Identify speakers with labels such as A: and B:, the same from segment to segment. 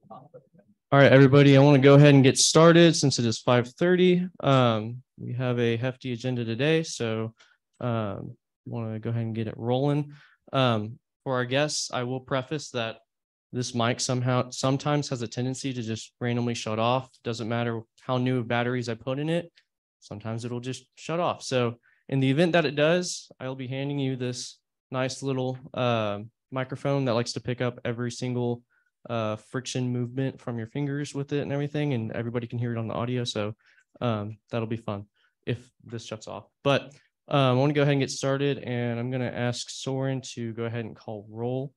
A: All right, everybody, I want to go ahead and get started since it is 5:30. We have a hefty agenda today, so we want to go ahead and get it rolling. For our guests, I will preface that this mic sometimes has a tendency to just randomly shut off. Doesn't matter how new batteries I put in it. Sometimes it'll just shut off. So in the event that it does, I'll be handing you this nice little microphone that likes to pick up every single friction movement from your fingers with it and everything, and everybody can hear it on the audio. So that'll be fun if this shuts off. But I want to go ahead and get started, and I'm going to ask Soren to go ahead and call roll.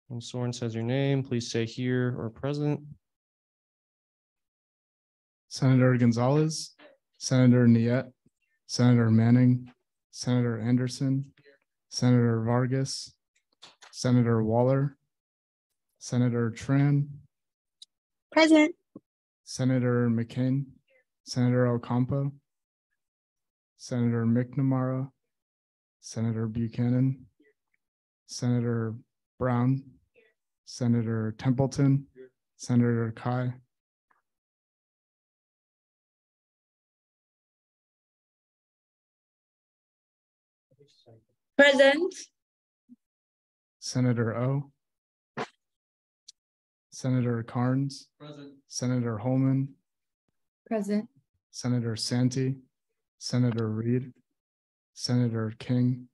A: When Soren says your name, please say here or present.
B: Senator Gonzalez, Senator Niet, Senator Manning, Senator Anderson, Senator Vargas, Senator Waller, Senator Tran,
C: Present.
B: Senator McCain, Senator Ocampo, Senator McNamara, Senator Buchanan, Senator Brown, Senator Templeton, Senator Kai,
C: Present.
B: Senator O, Senator Carnes,
A: Present.
B: Senator Holman,
C: Present.
B: Senator Santee, Senator Reed, Senator King,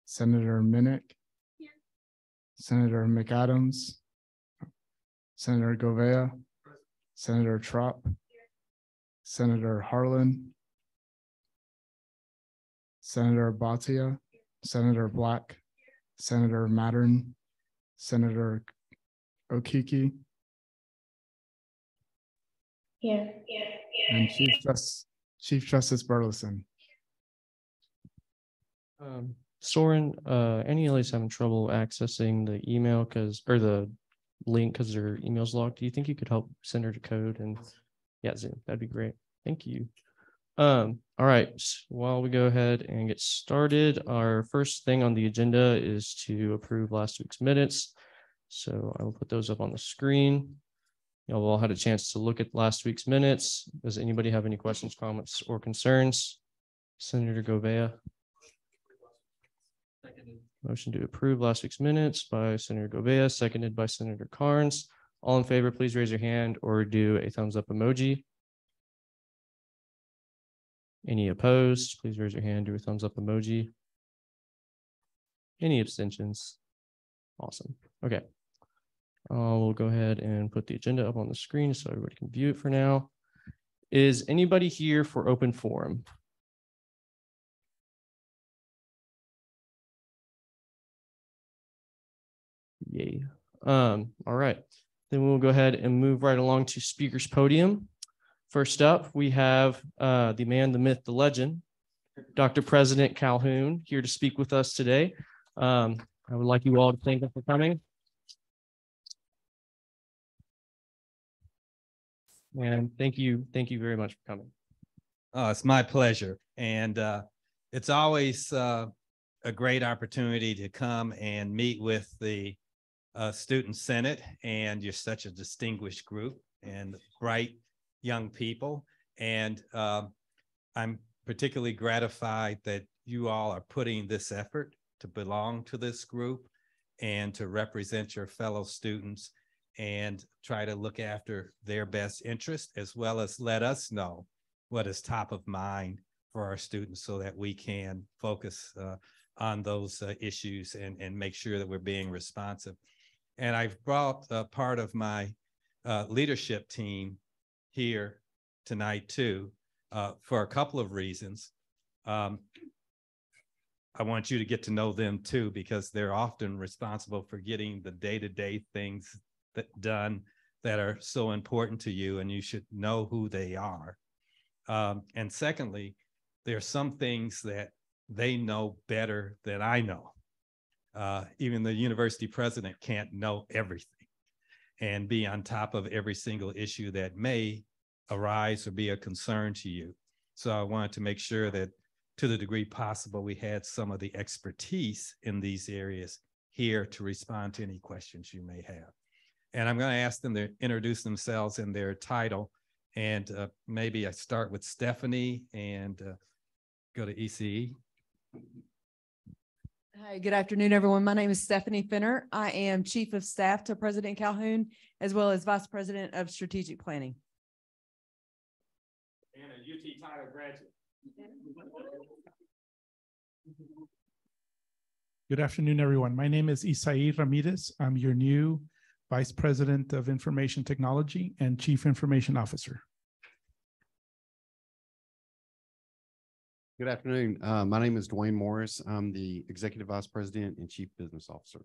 B: Senator Minnick, Senator McAdams, Senator Govea, Senator Trop, Senator Harlan, Senator Bhatia, Senator Black, Senator Mattern, Senator Okiki,
C: Here.
B: and Chief Justice Burleson.
A: Soren, any LA's having trouble accessing the email or the link because their email's locked? Do you think you could help send her the code and Zoom? That'd be great. Thank you. All right, while we go ahead and get started, our first thing on the agenda is to approve last week's minutes. So I will put those up on the screen. Y'all all had a chance to look at last week's minutes. Does anybody have any questions, comments, or concerns? Senator Govea. Motion to approve last week's minutes by Senator Govea, seconded by Senator Carnes. All in favor, please raise your hand or do a thumbs up emoji. Any opposed? Please raise your hand, do a thumbs up emoji. Any abstentions? Awesome. Okay. We'll go ahead and put the agenda up on the screen so everybody can view it for now. Is anybody here for open forum? Yay. All right. Then we'll go ahead and move right along to speaker's podium. First up, we have the man, the myth, the legend, Dr. President Calhoun, here to speak with us today. I would like you all to thank him for coming. And thank you very much for coming.
D: Oh, it's my pleasure. And it's always a great opportunity to come and meet with the Student Senate. And you're such a distinguished group and bright young people. And I'm particularly gratified that you all are putting this effort to belong to this group and to represent your fellow students and try to look after their best interest, as well as let us know what is top of mind for our students so that we can focus on those issues and make sure that we're being responsive. And I've brought part of my leadership team here tonight too, for a couple of reasons. I want you to get to know them too, because they're often responsible for getting the day-to-day things done that are so important to you, and you should know who they are. And secondly, there are some things that they know better than I know. Even the university president can't know everything and be on top of every single issue that may arise or be a concern to you. So I wanted to make sure that to the degree possible, we had some of the expertise in these areas here to respond to any questions you may have. And I'm going to ask them to introduce themselves in their title. And maybe I start with Stephanie and go to ECE.
E: Hi, good afternoon, everyone. My name is Stephanie Finner. I am Chief of Staff to President Calhoun, as well as Vice President of Strategic Planning.
D: And a UT title graduate.
F: Good afternoon, everyone. My name is Isaí Ramirez. I'm your new Vice President of Information Technology and Chief Information Officer.
G: Good afternoon. My name is Dwayne Morris. I'm the Executive Vice President and Chief Business Officer.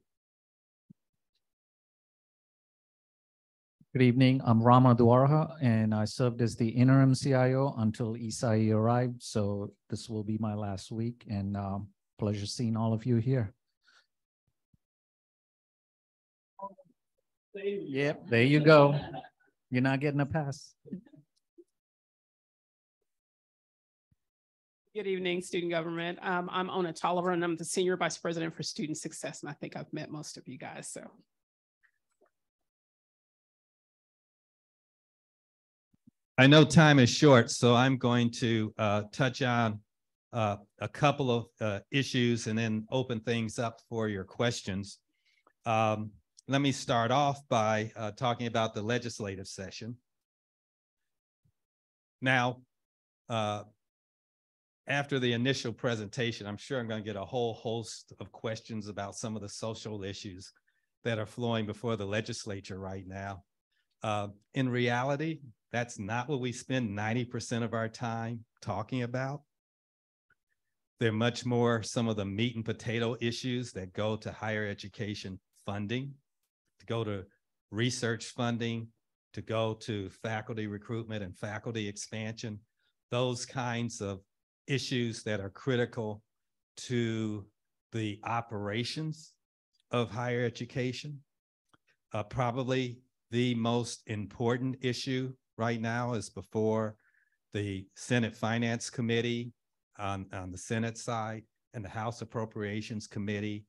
H: Good evening. I'm Rama Duarha, and I served as the interim CIO until Isaí arrived. So this will be my last week, and pleasure seeing all of you here. Yep, there you go. You're not getting a pass.
I: Good evening, student government. I'm Ona Tolliver, and I'm the Senior Vice President for Student Success, and I think I've met most of you guys, so.
D: I know time is short, so I'm going to touch on a couple of issues and then open things up for your questions. Let me start off by talking about the legislative session. Now, after the initial presentation, I'm sure I'm going to get a whole host of questions about some of the social issues that are flowing before the legislature right now. In reality, that's not what we spend 90% of our time talking about. They're much more some of the meat and potato issues that go to higher education funding, to go to research funding, to go to faculty recruitment and faculty expansion, those kinds of issues that are critical to the operations of higher education. Probably the most important issue right now is before the Senate Finance Committee on the Senate side and the House Appropriations Committee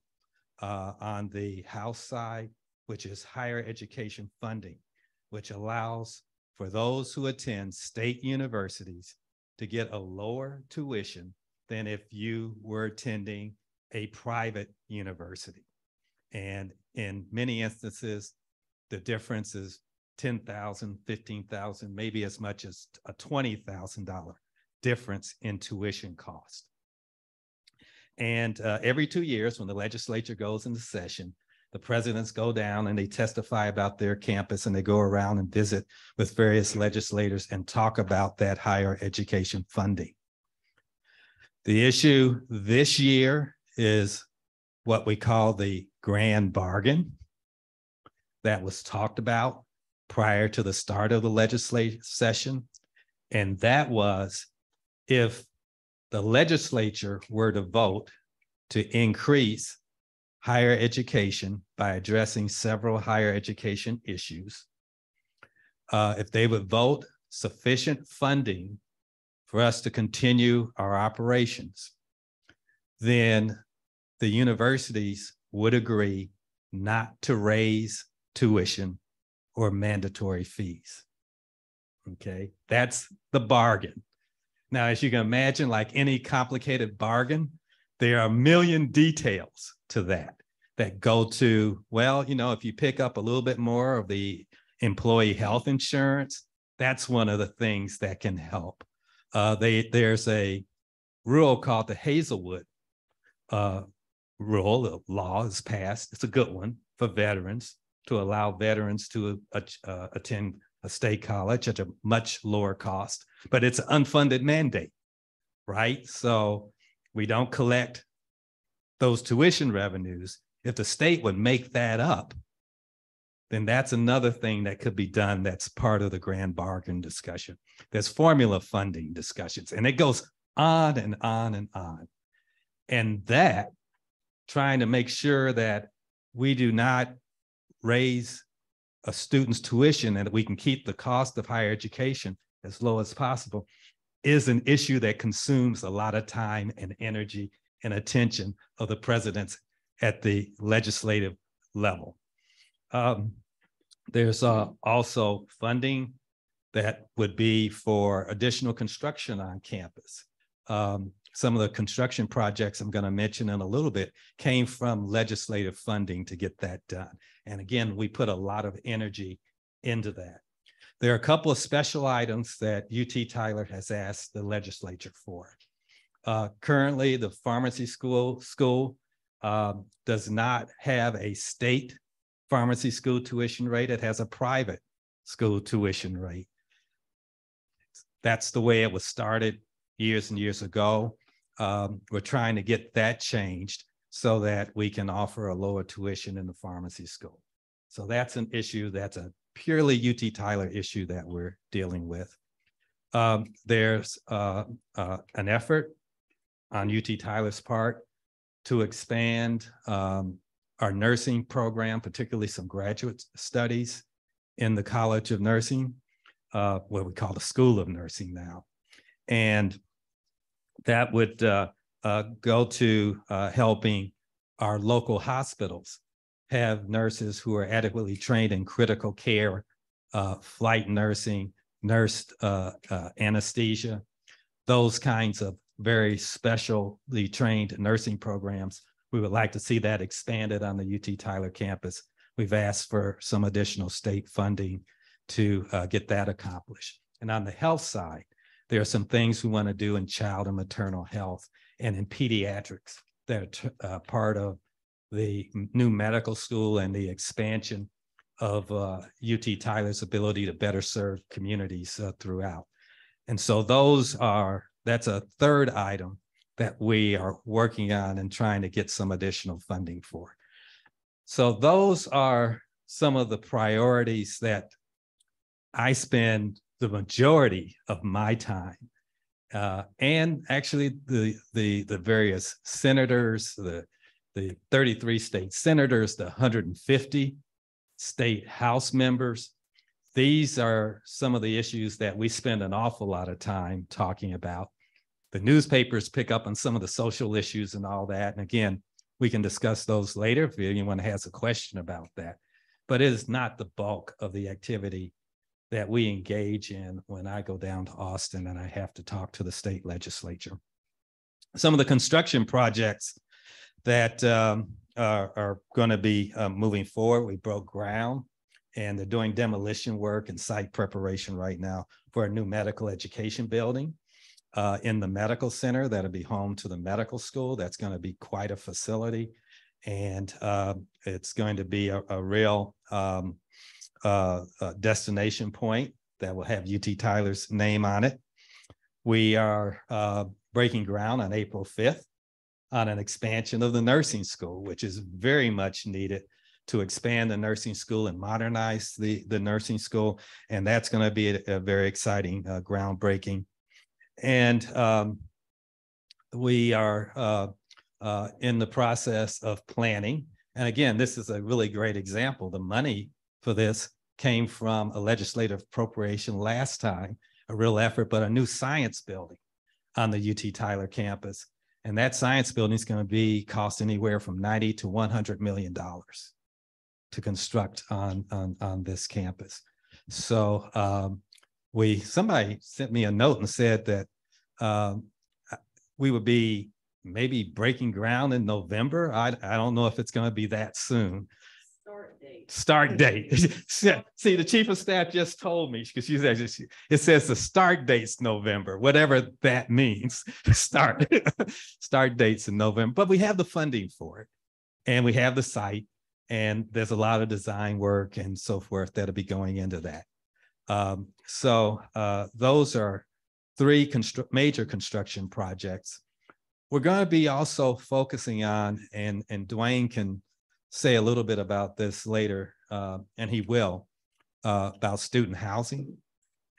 D: on the House side, which is higher education funding, which allows for those who attend state universities to get a lower tuition than if you were attending a private university. And in many instances, the difference is $10,000, $15,000, maybe as much as a $20,000 difference in tuition cost. And every 2 years, when the legislature goes into session, the presidents go down and they testify about their campus, and they go around and visit with various legislators and talk about that higher education funding. The issue this year is what we call the grand bargain that was talked about prior to the start of the legislative session. And that was, if the legislature were to vote to increase higher education by addressing several higher education issues, if they would vote sufficient funding for us to continue our operations, then the universities would agree not to raise tuition or mandatory fees. Okay, that's the bargain. Now, as you can imagine, like any complicated bargain, there are a million details to that go to, well, you know, if you pick up a little bit more of the employee health insurance, that's one of the things that can help. There's a rule called the Hazelwood rule. The law is passed. It's a good one for veterans, to allow veterans to attend a state college at a much lower cost, but it's an unfunded mandate, right? So we don't collect those tuition revenues. If the state would make that up, then that's another thing that could be done that's part of the grand bargain discussion. There's formula funding discussions, and it goes on and on and on. And that, trying to make sure that we do not raise a student's tuition and that we can keep the cost of higher education as low as possible, is an issue that consumes a lot of time and energy and attention of the presidents at the legislative level. There's also funding that would be for additional construction on campus. Some of the construction projects I'm going to mention in a little bit came from legislative funding to get that done. And again, we put a lot of energy into that. There are a couple of special items that UT Tyler has asked the legislature for. Currently, the pharmacy school does not have a state pharmacy school tuition rate. It has a private school tuition rate. That's the way it was started years and years ago. We're trying to get that changed so that we can offer a lower tuition in the pharmacy school. So that's an issue, that's a purely UT Tyler issue that we're dealing with. There's an effort on UT Tyler's part to expand our nursing program, particularly some graduate studies in the College of Nursing, what we call the School of Nursing now. And that would go to helping our local hospitals have nurses who are adequately trained in critical care, flight nursing, nurse anesthesia, those kinds of very specially trained nursing programs. We would like to see that expanded on the UT Tyler campus. We've asked for some additional state funding to get that accomplished. And on the health side, there are some things we want to do in child and maternal health and in pediatrics that are part of the new medical school and the expansion of UT Tyler's ability to better serve communities throughout. And so that's a third item that we are working on and trying to get some additional funding for. So those are some of the priorities that I spend the majority of my time, and actually the various senators, the 33 state senators, the 150 state House members. These are some of the issues that we spend an awful lot of time talking about. The newspapers pick up on some of the social issues and all that. And again, we can discuss those later if anyone has a question about that. But it is not the bulk of the activity that we engage in when I go down to Austin and I have to talk to the state legislature. Some of the construction projects that are going to be moving forward, we broke ground and they're doing demolition work and site preparation right now for a new medical education building in the medical center that'll be home to the medical school. That's going to be quite a facility, and it's going to be a real destination point that will have UT Tyler's name on it. We are breaking ground on April 5th on an expansion of the nursing school, which is very much needed to expand the nursing school and modernize the nursing school. And that's going to be a very exciting groundbreaking. And we are in the process of planning. And again, this is a really great example. The money for this came from a legislative appropriation last time, a real effort, but a new science building on the UT Tyler campus. And that science building is going to cost anywhere from $90 to $100 million to construct on this campus. So somebody sent me a note and said that we would be maybe breaking ground in November. I don't know if it's going to be that soon. Start date. See, the chief of staff just told me, because it says the start date's November, whatever that means. Start date's in November, but we have the funding for it, and we have the site, and there's a lot of design work and so forth that'll be going into that. So those are three major construction projects. We're going to be also focusing on, and Dwayne can say a little bit about this later, and he will, about student housing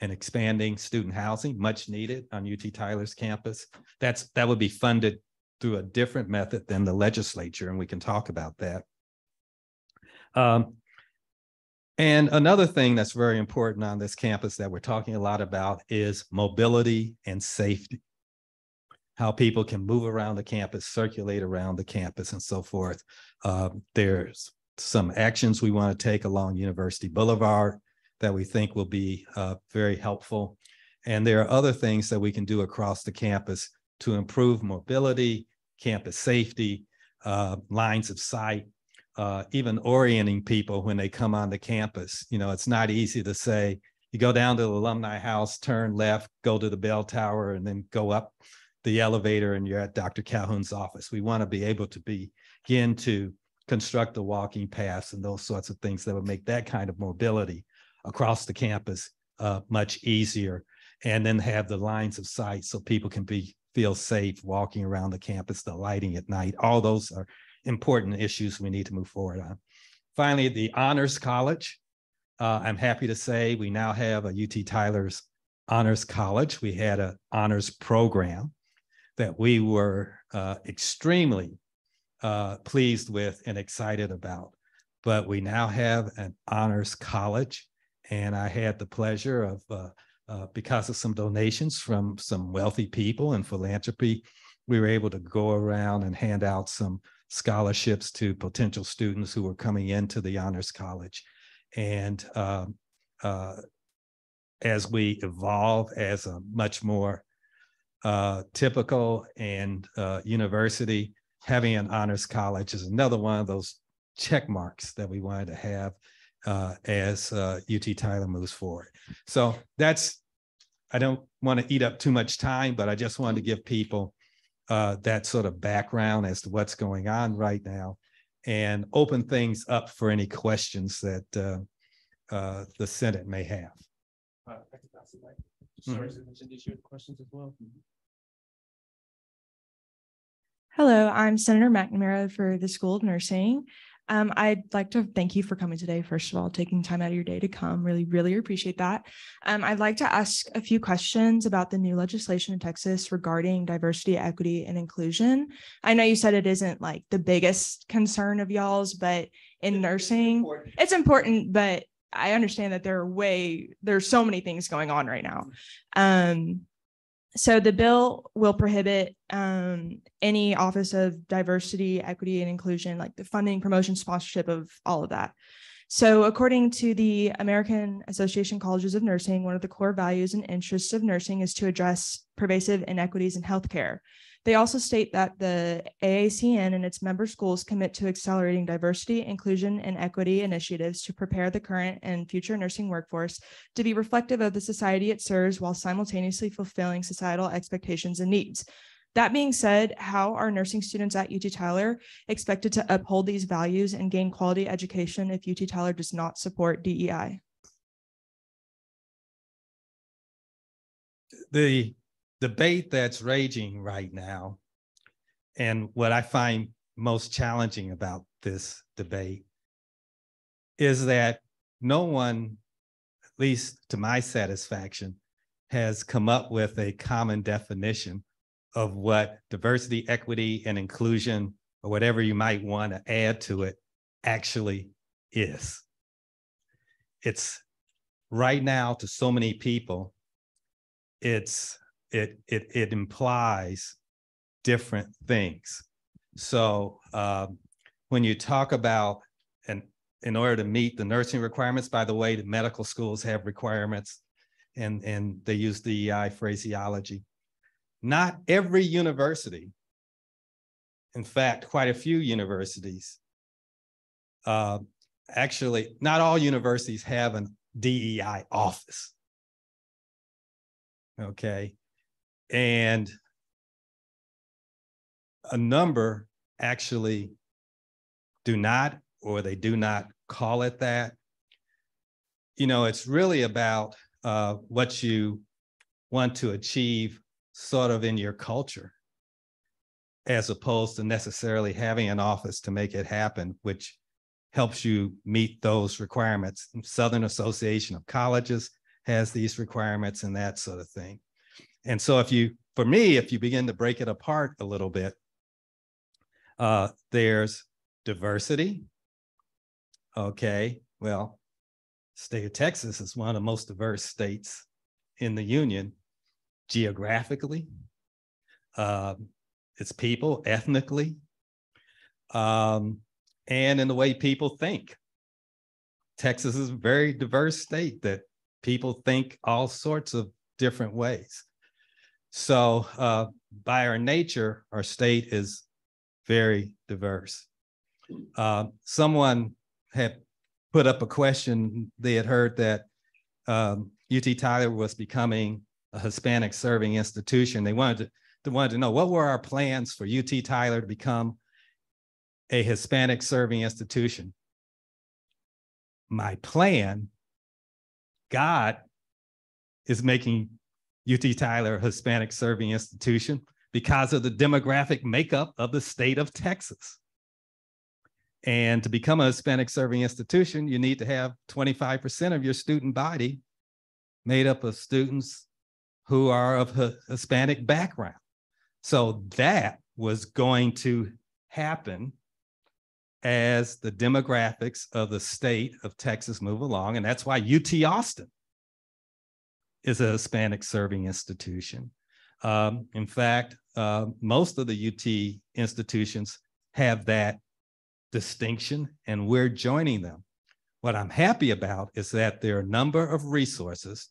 D: and expanding student housing, much needed on UT Tyler's campus. That would be funded through a different method than the legislature, and we can talk about that. And another thing that's very important on this campus that we're talking a lot about is mobility and safety. How people can move around the campus, circulate around the campus, and so forth. There's some actions we want to take along University Boulevard that we think will be very helpful. And there are other things that we can do across the campus to improve mobility, campus safety, lines of sight, even orienting people when they come on the campus. You know, it's not easy to say, you go down to the alumni house, turn left, go to the bell tower, and then go up the elevator and you're at Dr. Calhoun's office. We want to be able to begin to construct the walking paths and those sorts of things that would make that kind of mobility across the campus much easier, and then have the lines of sight so people can feel safe walking around the campus, the lighting at night. All those are important issues we need to move forward on. Finally, the Honors College. I'm happy to say we now have a UT Tyler's Honors College. We had an honors program that we were extremely pleased with and excited about. But we now have an honors college, and I had the pleasure of, because of some donations from some wealthy people and philanthropy, we were able to go around and hand out some scholarships to potential students who were coming into the honors college. And as we evolve as a much more typical and university, having an honors college is another one of those check marks that we wanted to have as UT Tyler moves forward. So I don't want to eat up too much time, but I just wanted to give people that sort of background as to what's going on right now and open things up for any questions that the Senate may have.
A: Sorry, did you have questions as well?
C: Hello, I'm Senator McNamara for the School of Nursing. I'd like to thank you for coming today, first of all, taking time out of your day to come. Really, really appreciate that. I'd like to ask a few questions about the new legislation in Texas regarding diversity, equity, and inclusion. I know you said it isn't like the biggest concern of y'all's, but in nursing, it's important, but I understand that there's so many things going on right now. So the bill will prohibit any office of diversity, equity, and inclusion, like the funding, promotion, sponsorship of all of that. So according to the American Association of Colleges of Nursing, one of the core values and interests of nursing is to address pervasive inequities in healthcare. They also state that the AACN and its member schools commit to accelerating diversity, inclusion, and equity initiatives to prepare the current and future nursing workforce to be reflective of the society it serves while simultaneously fulfilling societal expectations and needs. That being said, how are nursing students at UT Tyler expected to uphold these values and gain quality education if UT Tyler does not support DEI?
D: The debate that's raging right now, and what I find most challenging about this debate, is that no one, at least to my satisfaction, has come up with a common definition of what diversity, equity, and inclusion, or whatever you might want to add to it, actually is. It's right now, to so many people, it implies different things. So when you talk about, and in order to meet the nursing requirements, by the way, the medical schools have requirements, and they use DEI phraseology. Not every university, in fact, quite a few universities, actually, not all universities have a DEI office. Okay. And a number actually do not, or they do not call it that. You know, it's really about what you want to achieve sort of in your culture, as opposed to necessarily having an office to make it happen, which helps you meet those requirements. Southern Association of Colleges has these requirements and that sort of thing. And so for me, if you begin to break it apart a little bit, there's diversity. Okay, well, State of Texas is one of the most diverse states in the union, geographically, its people, ethnically, and in the way people think. Texas is a very diverse state that people think all sorts of different ways. So by our nature, our state is very diverse. Someone had put up a question. They had heard that UT Tyler was becoming a Hispanic serving institution. They wanted to know, what were our plans for UT Tyler to become a Hispanic serving institution? My plan, God is making UT Tyler a Hispanic serving institution because of the demographic makeup of the state of Texas. And to become a Hispanic serving institution, you need to have 25% of your student body made up of students who are of Hispanic background. So that was going to happen as the demographics of the state of Texas move along. And that's why UT Austin is a Hispanic serving institution. In fact, most of the UT institutions have that distinction, and we're joining them. What I'm happy about is that there are a number of resources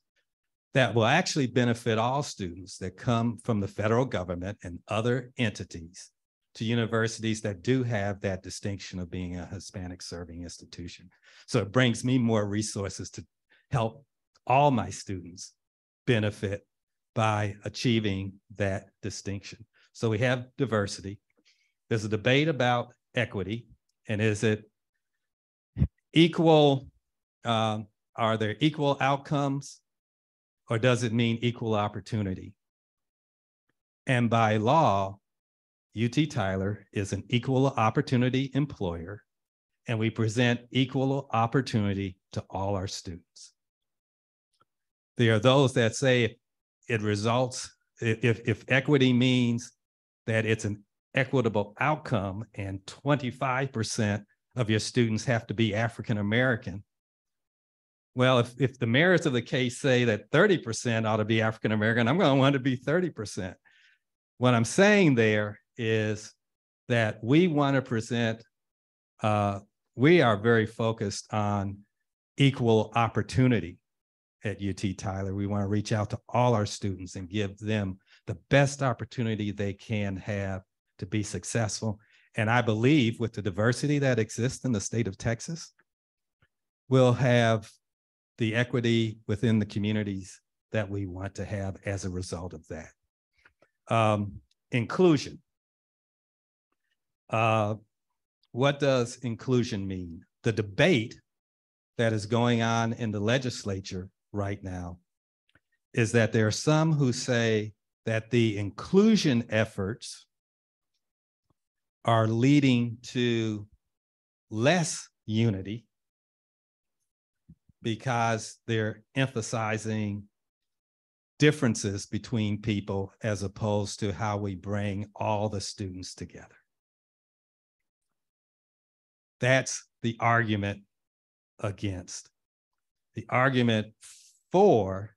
D: that will actually benefit all students that come from the federal government and other entities to universities that do have that distinction of being a Hispanic serving institution. So it brings me more resources to help all my students benefit by achieving that distinction. So we have diversity. There's a debate about equity, and is it equal? Are there equal outcomes, or does it mean equal opportunity? And by law, UT Tyler is an equal opportunity employer, and we present equal opportunity to all our students. There are those that say it results, if equity means that it's an equitable outcome and 25% of your students have to be African-American. Well, if the merits of the case say that 30% ought to be African-American, I'm going to want to be 30%. What I'm saying there is that we want to present, we are very focused on equal opportunity at UT Tyler. We want to reach out to all our students and give them the best opportunity they can have to be successful. And I believe with the diversity that exists in the state of Texas, we'll have the equity within the communities that we want to have as a result of that. Inclusion. What does inclusion mean? The debate that is going on in the legislature right now is that there are some who say that the inclusion efforts are leading to less unity because they're emphasizing differences between people as opposed to how we bring all the students together. That's the argument against. The argument for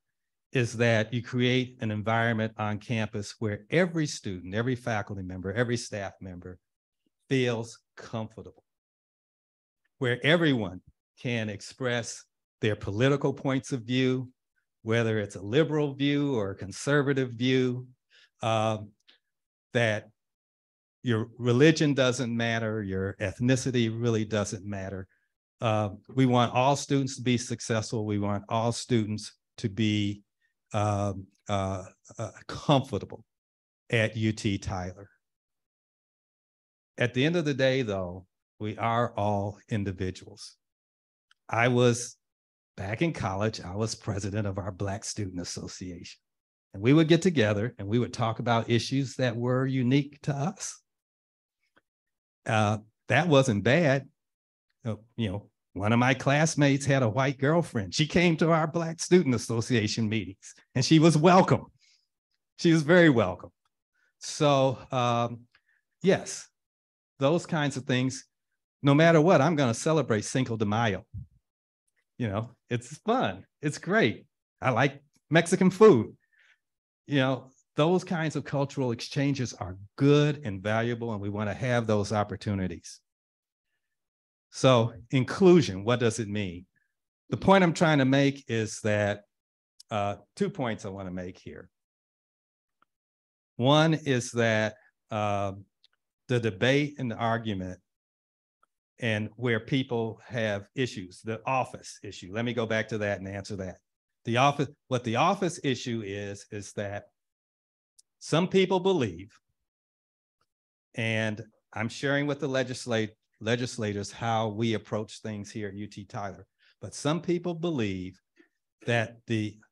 D: is that you create an environment on campus where every student, every faculty member, every staff member feels comfortable, where everyone can express their political points of view, whether it's a liberal view or a conservative view, that your religion doesn't matter, your ethnicity really doesn't matter. We want all students to be successful. We want all students to be comfortable at UT Tyler. At the end of the day, though, we are all individuals. Back in college, I was president of our Black Student Association. And we would get together and we would talk about issues that were unique to us. That wasn't bad. One of my classmates had a white girlfriend. She came to our Black Student Association meetings and she was welcome. She was very welcome. So yes, those kinds of things, no matter what, I'm going to celebrate Cinco de Mayo. You know, it's fun. It's great. I like Mexican food. You know, those kinds of cultural exchanges are good and valuable, and we want to have those opportunities. So inclusion, what does it mean? The point I'm trying to make is that 2 points I want to make here. One is that the debate and the argument and where people have issues, the office issue. Let me go back to that and answer that. What the office issue is that some people believe, and I'm sharing with the legislators how we approach things here at UT Tyler, but some people believe that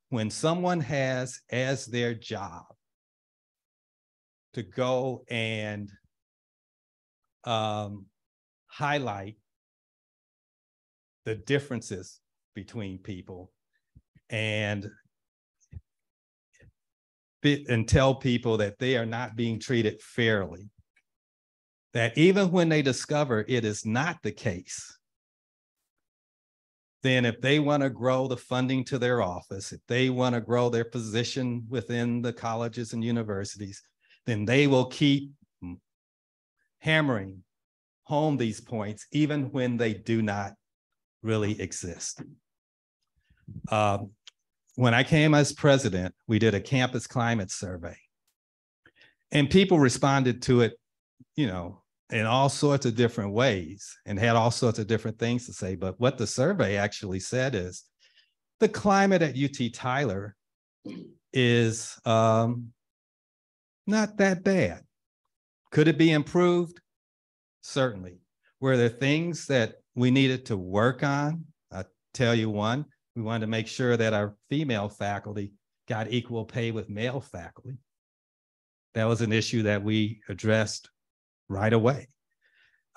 D: when someone has as their job to go and highlight the differences between people and tell people that they are not being treated fairly, that even when they discover it is not the case, then if they want to grow the funding to their office, if they want to grow their position within the colleges and universities, then they will keep hammering home these points, even when they do not really exist. When I came as president, we did a campus climate survey, and people responded to it, you know, in all sorts of different ways and had all sorts of different things to say. But what the survey actually said is the climate at UT Tyler is not that bad. Could it be improved? Certainly. Were there things that we needed to work on? I'll tell you one. We wanted to make sure that our female faculty got equal pay with male faculty. That was an issue that we addressed right away.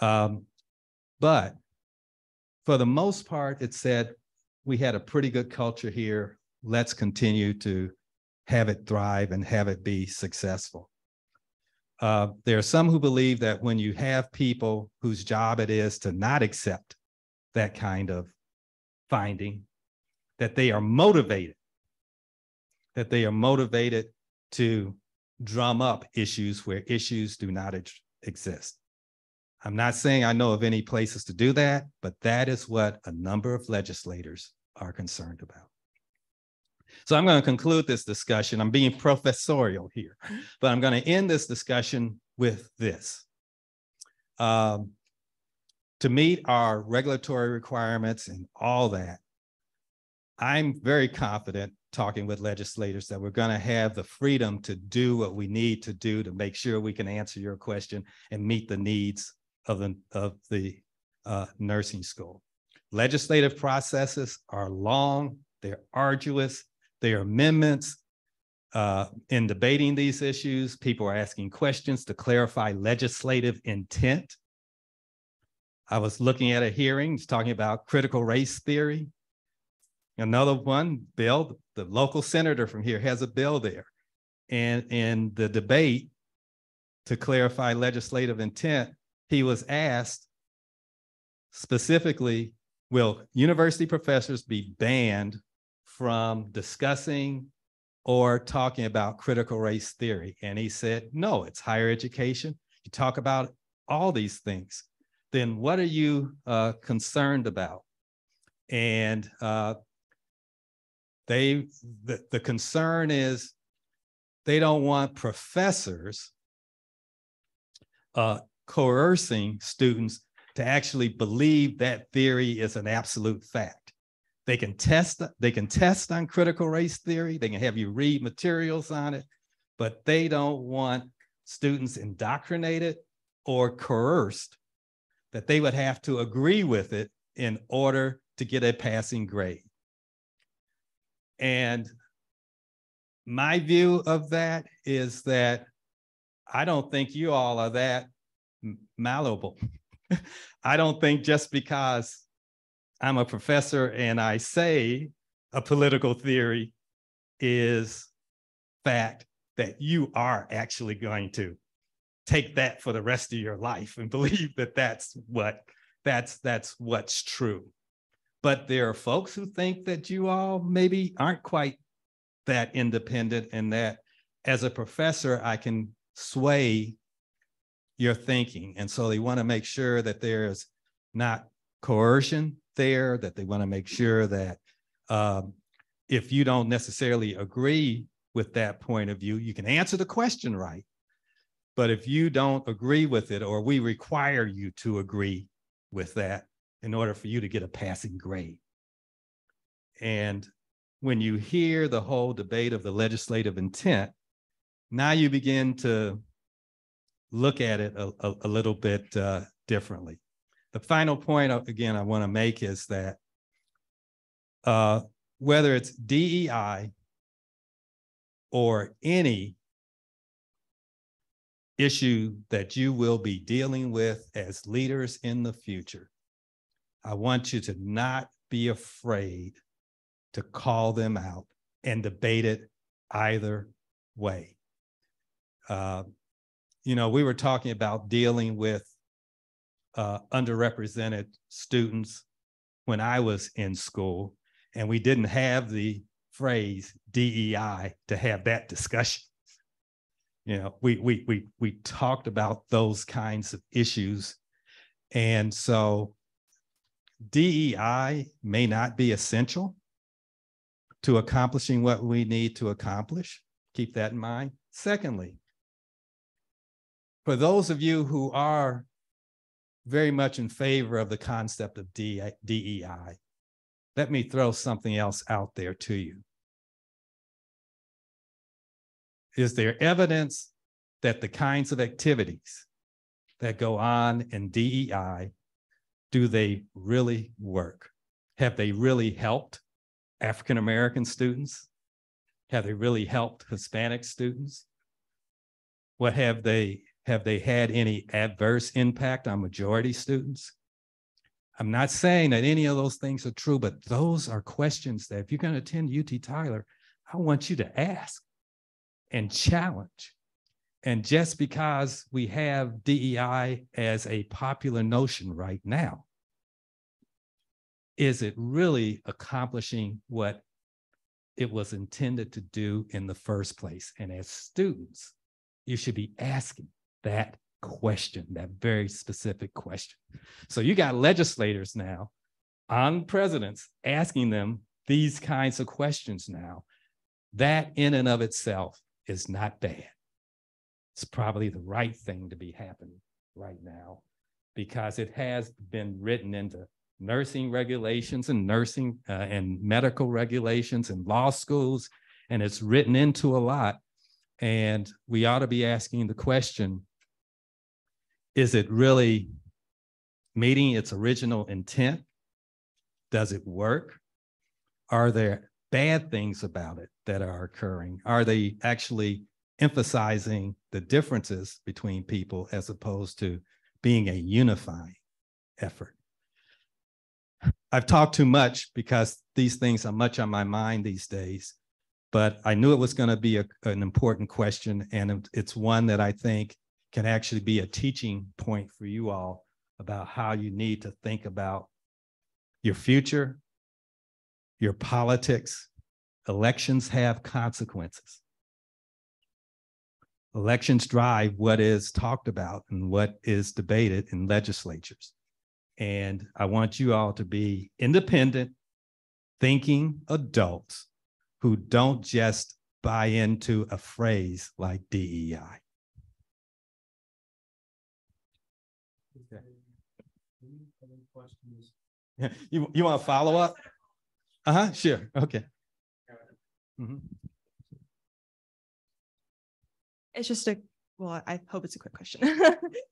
D: But for the most part, it said we had a pretty good culture here. Let's continue to have it thrive and have it be successful. There are some who believe that when you have people whose job it is to not accept that kind of finding, that they are motivated to drum up issues where issues do not exist. I'm not saying I know of any places to do that, but that is what a number of legislators are concerned about. So I'm going to conclude this discussion. I'm being professorial here, but I'm going to end this discussion with this. To meet our regulatory requirements and all that, I'm very confident talking with legislators that we're going to have the freedom to do what we need to do to make sure we can answer your question and meet the needs of the nursing school. Legislative processes are long, they're arduous, there are amendments. In debating these issues, people are asking questions to clarify legislative intent. I was looking at a hearing, it's talking about critical race theory. Another one, bill, the local senator from here has a bill there. And in the debate to clarify legislative intent, he was asked specifically, will university professors be banned from discussing or talking about critical race theory? And he said, no, it's higher education. You talk about all these things. Then what are you concerned about? And the concern is they don't want professors coercing students to actually believe that theory is an absolute fact. They can test on critical race theory. They can have you read materials on it, but they don't want students indoctrinated or coerced that they would have to agree with it in order to get a passing grade. And my view of that is that I don't think you all are that malleable. I don't think just because I'm a professor and I say a political theory is fact that you are actually going to take that for the rest of your life and believe that that's what's true. But there are folks who think that you all maybe aren't quite that independent, and that as a professor, I can sway your thinking. And so they want to make sure that there's not coercion there, that they want to make sure that if you don't necessarily agree with that point of view, you can answer the question right. But if you don't agree with it, or we require you to agree with that in order for you to get a passing grade. And when you hear the whole debate of the legislative intent, now you begin to look at it a little bit differently. The final point, again, I want to make is that whether it's DEI or any issue that you will be dealing with as leaders in the future, I want you to not be afraid to call them out and debate it either way. You know, we were talking about dealing with underrepresented students when I was in school, and we didn't have the phrase DEI to have that discussion. You know, we talked about those kinds of issues. And so DEI may not be essential to accomplishing what we need to accomplish. Keep that in mind. Secondly, for those of you who are very much in favor of the concept of DEI, let me throw something else out there to you. Is there evidence that the kinds of activities that go on in DEI, do they really work? Have they really helped African-American students? Have they really helped Hispanic students? What have they had any adverse impact on majority students? I'm not saying that any of those things are true, but those are questions that if you're going to attend UT Tyler, I want you to ask and challenge. And just because we have DEI as a popular notion right now, is it really accomplishing what it was intended to do in the first place? And as students, you should be asking that question, that very specific question. So you got legislators now on presidents asking them these kinds of questions now. That in and of itself is not bad. It's probably the right thing to be happening right now, because it has been written into nursing regulations and nursing and medical regulations and law schools, and it's written into a lot. And we ought to be asking the question, is it really meeting its original intent? Does it work? Are there bad things about it that are occurring? Are they actually emphasizing the differences between people as opposed to being a unifying effort? I've talked too much because these things are much on my mind these days, but I knew it was going to be an important question, and it's one that I think can actually be a teaching point for you all about how you need to think about your future, your politics. Elections have consequences. Elections drive what is talked about and what is debated in legislatures. And I want you all to be independent, thinking adults who don't just buy into a phrase like DEI. Okay. Any questions? Yeah. You want to follow up? Sure. Okay. Mm-hmm.
C: It's just well, I hope it's a quick question.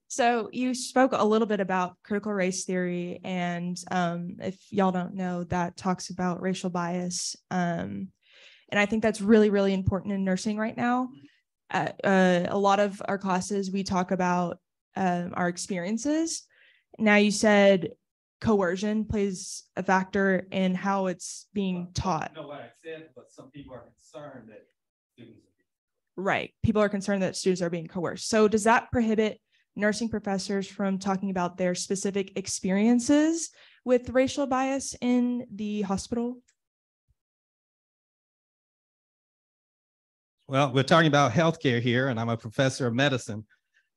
C: So you spoke a little bit about critical race theory, and if y'all don't know, that talks about racial bias. And I think that's really, really important in nursing right now. A lot of our classes, we talk about our experiences. Now you said coercion plays a factor in how it's being taught.
D: You know what I said, but some people are concerned that students are
C: right. People are concerned that students are being coerced. So does that prohibit nursing professors from talking about their specific experiences with racial bias in the hospital?
D: Well, we're talking about healthcare here, and I'm a professor of medicine.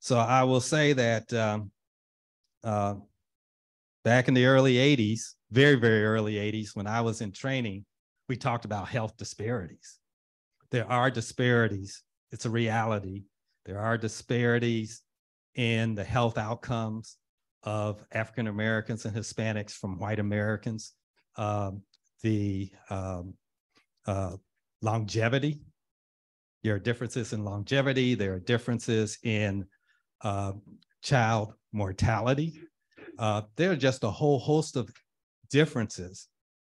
D: So I will say that back in the early 80s, very, very early 80s, when I was in training, we talked about health disparities. There are disparities. It's a reality. There are disparities in the health outcomes of African Americans and Hispanics from white Americans. The longevity, there are differences in longevity. There are differences in child mortality. There are just a whole host of differences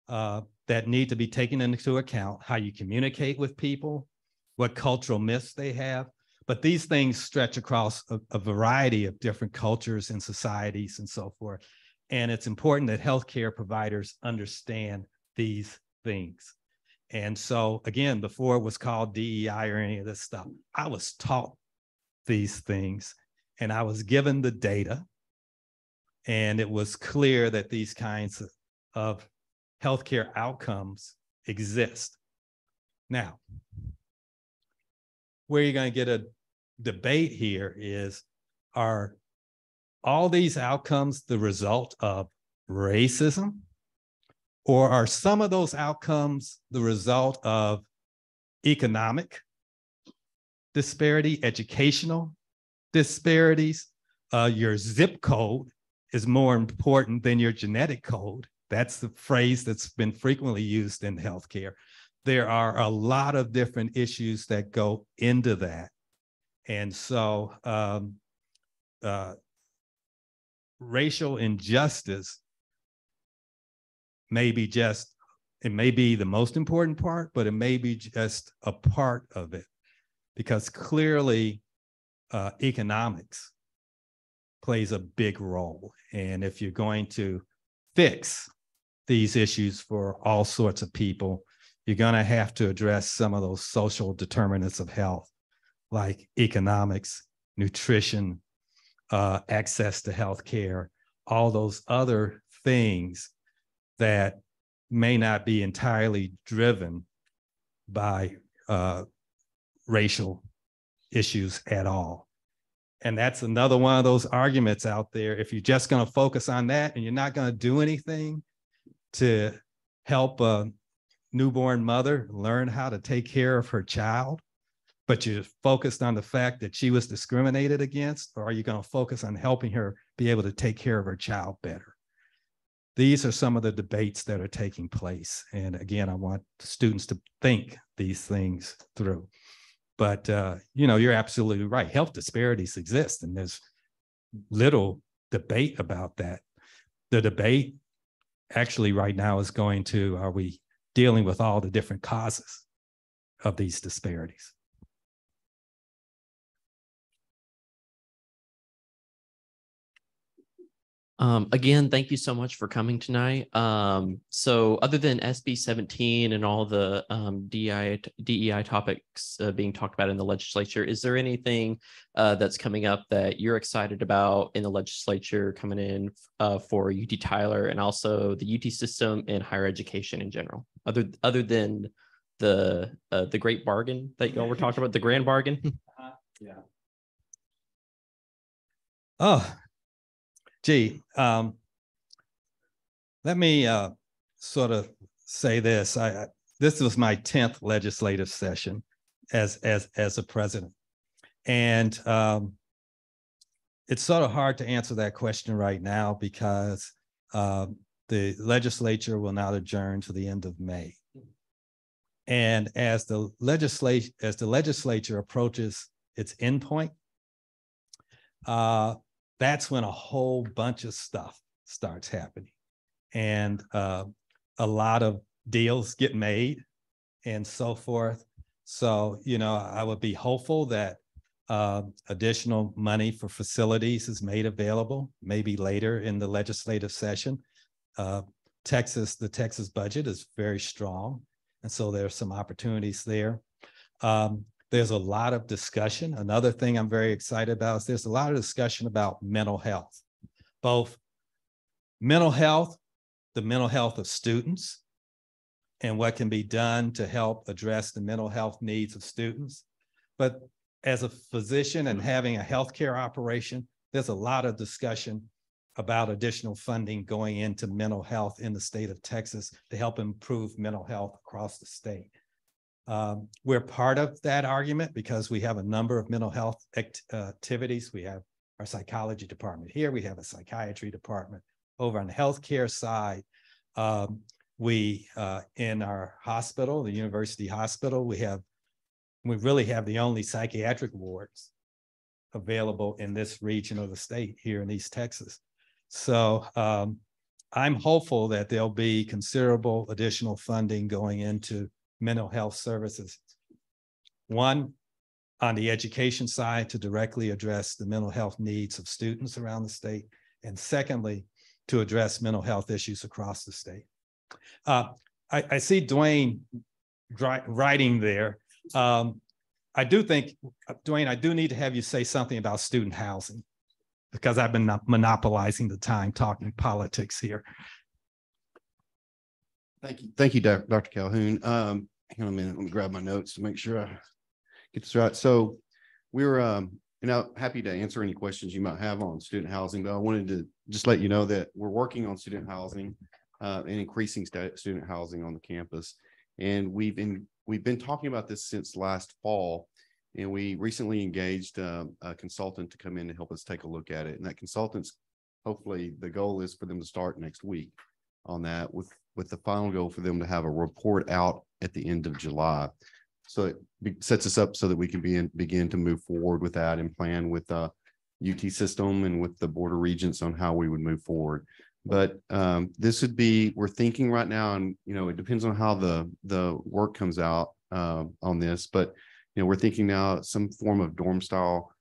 D: that need to be taken into account, how you communicate with people, what cultural myths they have. But these things stretch across a variety of different cultures and societies and so forth. And it's important that healthcare providers understand these things. And so, again, before it was called DEI or any of this stuff, I was taught these things and I was given the data. And it was clear that these kinds of healthcare outcomes exist. Now, where you're going to get a debate here is, are all these outcomes the result of racism? Or are some of those outcomes the result of economic disparity, educational disparities? Your zip code is more important than your genetic code. That's the phrase that's been frequently used in healthcare. There are a lot of different issues that go into that. And so racial injustice may be just, it may be the most important part, but it may be just a part of it, because clearly economics plays a big role. And if you're going to fix these issues for all sorts of people, you're going to have to address some of those social determinants of health, like economics, nutrition, access to health care, all those other things that may not be entirely driven by racial issues at all. And that's another one of those arguments out there. If you're just going to focus on that and you're not going to do anything to help a newborn mother learn how to take care of her child, but you're focused on the fact that she was discriminated against, or are you going to focus on helping her be able to take care of her child better? These are some of the debates that are taking place. And again, I want students to think these things through. But, you know, you're absolutely right. Health disparities exist, and there's little debate about that. The debate actually right now is going to, are we dealing with all the different causes of these disparities?
J: Again, thank you so much for coming tonight. So other than SB 17 and all the DEI topics being talked about in the legislature, is there anything that's coming up that you're excited about in the legislature coming in for UT Tyler and also the UT system and higher education in general, other than the great bargain that y'all were talking about, the grand bargain?
D: Yeah. Oh, gee, let me sort of say this. This was my 10th legislative session as a president. And it's sort of hard to answer that question right now because the legislature will not adjourn to the end of May. And as the legislature approaches its endpoint, that's when a whole bunch of stuff starts happening. And a lot of deals get made and so forth. So, you know, I would be hopeful that additional money for facilities is made available, maybe later in the legislative session. The Texas budget is very strong. And so there's some opportunities there. There's a lot of discussion. Another thing I'm very excited about is there's a lot of discussion about mental health, both mental health the mental health of students and what can be done to help address the mental health needs of students. But as a physician and having a healthcare operation, there's a lot of discussion about additional funding going into mental health in the state of Texas to help improve mental health across the state. We're part of that argument because we have a number of mental health activities. We have our psychology department here. We have a psychiatry department over on the healthcare side. We in our hospital, the university hospital, we really have the only psychiatric wards available in this region of the state here in East Texas. So I'm hopeful that there'll be considerable additional funding going into mental health services. One, on the education side to directly address the mental health needs of students around the state. And secondly, to address mental health issues across the state. I see Dwayne writing there. I do think, Dwayne, I do need to have you say something about student housing because I've been monopolizing the time talking politics here.
G: Thank you, Dr. Calhoun. Hang on a minute, let me grab my notes to make sure I get this right. So we're happy to answer any questions you might have on student housing, but I wanted to just let you know that we're working on student housing and increasing student housing on the campus. And we've been talking about this since last fall, and we recently engaged a consultant to come in to help us take a look at it. And that consultant's, hopefully the goal is for them to start next week on that, with the final goal for them to have a report out at the end of July. So it sets us up so that we can begin to move forward with that and plan with the UT system and with the Board of Regents on how we would move forward. But this would be, we're thinking right now, and it depends on how the work comes out on this, but we're thinking now some form of dorm style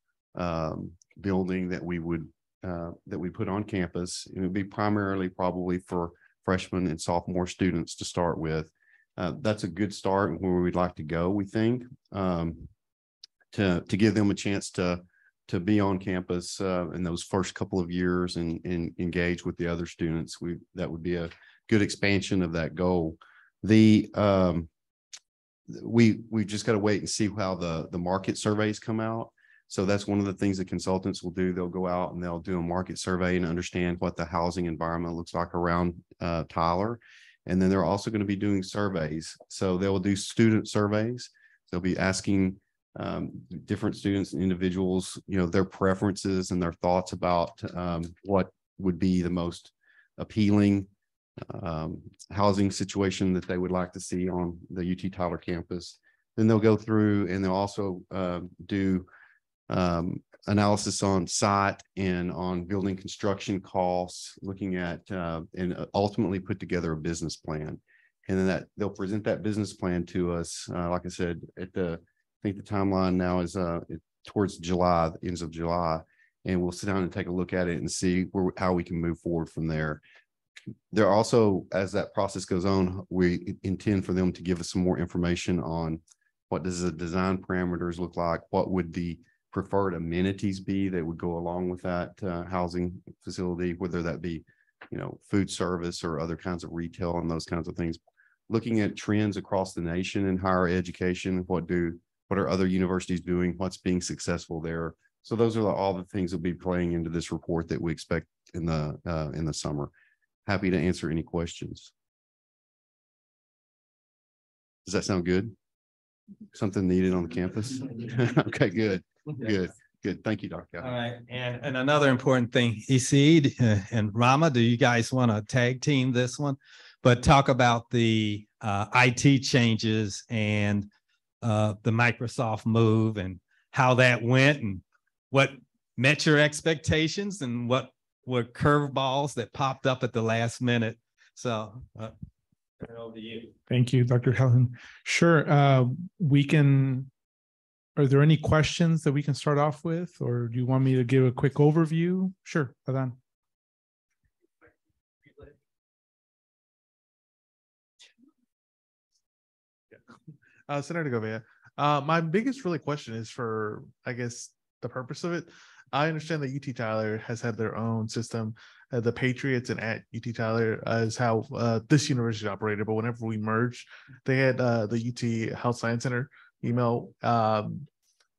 G: building that we would that we put on campus. It would be primarily probably for freshmen and sophomore students to start with. That's a good start where we'd like to go, we think, to give them a chance to be on campus in those first couple of years and engage with the other students. That would be a good expansion of that goal. We just got to wait and see how the market surveys come out. So that's one of the things that consultants will do. They'll go out and they'll do a market survey and understand what the housing environment looks like around Tyler. And then they're also going to be doing surveys. So they will do student surveys. They'll be asking different students and individuals, their preferences and their thoughts about what would be the most appealing housing situation that they would like to see on the UT Tyler campus. Then they'll go through and they'll also do analysis on site and on building construction costs, looking at and ultimately put together a business plan. And then they'll present that business plan to us. Like I said, I think the timeline now is towards July, the ends of July, and we'll sit down and take a look at it and see how we can move forward from there. There also, as that process goes on, we intend for them to give us some more information on what does the design parameters look like, what would the preferred amenities be that would go along with that housing facility, whether that be, food service or other kinds of retail and those kinds of things. Looking at trends across the nation in higher education, what are other universities doing, what's being successful there. So those are all the things that will be playing into this report that we expect in the summer. Happy to answer any questions. Does that sound good? Something needed on the campus? Okay, good. Good. Thank you, Dr.
D: All right. And another important thing, EC and Rama, do you guys want to tag team this one? But talk about the IT changes and the Microsoft move and how that went and what met your expectations and what were curveballs that popped up at the last minute. So turn it over to you.
F: Thank you, Dr. Calhoun. Sure. Are there any questions that we can start off with, or do you want me to give a quick overview? Sure, Adan.
K: Senator Govea, my biggest really question is for, I guess, the purpose of it. I understand that UT Tyler has had their own system. the Patriots and at UT Tyler is how this university operated. But whenever we merged, they had the UT Health Science Center email. I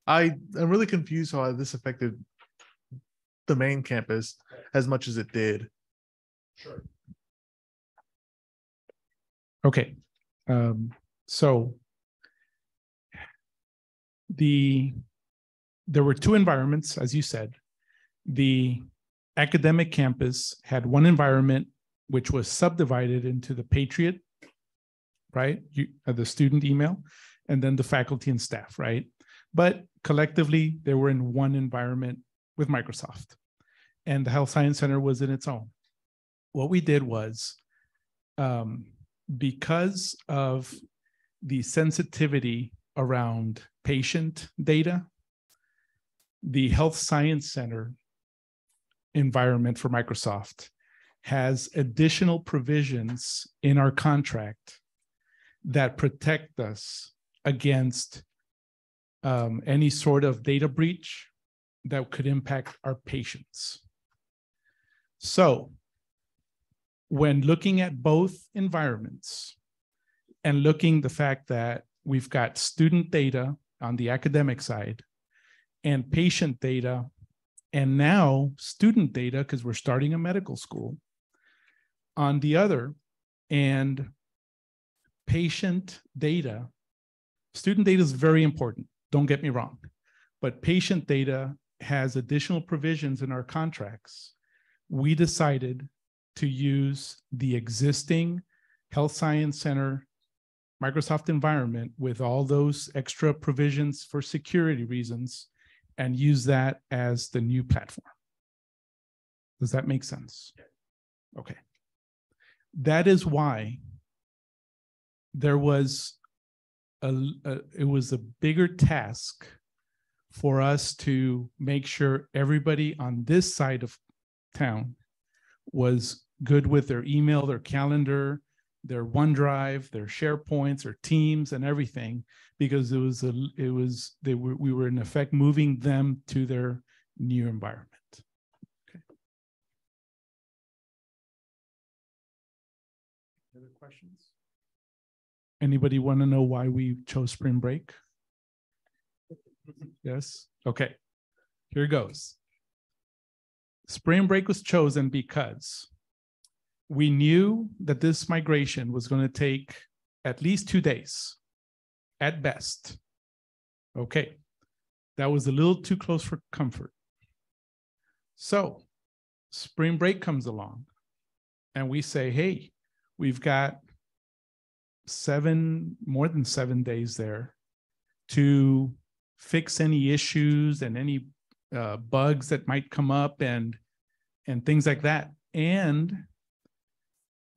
K: am really confused how this affected the main campus as much as it did.
F: Sure. Okay. So there were two environments, as you said. The academic campus had one environment which was subdivided into the Patriot, right? The student email, and then the faculty and staff, right? But collectively, they were in one environment with Microsoft, and the Health Science Center was in its own. What we did was, because of the sensitivity around patient data, the Health Science Center environment for Microsoft has additional provisions in our contract that protect us against any sort of data breach that could impact our patients. So when looking at both environments and looking the fact that we've got student data on the academic side and patient data, and now student data, because we're starting a medical school on the other, and patient data, student data is very important, don't get me wrong, but patient data has additional provisions in our contracts. We decided to use the existing Health Science Center Microsoft environment with all those extra provisions for security reasons and use that as the new platform. Does that make sense? Okay. That is why there was it was a bigger task for us to make sure everybody on this side of town was good with their email, their calendar, their OneDrive, their SharePoints, or Teams, and everything, because we were in effect moving them to their new environment. Okay. Other questions? Anybody want to know why we chose spring break? Yes. Okay. Here goes. Spring break was chosen because we knew that this migration was going to take at least 2 days, at best. Okay, that was a little too close for comfort. So spring break comes along and we say, hey, we've got more than 7 days there to fix any issues and any bugs that might come up and things like that. And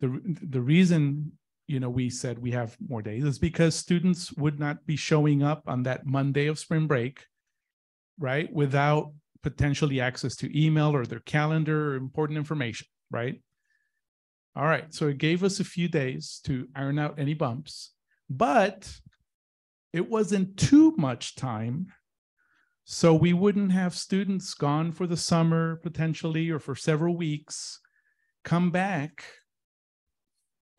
F: the reason, we said we have more days is because students would not be showing up on that Monday of spring break, right, without potentially access to email or their calendar or important information, right? All right, so it gave us a few days to iron out any bumps, but it wasn't too much time, so we wouldn't have students gone for the summer potentially or for several weeks, come back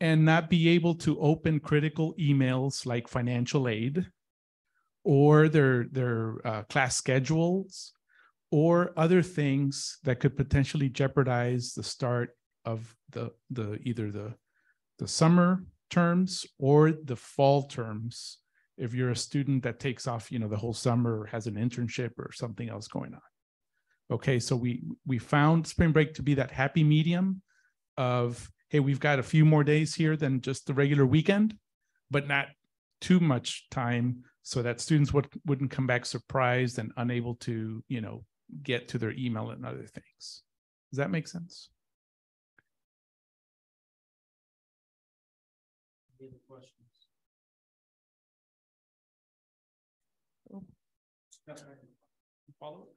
F: and not be able to open critical emails like financial aid or their class schedules or other things that could potentially jeopardize the start of either the summer terms or the fall terms if you're a student that takes off the whole summer or has an internship or something else going on. Okay, so we found spring break to be that happy medium of, hey, we've got a few more days here than just the regular weekend, but not too much time so that students wouldn't come back surprised and unable to, get to their email and other things. Does that make sense? Any other questions? Follow?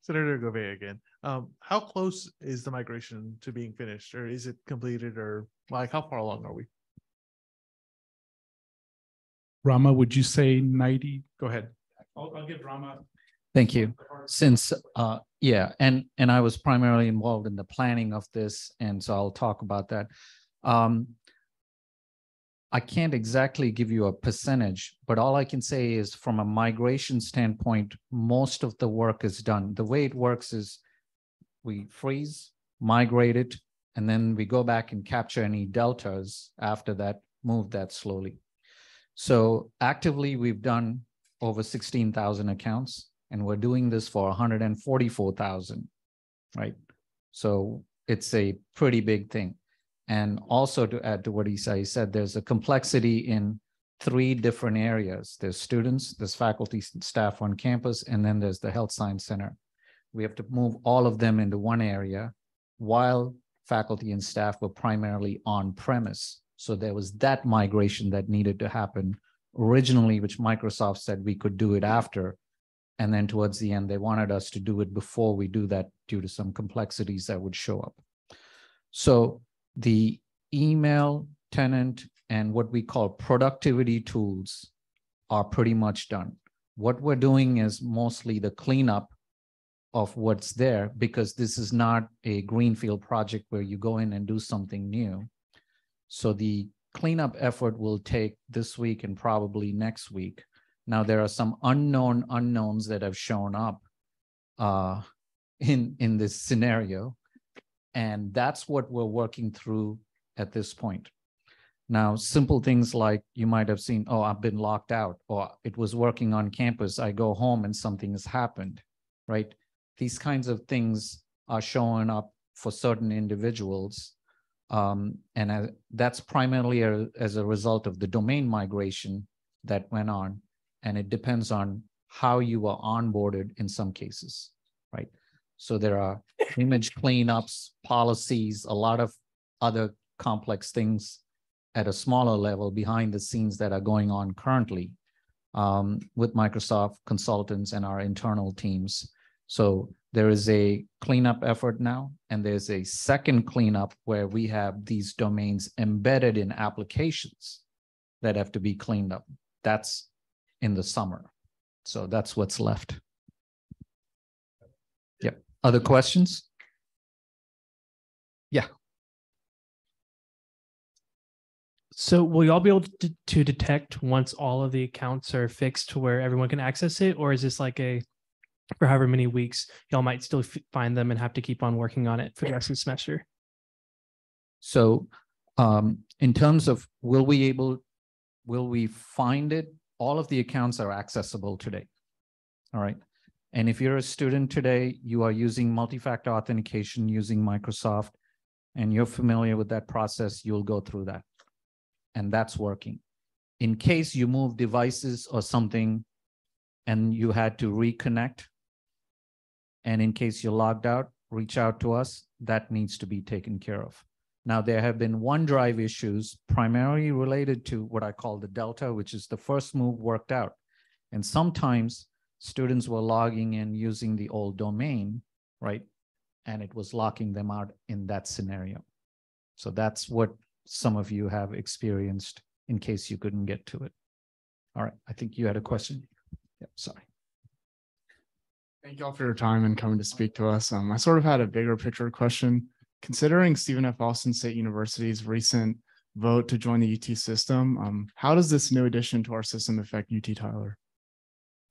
K: Senator Gouveia again. How close is the migration to being finished, or is it completed, or how far along are we?
F: Rama, would you say 90? Go ahead. I'll give Rama.
H: Thank you. Since, yeah, and I was primarily involved in the planning of this, and so I'll talk about that. I can't exactly give you a percentage, but all I can say is from a migration standpoint, most of the work is done. The way it works is we freeze, migrate it, and then we go back and capture any deltas after that, move that slowly. So actively, we've done over 16,000 accounts, and we're doing this for 144,000, right? So it's a pretty big thing. And also to add to what Isai said, there's a complexity in 3 different areas. There's students, there's faculty, staff on campus, and then there's the Health Science Center. We have to move all of them into one area while faculty and staff were primarily on premise. So there was that migration that needed to happen originally, which Microsoft said we could do it after. And then towards the end, they wanted us to do it before we do that due to some complexities that would show up. So the email, tenant, and what we call productivity tools are pretty much done. What we're doing is mostly the cleanup of what's there, because this is not a greenfield project where you go in and do something new. So the cleanup effort will take this week and probably next week. Now, there are some unknowns that have shown up in this scenario. And that's what we're working through at this point. Now, simple things like you might have seen, oh, I've been locked out, or it was working on campus. I go home and something has happened, right? These kinds of things are showing up for certain individuals. That's primarily as a result of the domain migration that went on. And it depends on how you are onboarded in some cases, right? So there are image cleanups, policies, a lot of other complex things at a smaller level behind the scenes that are going on currently with Microsoft consultants and our internal teams. So there is a cleanup effort now, and there's a second cleanup where we have these domains embedded in applications that have to be cleaned up. That's in the summer. So that's what's left. Yep. Other questions? Yeah.
L: So will y'all be able to detect once all of the accounts are fixed to where everyone can access it? Or is this like for however many weeks, y'all might still find them and have to keep on working on it for the rest of the semester?
H: So in terms of will we find it? All of the accounts are accessible today. All right. And if you're a student today, you are using multi-factor authentication using Microsoft, and you're familiar with that process, you'll go through that. And that's working. In case you move devices or something and you had to reconnect, and in case you're logged out, reach out to us. That needs to be taken care of. Now, there have been OneDrive issues primarily related to what I call the Delta, which is the first move worked out. And sometimes students were logging in using the old domain, right? And it was locking them out in that scenario. So that's what some of you have experienced in case you couldn't get to it. All right, I think you had a question. Yep, sorry.
B: Thank you all for your time and coming to speak to us. I sort of had a bigger picture question. Considering Stephen F. Austin State University's recent vote to join the UT system, how does this new addition to our system affect UT Tyler?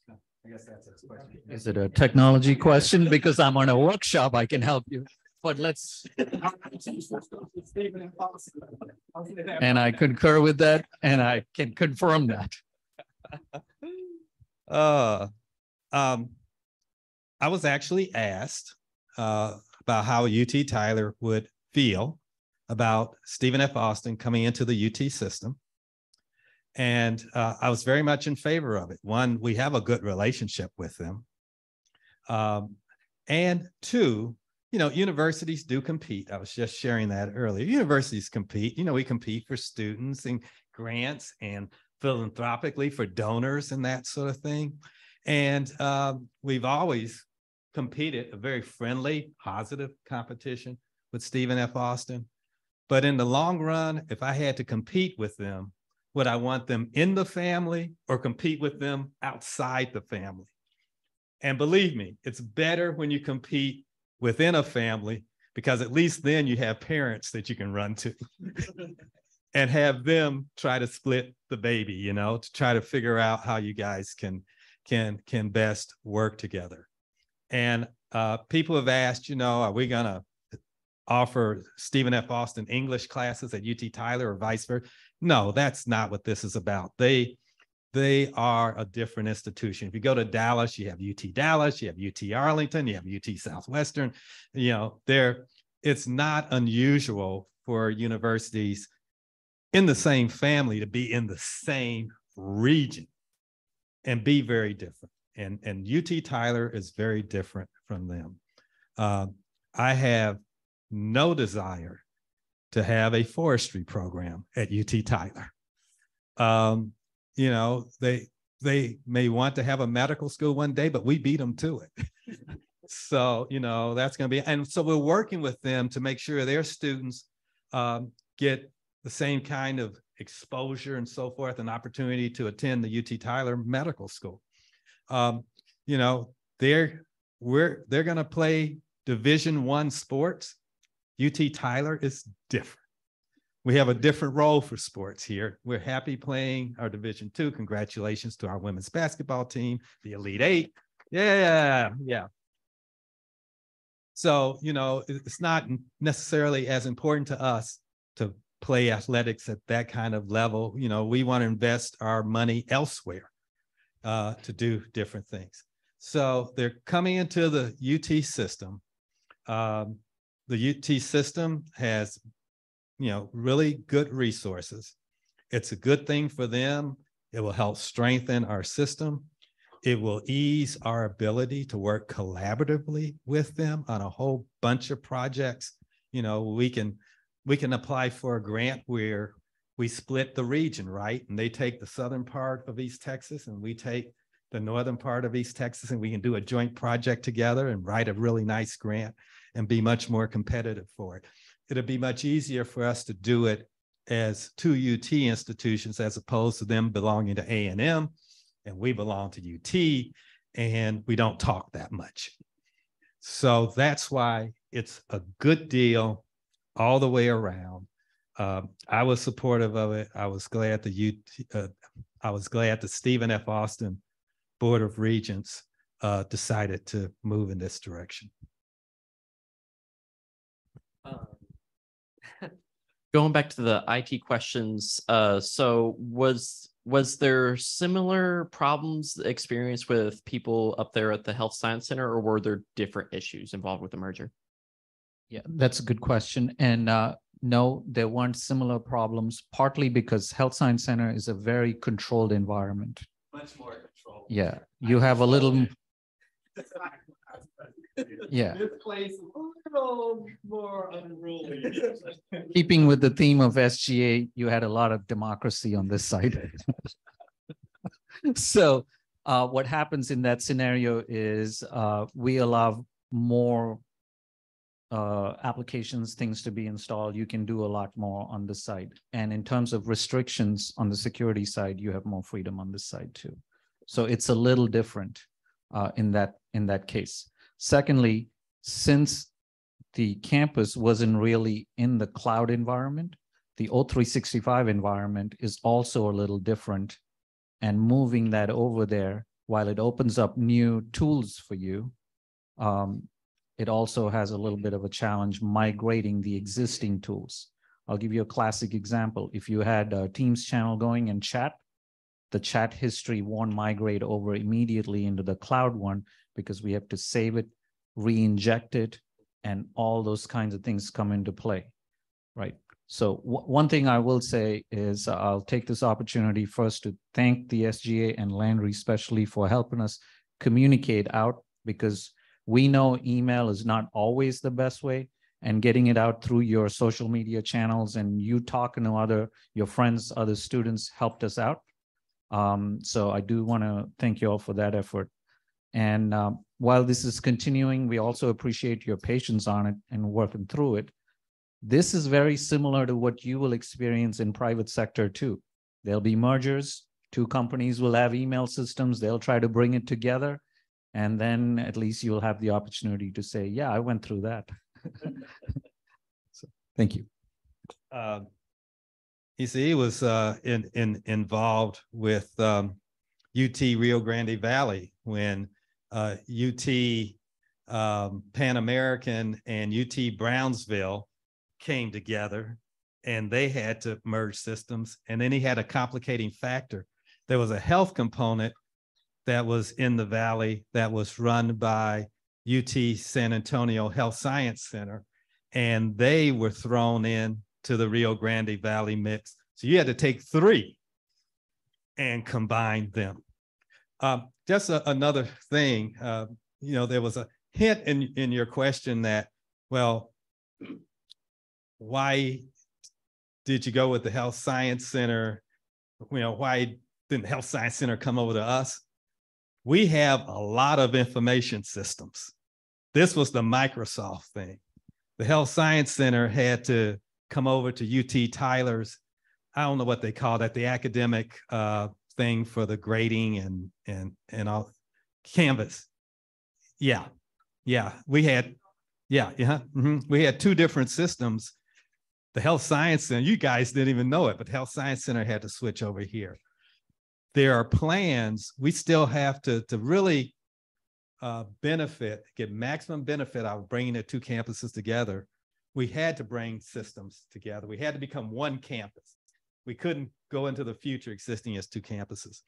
H: I guess that's a question. Is it a technology question? Because I'm on a workshop, I can help you. But let's. And I concur with that, and I can confirm that.
D: I was actually asked about how UT Tyler would feel about Stephen F. Austin coming into the UT system. And I was very much in favor of it. One, we have a good relationship with them. And two, universities do compete. I was just sharing that earlier. Universities compete. We compete for students and grants and philanthropically for donors and that sort of thing. And we've always competed a very friendly, positive competition with Stephen F. Austin. But in the long run, if I had to compete with them, Would I want them in the family or compete with them outside the family? And believe me, it's better when you compete within a family, because at least then you have parents that you can run to and have them try to split the baby, you know, to try to figure out how you guys can best work together. And people have asked, you know, are we going to offer Stephen F. Austin English classes at UT Tyler or vice versa? No, that's not what this is about. They are a different institution. If you go to Dallas, you have UT Dallas, you have UT Arlington, you have UT Southwestern. You know, it's not unusual for universities in the same family to be in the same region and be very different. And UT Tyler is very different from them. I have no desire to have a forestry program at UT Tyler. You know, they may want to have a medical school one day, but we beat them to it. So, you know, that's going to be, and so we're working with them to make sure their students get the same kind of exposure and so forth, and opportunity to attend the UT Tyler Medical School. You know, they're going to play Division I sports. UT Tyler is different. We have a different role for sports here. We're happy playing our Division II. Congratulations to our women's basketball team, the Elite Eight. Yeah. So, you know, it's not necessarily as important to us to play athletics at that kind of level. You know, we want to invest our money elsewhere to do different things. So they're coming into the UT system. The UT system has, you know, really good resources. It's a good thing for them. It will help strengthen our system. It will ease our ability to work collaboratively with them on a whole bunch of projects. You know, we can apply for a grant where we split the region, right? And they take the southern part of East Texas and we take the northern part of East Texas, and we can do a joint project together and write a really nice grant and be much more competitive for it. It'll be much easier for us to do it as two UT institutions as opposed to them belonging to A&M and we belong to UT and we don't talk that much. So that's why it's a good deal all the way around. I was supportive of it. I was glad the Stephen F. Austin Board of Regents decided to move in this direction.
J: Going back to the IT questions, so was there similar problems experienced with people up there at the Health Science Center, or were there different issues involved with the merger?
H: Yeah, that's a good question. And no, there weren't similar problems, partly because Health Science Center is a very controlled environment.
D: Much more controlled.
H: Yeah, you have a little. Yeah.
D: This place a little more unruly.
H: Keeping with the theme of SGA, you had a lot of democracy on this side. So what happens in that scenario is we allow more applications, things to be installed. You can do a lot more on this side. And in terms of restrictions on the security side, you have more freedom on this side too. So it's a little different in that case. Secondly, since the campus wasn't really in the cloud environment, the O365 environment is also a little different. And moving that over there, while it opens up new tools for you, it also has a little bit of a challenge migrating the existing tools. I'll give you a classic example. If you had a Teams channel going and chat, the chat history won't migrate over immediately into the cloud one because we have to save it, re-inject it, and all those kinds of things come into play, right? So one thing I will say is I'll take this opportunity first to thank the SGA and Landry especially for helping us communicate out, because we know email is not always the best way, and getting it out through your social media channels and you talking to your friends, other students helped us out. So I do want to thank you all for that effort. And while this is continuing, we also appreciate your patience on it and working through it. This is very similar to what you will experience in private sector too. There'll be mergers. Two companies will have email systems. They'll try to bring it together. And then at least you'll have the opportunity to say, yeah, I went through that. So, thank you.
D: He was involved with UT Rio Grande Valley when UT Pan American and UT Brownsville came together, and they had to merge systems. And then he had a complicating factor. There was a health component that was in the Valley that was run by UT San Antonio Health Science Center, and they were thrown in to the Rio Grande Valley mix. So you had to take three and combine them. Just another thing, there was a hint in your question that, well, why did you go with the Health Science Center? Why didn't the Health Science Center come over to us? We have a lot of information systems. This was the Microsoft thing. The Health Science Center had to come over to UT Tyler's, I don't know what they call that, the academic thing for the grading and all, Canvas. Yeah, we had, we had two different systems. The Health Science Center, you guys didn't even know it, but the Health Science Center had to switch over here. There are plans, we still have to really get maximum benefit out of bringing the two campuses together. We had to bring systems together. We had to become one campus. We couldn't go into the future existing as two campuses.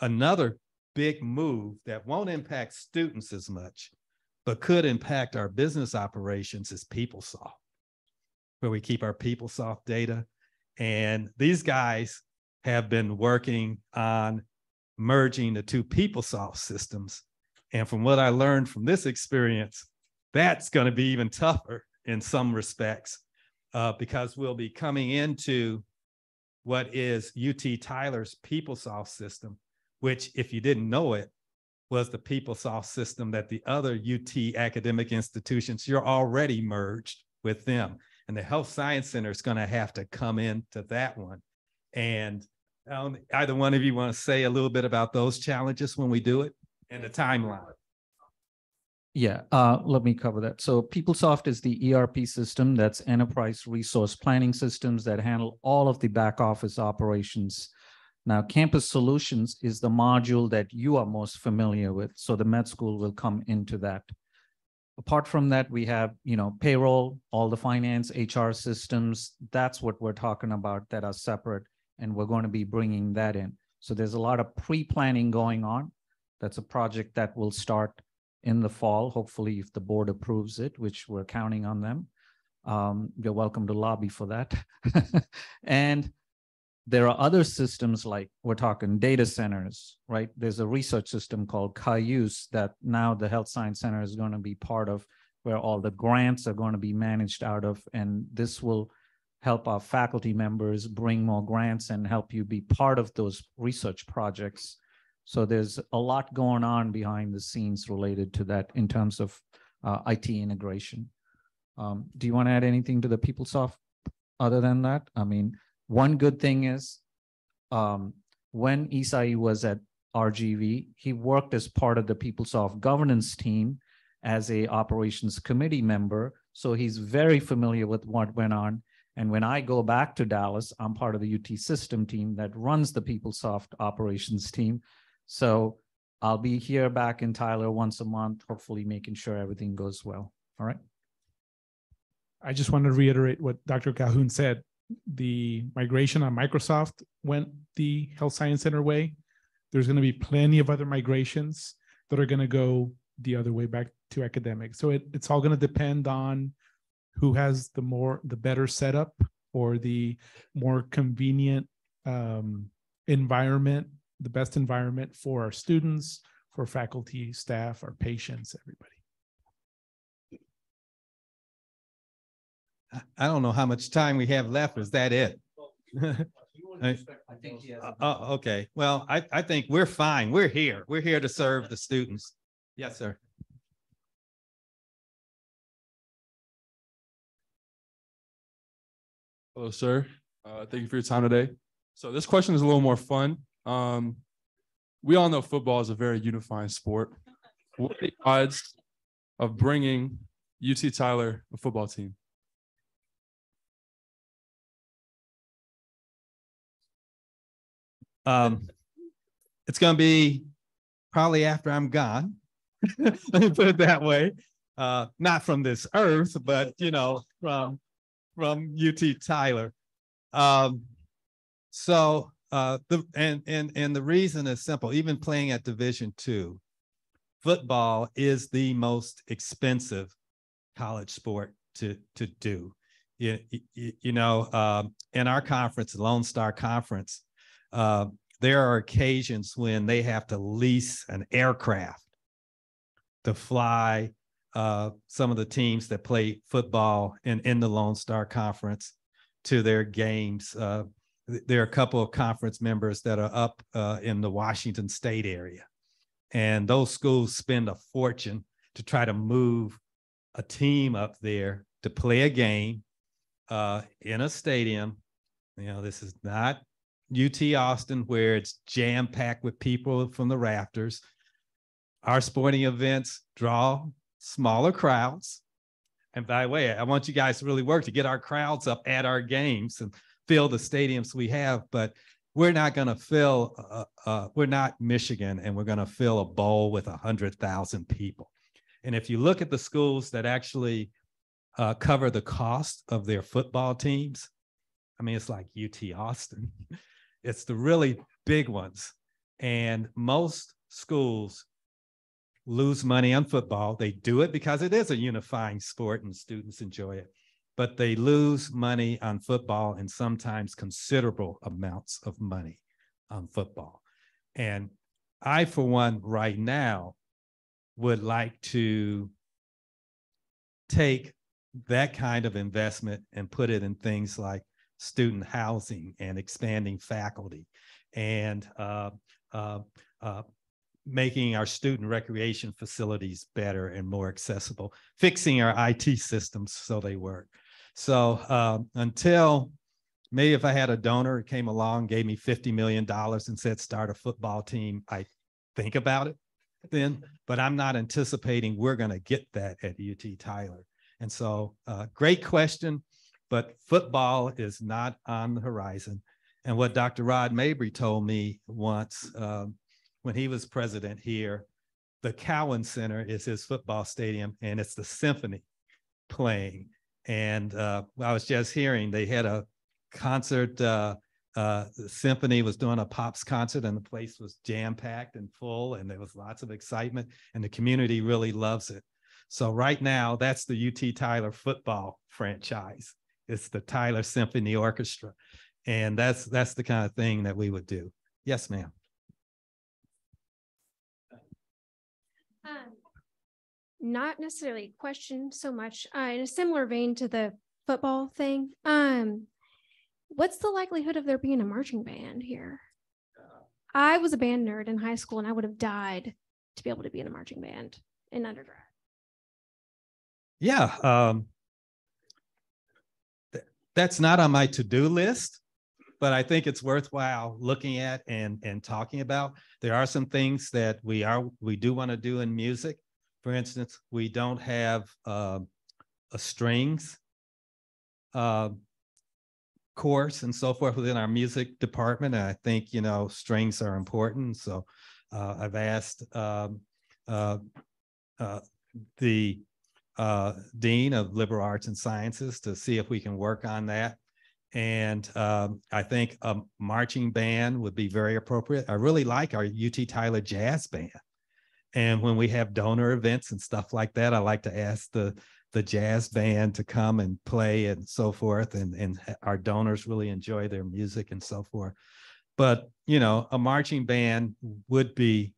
D: Another big move that won't impact students as much, but could impact our business operations is PeopleSoft, where we keep our PeopleSoft data. And these guys have been working on merging the two PeopleSoft systems. And from what I learned from this experience, that's going to be even tougher in some respects, because we'll be coming into what is UT Tyler's PeopleSoft system, which, if you didn't know it, was the PeopleSoft system that the other UT academic institutions, you're already merged with them. And the Health Science Center is going to have to come into that one. And either one of you want to say a little bit about those challenges when we do it and the timeline?
H: Yeah, let me cover that. So PeopleSoft is the ERP system that's enterprise resource planning systems that handle all of the back office operations. Now, Campus Solutions is the module that you are most familiar with. So the med school will come into that. Apart from that, we have, payroll, all the finance, HR systems. That's what we're talking about that are separate. And we're going to be bringing that in. So there's a lot of pre-planning going on. That's a project that will start in the fall, hopefully, if the board approves it, which we're counting on them. You're welcome to lobby for that. And there are other systems, like we're talking data centers, right? There's a research system called Cayuse that now the Health Science Center is going to be part of, where all the grants are going to be managed out of. And this will help our faculty members bring more grants and help you be part of those research projects. So there's a lot going on behind the scenes related to that in terms of IT integration. Do you want to add anything to the PeopleSoft other than that? I mean, one good thing is when Isai was at RGV, he worked as part of the PeopleSoft governance team as a operations committee member. So he's very familiar with what went on. And when I go back to Dallas, I'm part of the UT system team that runs the PeopleSoft operations team. So I'll be here back in Tyler once a month, hopefully making sure everything goes well. All right.
F: I just want to reiterate what Dr. Calhoun said. The migration on Microsoft went the Health Science Center way. There's going to be plenty of other migrations that are going to go the other way back to academic. So it's all going to depend on who has the better setup or the more convenient environment, the best environment for our students, for faculty, staff, our patients, everybody.
D: I don't know how much time we have left. Is that it?
H: I think he has
D: okay. Well, I think we're fine. We're here. We're here to serve the students. Yes, sir.
M: Hello, sir. Thank you for your time today. So this question is a little more fun. We all know football is a very unifying sport. What are the odds of bringing UT Tyler a football team?
D: It's going to be probably after I'm gone. Let me put it that way. Not from this earth, but from UT Tyler. The reason is simple. Even playing at Division II, football is the most expensive college sport to do. In our conference, Lone Star Conference, there are occasions when they have to lease an aircraft to fly some of the teams that play football in the Lone Star Conference to their games. There are a couple of conference members that are up in the Washington State area. And those schools spend a fortune to try to move a team up there to play a game in a stadium. This is not UT Austin where it's jam-packed with people from the rafters. Our sporting events draw smaller crowds. And by the way, I want you guys to really work to get our crowds up at our games and fill the stadiums we have, but we're not going to fill, we're not Michigan, and we're going to fill a bowl with 100,000 people. And if you look at the schools that actually cover the cost of their football teams, I mean, it's like UT Austin. It's the really big ones. And most schools lose money on football. They do it because it is a unifying sport and students enjoy it. But they lose money on football and sometimes considerable amounts of money on football. And I, for one, right now, would like to take that kind of investment and put it in things like student housing and expanding faculty and making our student recreation facilities better and more accessible, fixing our IT systems so they work. So until maybe if I had a donor who came along, gave me $50 million and said, start a football team, I think about it then, but I'm not anticipating we're going to get that at UT Tyler. And so great question, but football is not on the horizon. And what Dr. Rod Mabry told me once when he was president here, the Cowan Center is his football stadium, and it's the symphony playing. And I was just hearing they had a concert, the symphony was doing a Pops concert, and the place was jam-packed and full, and there was lots of excitement, and the community really loves it. So right now, that's the UT Tyler football franchise. It's the Tyler Symphony Orchestra. And that's the kind of thing that we would do. Yes, ma'am.
N: Not necessarily a question so much, in a similar vein to the football thing. What's the likelihood of there being a marching band here? I was a band nerd in high school, and I would have died to be able to be in a marching band in undergrad.
D: Yeah, that's not on my to-do list, but I think it's worthwhile looking at and talking about. There are some things that we do want to do in music. For instance, we don't have a strings course and so forth within our music department. And I think, strings are important. So I've asked the Dean of Liberal Arts and Sciences to see if we can work on that. And I think a marching band would be very appropriate. I really like our UT Tyler Jazz Band. And when we have donor events and stuff like that, I like to ask the jazz band to come and play and so forth. And our donors really enjoy their music and so forth. But, a marching band would be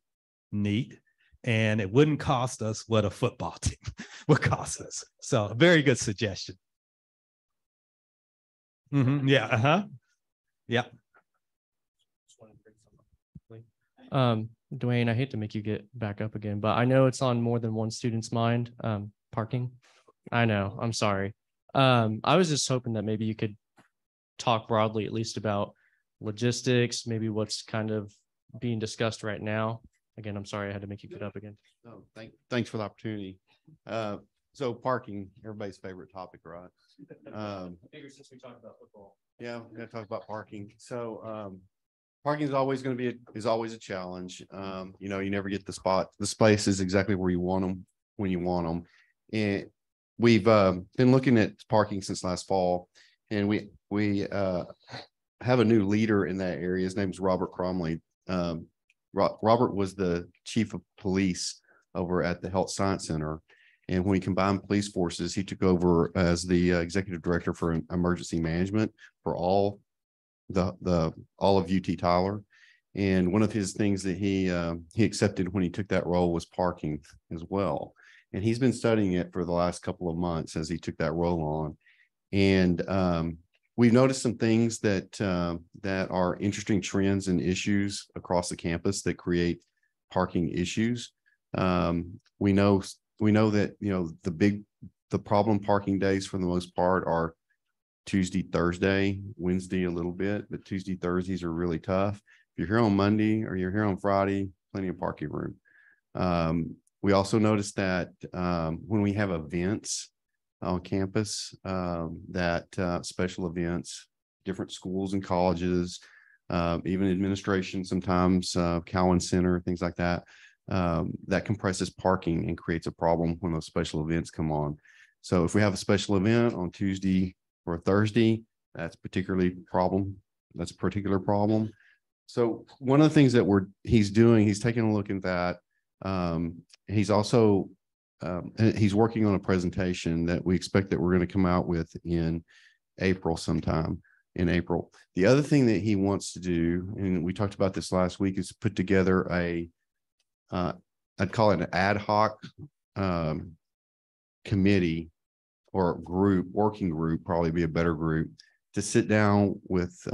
D: neat. And it wouldn't cost us what a football team would cost us. So a very good suggestion. Mm-hmm. Yeah. Yeah.
A: Dwayne, I hate to make you get back up again, but I know it's on more than one student's mind, parking. I know, I'm sorry. I was just hoping that maybe you could talk broadly, at least about logistics, maybe what's kind of being discussed right now. Again, I'm sorry I had to make you get up again.
G: No, thanks for the opportunity. So parking, everybody's favorite topic, right?
A: Since we talked about football.
G: Yeah, we're gonna talk about parking. So parking is always going to be always a challenge. You know, you never get the spot. The space is exactly where you want them when you want them. And we've been looking at parking since last fall, and we have a new leader in that area. His name is Robert Cromley. Robert was the chief of police over at the Health Science Center. And when we combined police forces, he took over as the executive director for emergency management for all of UT Tyler. And one of his things that he accepted when he took that role was parking as well. And he's been studying it for the last couple of months as he took that role on. And we've noticed some things that are interesting trends and issues across the campus that create parking issues. We know that, you know, the problem parking days for the most part are Tuesday, Thursday, Wednesday a little bit, but Tuesday, Thursdays are really tough. If you're here on Monday or you're here on Friday, plenty of parking room. We also noticed that when we have events on campus, special events, different schools and colleges, even administration, sometimes Cowan Center, things like that, that compresses parking and creates a problem when those special events come on. So if we have a special event on Tuesday or Thursday, that's a particular problem. So one of the things that he's doing, he's taking a look at that. He's also he's working on a presentation that we expect that we're going to come out with in April, sometime in April. The other thing that he wants to do, and we talked about this last week, is put together I'd call it an ad hoc committee or group, working group, probably be a better group, to sit down with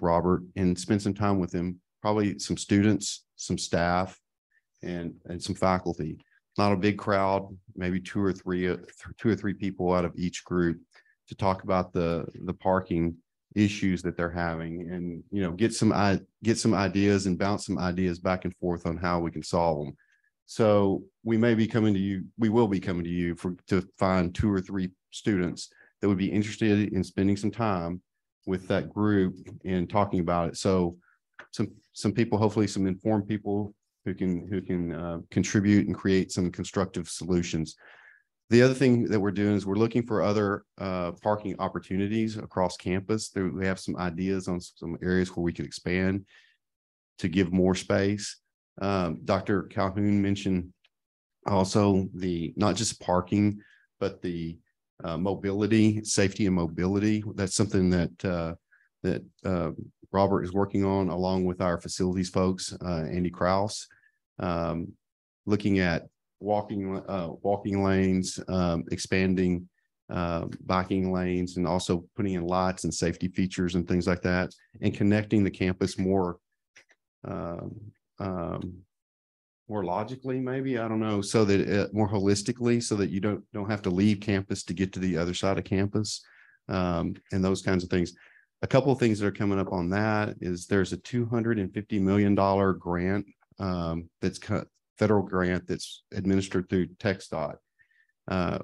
G: Robert and spend some time with him, probably some students, some staff, and some faculty. Not a big crowd, maybe two or three people out of each group, to talk about the parking issues that they're having, and, you know, get some ideas and bounce some ideas back and forth on how we can solve them. So we will be coming to you to find 2 or 3 students that would be interested in spending some time with that group and talking about it. So some people, hopefully some informed people who can contribute and create some constructive solutions. The other thing that we're doing is we're looking for other parking opportunities across campus. We have some ideas on some areas where we could expand to give more space. Dr. Calhoun mentioned also not just parking, but the mobility, safety and mobility. That's something that Robert is working on along with our facilities folks, Andy Krause, looking at walking lanes, expanding biking lanes, and also putting in lights and safety features and things like that, and connecting the campus more logically, maybe, I don't know, so that more holistically, so that you don't have to leave campus to get to the other side of campus, and those kinds of things. A couple of things that are coming up on that is there's a $250 million grant federal grant that's administered through TxDOT.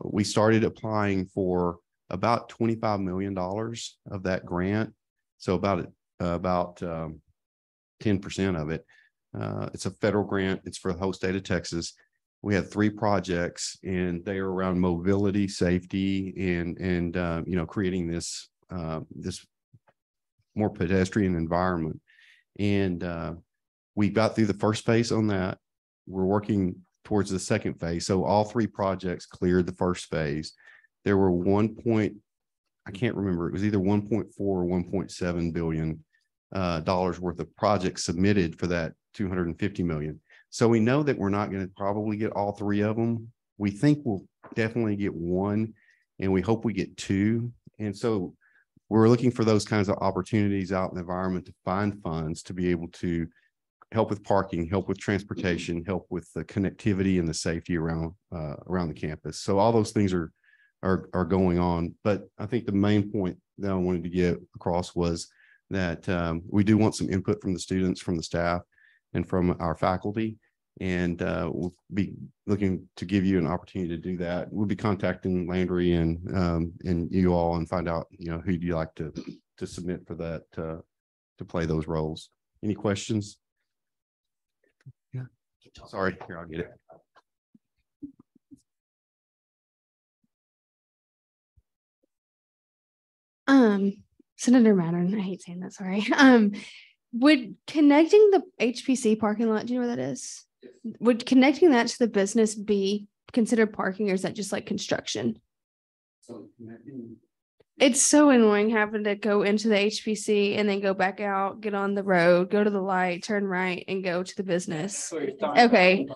G: We started applying for about $25 million of that grant, so about 10% of it. It's a federal grant. It's for the whole state of Texas. We have 3 projects, and they are around mobility, safety, and you know, creating this more pedestrian environment. And we got through the first phase on that. We're working towards the second phase. So all 3 projects cleared the first phase. There were I can't remember. It was either 1.4 or 1.7 billion dollars worth of projects submitted for that 250 million. So we know that we're not going to probably get all 3 of them. We think we'll definitely get 1, and we hope we get 2. And so we're looking for those kinds of opportunities out in the environment to find funds to be able to help with parking, help with transportation, help with the connectivity and the safety around the campus. So all those things are going on. But I think the main point that I wanted to get across was that we do want some input from the students, from the staff, and from our faculty. And we'll be looking to give you an opportunity to do that. We'll be contacting Landry and you all and find out, who do you like to submit for that to play those roles. Any questions? Yeah. Sorry, here, I'll get it.
O: Senator Madden, I hate saying that, sorry. Would connecting the HPC parking lot, do you know where that is? Would connecting that to the business be considered parking, or is that just like construction? It's so annoying having to go into the HPC and then go back out, get on the road, go to the light, turn right, and go to the business. Okay.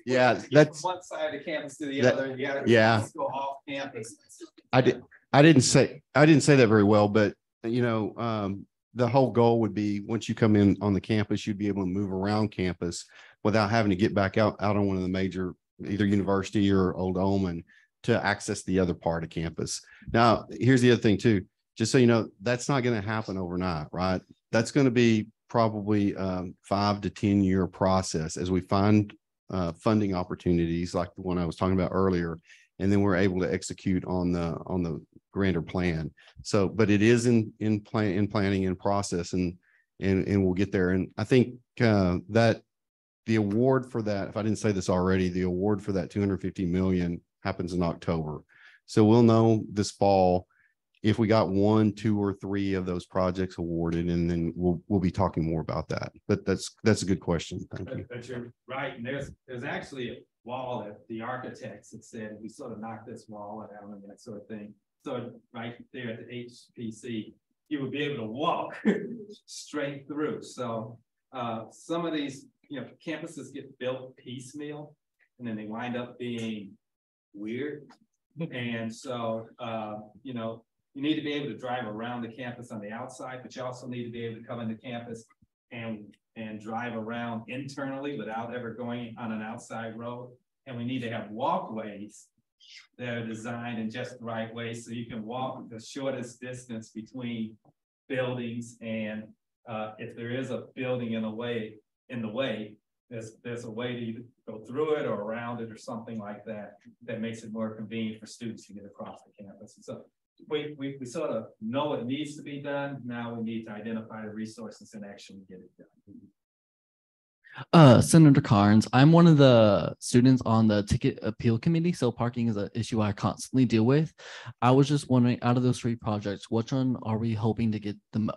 G: Yeah, that's
D: one side of the campus to the other.
G: Yeah.
D: Go off campus.
G: I didn't say that very well, but the whole goal would be once you come in on the campus, you'd be able to move around campus without having to get back out on one of the major, either University or Old Omen, to access the other part of campus. Now, here's the other thing too, just so you know, that's not going to happen overnight, right? That's going to be probably 5 to 10 year process as we find funding opportunities like the one I was talking about earlier, and then we're able to execute on the grander plan. So, but it is in planning and process, and we'll get there. And I think that the award for that, if I didn't say this already, the award for that $250 million happens in October. So we'll know this fall if we got 1, 2, or 3 of those projects awarded, and then we'll be talking more about that. But that's a good question. Thank you.
D: But you're right, and there's actually a wall that the architects had said we sort of knocked this wall down and that sort of thing. So right there at the HPC, you would be able to walk straight through. So some of these, campuses get built piecemeal, and then they wind up being weird. And so, you need to be able to drive around the campus on the outside, but you also need to be able to come into campus and drive around internally without ever going on an outside road. And we need to have walkways that are designed in just the right way so you can walk the shortest distance between buildings. And if there is a building in the way, there's a way to either go through it or around it or something like that makes it more convenient for students to get across the campus. And so we sort of know what needs to be done. Now we need to identify the resources and actually get it done.
P: Senator Carnes, I'm one of the students on the ticket appeal committee, so parking is an issue I constantly deal with. I was just wondering, out of those 3 projects, which one are we hoping to get them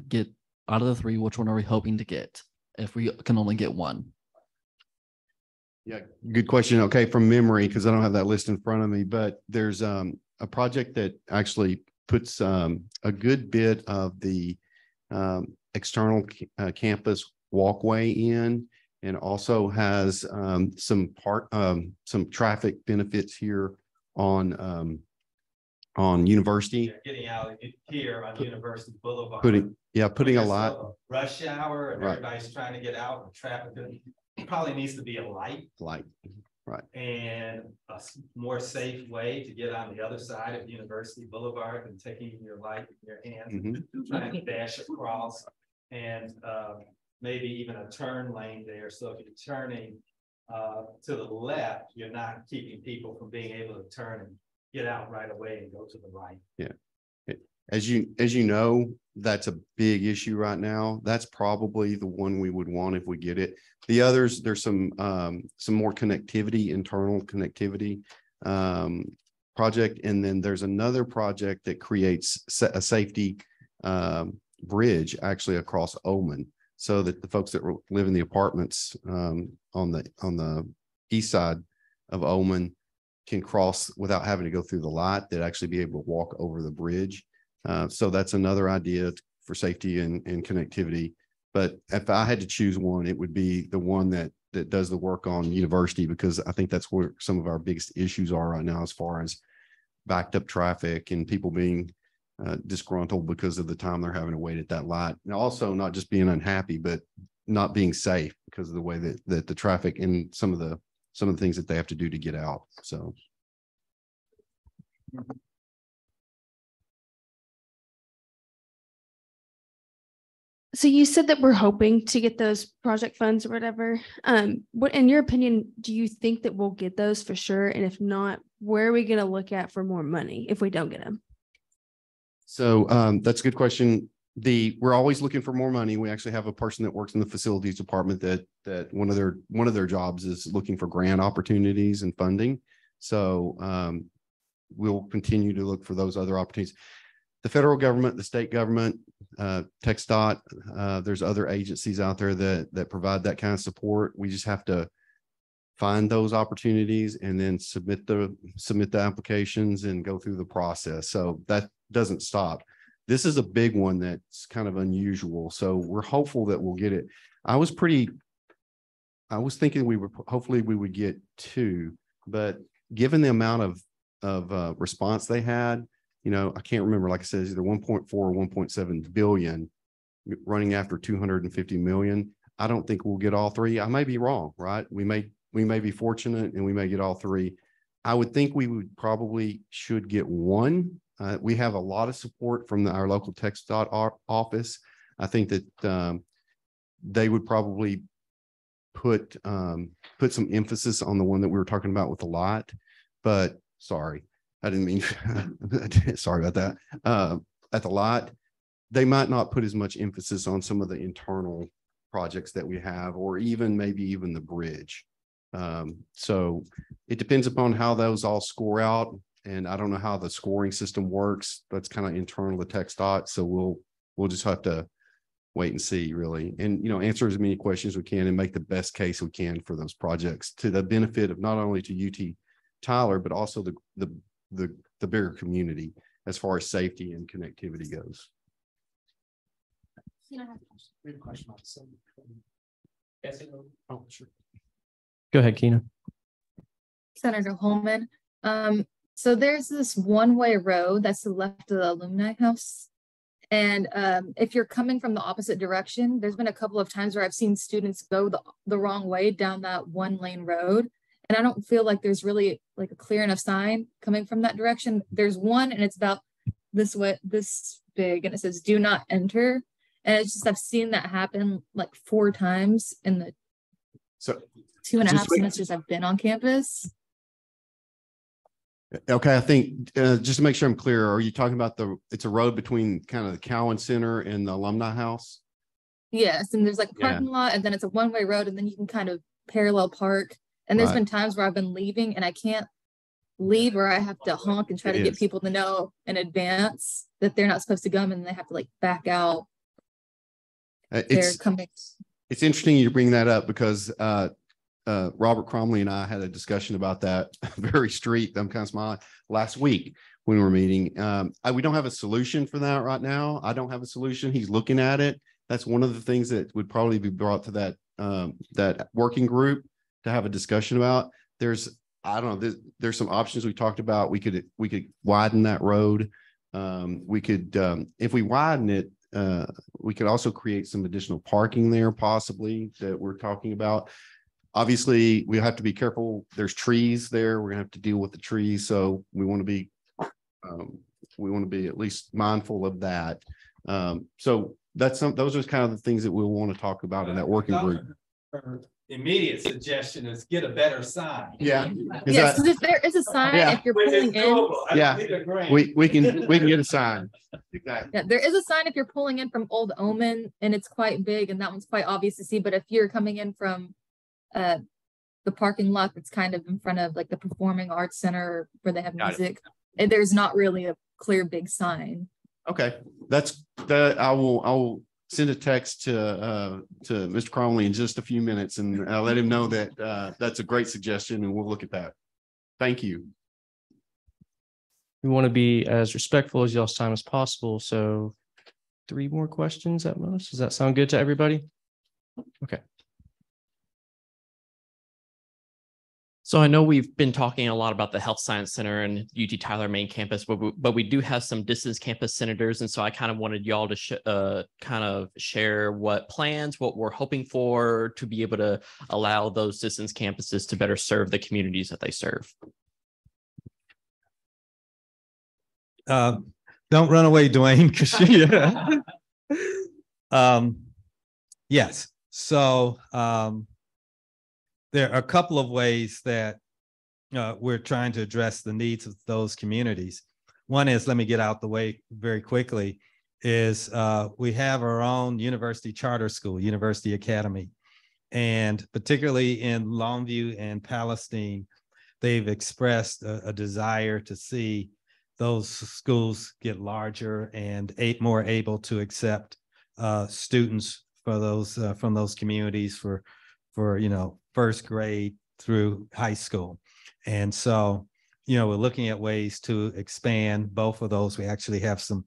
P: get out of the 3? Which one are we hoping to get if we can only get one?
G: Yeah, good question. Okay, from memory, because I don't have that list in front of me, but there's a project that actually puts a good bit of the external campus walkway in, and also has some traffic benefits here on University.
D: Getting out here on University Boulevard.
G: Putting a lot.
D: Rush hour and everybody's trying to get out, and traffic probably needs to be a light.
G: Right.
D: And a more safe way to get on the other side of University Boulevard than taking your light in your hand, trying to dash across, and maybe even a turn lane there. So if you're turning to the left, you're not keeping people from being able to turn and get out right away and go to the right.
G: Yeah. As you know, that's a big issue right now. That's probably the one we would want if we get it. The others, there's some more connectivity, internal connectivity project, and then there's another project that creates a safety bridge actually across Oman, so that the folks that live in the apartments on the east side of Oman can cross without having to go through the lot, that actually be able to walk over the bridge. So that's another idea for safety and connectivity. But if I had to choose one, it would be the one that does the work on University, because I think that's where some of our biggest issues are right now, as far as backed up traffic and people being disgruntled because of the time they're having to wait at that light. And also not just being unhappy, but not being safe because of the way that the traffic and some of the things that they have to do to get out. So.
O: So you said that we're hoping to get those project funds or whatever. What, in your opinion, do you think that we'll get those for sure? And if not, where are we going to look at for more money if we don't get them?
G: So that's a good question. We're always looking for more money. We actually have a person that works in the facilities department that one of their jobs is looking for grant opportunities and funding. So we'll continue to look for those other opportunities. The federal government, the state government, TxDOT, there's other agencies out there that provide that kind of support. We just have to find those opportunities and then submit the applications and go through the process. So that doesn't stop. This is a big one that's kind of unusual. So we're hopeful that we'll get it. I was thinking hopefully we would get 2, but given the amount of response they had, you know, I can't remember, like I said, it's either 1.4 or 1.7 billion running after 250 million. I don't think we'll get all 3. I may be wrong, right? We may be fortunate and we may get all 3. I would think we would probably should get 1. We have a lot of support from our local TxDOT office. I think that they would probably put some emphasis on the one that we were talking about with the lot, but sorry, I didn't mean, sorry about that. At the lot, they might not put as much emphasis on some of the internal projects that we have, or maybe even the bridge. So it depends upon how those all score out. And I don't know how the scoring system works. That's kind of internal to TxDOT. So we'll just have to wait and see, really, and, you know, answer as many questions as we can and make the best case we can for those projects to the benefit of not only to UT Tyler, but also the bigger community as far as safety and connectivity goes.
A: We have a question on oh, sure. Go ahead, Keena.
Q: Senator Holman. So there's this one-way road that's to the left of the alumni house. And if you're coming from the opposite direction, there's been a couple of times where I've seen students go the wrong way down that 1-lane road. And I don't feel like there's really like a clear enough sign coming from that direction. There's one and it's about this way, this big, and it says do not enter. And it's just, I've seen that happen like 4 times in the 2.5 semesters I've been on campus.
G: Okay, I think just to make sure I'm clear, are you talking about it's a road between kind of the Cowan Center and the Alumni House?
Q: Yes, and there's like a parking lot, and then it's a one-way road, and then you can kind of parallel park. And there's been times where I've been leaving and I can't leave, where I have to honk and try to get people to know in advance that they're not supposed to come, and they have to like back out.
G: It's interesting you bring that up because Robert Cromley and I had a discussion about that very street. I'm kind of smiling last week when we were meeting. We don't have a solution for that right now. I don't have a solution. He's looking at it. That's one of the things that would probably be brought to that working group to have a discussion about. I don't know, there's some options we talked about. We could widen that road. We could, if we widen it, we could also create some additional parking there possibly that we're talking about. Obviously, we have to be careful. There's trees there. We're gonna have to deal with the trees. So we want to be at least mindful of that. So those are kind of the things that we'll want to talk about in that working group.
D: Immediate suggestion is get a better sign.
G: Yeah.
Q: Yes, if there is a sign, if you're pulling in.
G: Yeah, we can get a sign. Exactly.
Q: Yeah, there is a sign if you're pulling in from Old Omen, and it's quite big, and that one's quite obvious to see. But if you're coming in from the parking lot that's kind of in front of like the Performing Arts Center where they have music, and there's not really a clear big sign.
G: Okay, I will send a text to Mr. Cromley in just a few minutes, and I'll let him know that that's a great suggestion, and we'll look at that. Thank you.
A: We want to be as respectful as y'all's time as possible. So 3 more questions at most. Does that sound good to everybody? Okay.
J: So I know we've been talking a lot about the Health Science Center and UT Tyler main campus, but we do have some distance campus senators. And so I kind of wanted y'all to kind of share what we're hoping for to be able to allow those distance campuses to better serve the communities that they serve.
D: Don't run away, Dwayne, because Yes. So there are a couple of ways that we're trying to address the needs of those communities. One is, let me get out the way very quickly, is we have our own university charter school, University Academy. And particularly in Longview and Palestine, they've expressed a desire to see those schools get larger and more able to accept students for those from those communities for first grade through high school. And so, we're looking at ways to expand both of those. We actually have some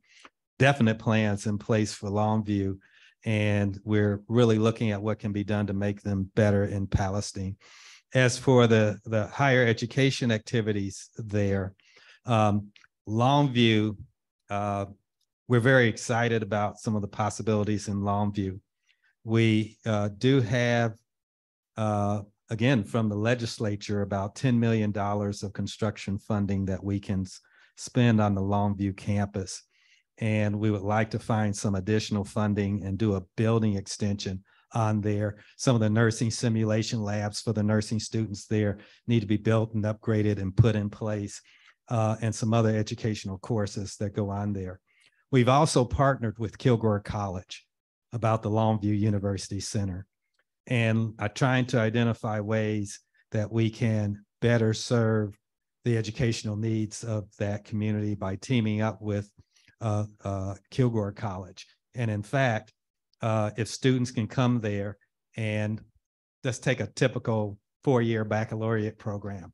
D: definite plans in place for Longview, and we're really looking at what can be done to make them better in Palestine. As for the higher education activities there, Longview, we're very excited about some of the possibilities in Longview. We do have, again, from the legislature, about $10 million of construction funding that we can spend on the Longview campus. And we would like to find some additional funding and do a building extension on there. Some of the nursing simulation labs for the nursing students there need to be built and upgraded and put in place, and some other educational courses that go on there. We've also partnered with Kilgore College about the Longview University Center, and are trying to identify ways that we can better serve the educational needs of that community by teaming up with Kilgore College. And in fact, if students can come there, and let's take a typical 4-year baccalaureate program,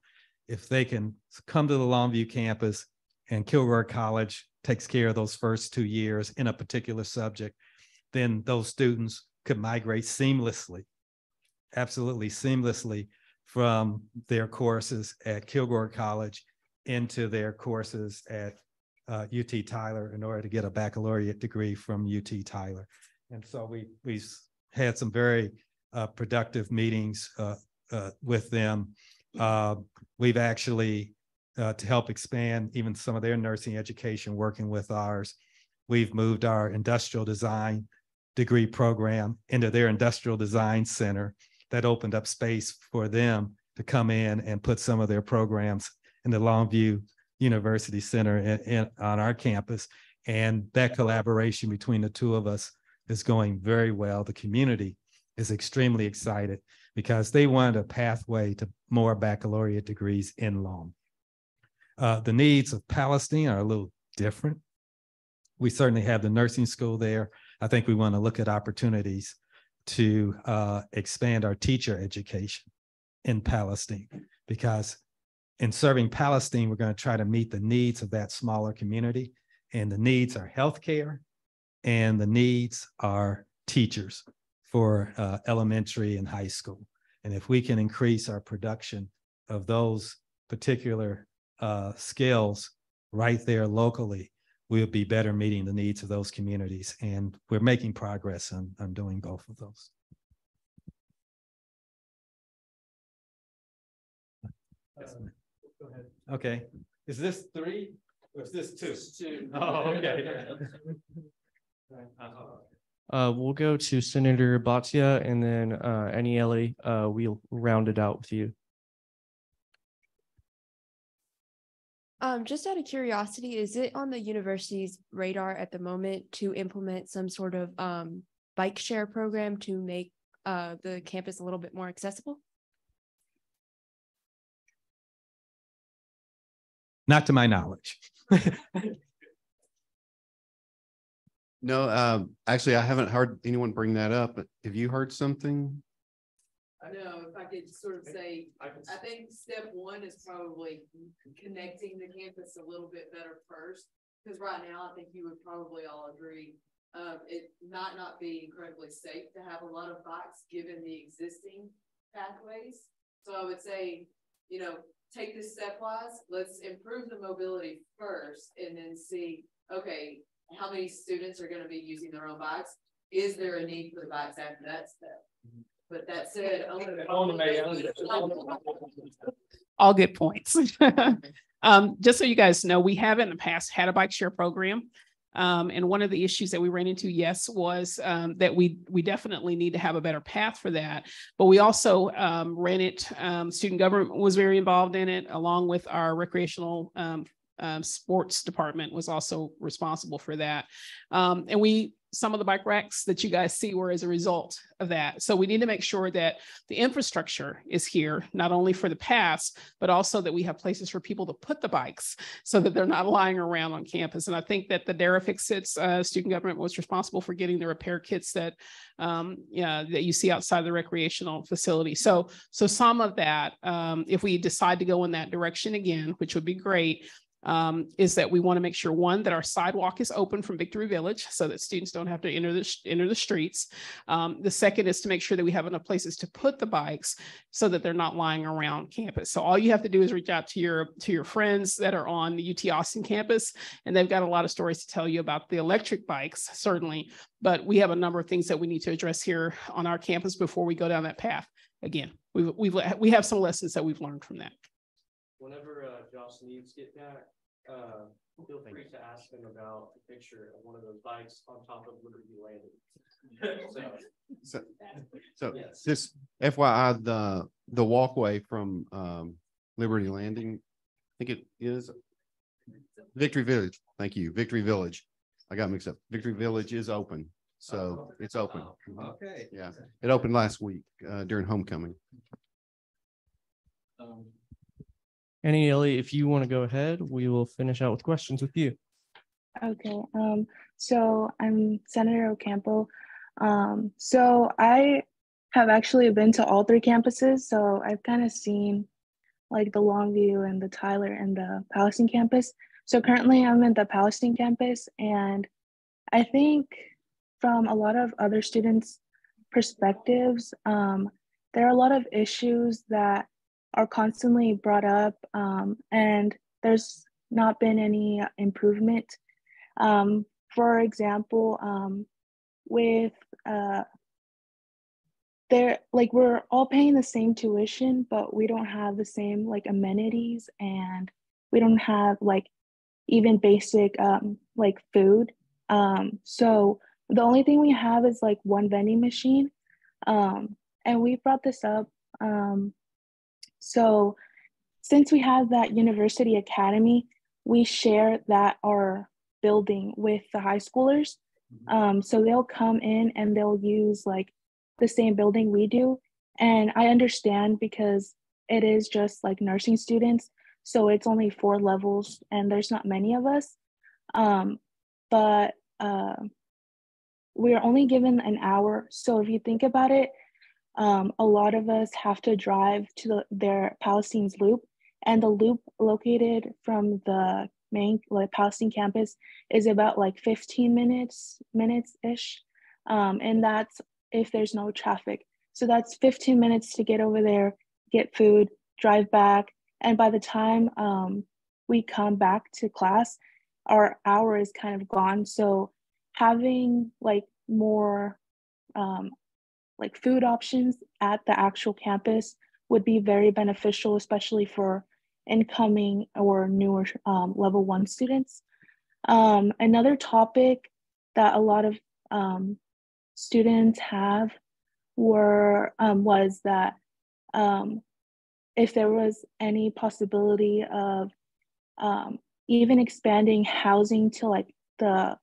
D: if they can come to the Longview campus and Kilgore College takes care of those first 2 years in a particular subject, then those students could migrate seamlessly, absolutely seamlessly, from their courses at Kilgore College into their courses at UT Tyler in order to get a baccalaureate degree from UT Tyler. And so we've had some very productive meetings with them. We've actually, to help expand even some of their nursing education, working with ours, we've moved our industrial design degree program into their industrial design center. That opened up space for them to come in and put some of their programs in the Longview University Center on our campus. And that collaboration between the two of us is going very well. The community is extremely excited because they want a pathway to more baccalaureate degrees in Long. The needs of Palestine are a little different. We certainly have the nursing school there. I think we want to look at opportunities to expand our teacher education in Palestine, because in serving Palestine, we're going to try to meet the needs of that smaller community. And the needs are healthcare, and the needs are teachers for elementary and high school. And if we can increase our production of those particular skills right there locally, we'll be better meeting the needs of those communities. And we're making progress on doing both of those. Go ahead. Okay. Is this 3 or is this 2? It's 2. Oh, okay.
A: We'll go to Senator Bhatia, and then Aniele, we'll round it out with you.
R: Just out of curiosity, is it on the university's radar at the moment to implement some sort of bike share program to make the campus a little bit more accessible?
D: Not to my knowledge.
G: No, actually, I haven't heard anyone bring that up, but have you heard something?
E: I know, if I could sort of say, I think step 1 is probably connecting the campus a little bit better first, because right now I think you would probably all agree it might not be incredibly safe to have a lot of bikes given the existing pathways. So I would say, take this stepwise. Let's improve the mobility first, and then see, okay, how many students are going to be using their own bikes? Is there a need for the bikes after that step? But that said,
I: all good points. Just so you guys know, we have in the past had a bike share program. And one of the issues that we ran into, yes, was that we definitely need to have a better path for that. But we also ran it, student government was very involved in it, along with our recreational sports department was also responsible for that. And some of the bike racks that you guys see were as a result of that. So we need to make sure that the infrastructure is here, not only for the paths, but also that we have places for people to put the bikes so that they're not lying around on campus. And I think that the Dara Fix-Its student government was responsible for getting the repair kits that that you see outside the recreational facility. So some of that, if we decide to go in that direction again, which would be great, is that we want to make sure, one, that our sidewalk is open from Victory Village so that students don't have to enter the streets. The second is to make sure that we have enough places to put the bikes so that they're not lying around campus. So all you have to do is reach out to your friends that are on the UT Austin campus, and they've got a lot of stories to tell you about the electric bikes, certainly, but we have a number of things that we need to address here on our campus before we go down that path. Again, we have some lessons that we've learned from that.
A: Whenever Josh needs get back, feel free to ask him about the picture of one of those bikes on top of Liberty Landing.
G: So
A: yes.
G: Just FYI, the walkway from Liberty Landing, I think it is Victory Village. Thank you, Victory Village. I got mixed up. Victory Village is open, so it's open.
D: Okay.
G: Yeah, it opened last week during homecoming.
A: Annie, Ellie, if you want to go ahead, we will finish out with questions with you.
S: Okay. So I'm Senator Ocampo. So I have actually been to all three campuses. So I've kind of seen like the Longview and the Tyler and the Palestine campus. So currently I'm in the Palestine campus, and I think from a lot of other students' perspectives, there are a lot of issues that are constantly brought up, and there's not been any improvement. For example, with we're all paying the same tuition, but we don't have the same like amenities, and we don't have like even basic like food. So the only thing we have is like one vending machine, and we brought this up. So since we have that university academy, we share that our building with the high schoolers. So they'll come in and they'll use like the same building we do. And I understand because it is just like nursing students. So it's only 4 levels and there's not many of us. But we're only given an hour. So if you think about it, a lot of us have to drive to their Palestine's loop, and the loop located from the main like Palestine campus is about like 15 minutes-ish. And that's if there's no traffic. So that's 15 minutes to get over there, get food, drive back. And by the time we come back to class, our hour is kind of gone. So having like more like food options at the actual campus would be very beneficial, especially for incoming or newer level 1 students. Another topic that a lot of students have was that if there was any possibility of even expanding housing to like the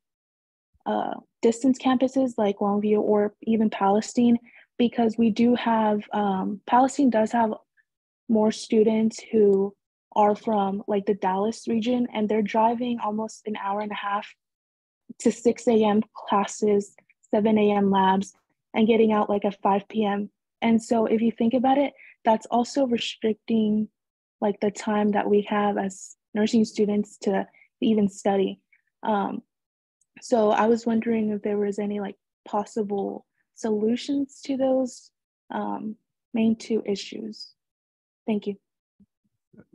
S: distance campuses like Longview or even Palestine, because we do have, Palestine does have more students who are from like the Dallas region, and they're driving almost an hour and a half to 6 a.m. classes, 7 a.m. labs, and getting out like at 5 p.m. And so if you think about it, that's also restricting like the time that we have as nursing students to even study. So I was wondering if there was any like possible solutions to those main 2 issues. Thank you.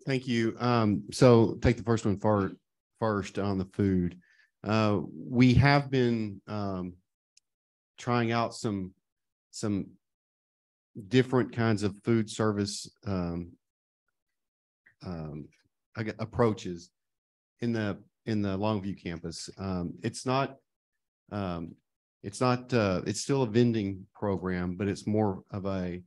G: Thank you. So take the first one first on the food. We have been trying out some different kinds of food service approaches. In the Longview campus. It's still a vending program, but it's more of a,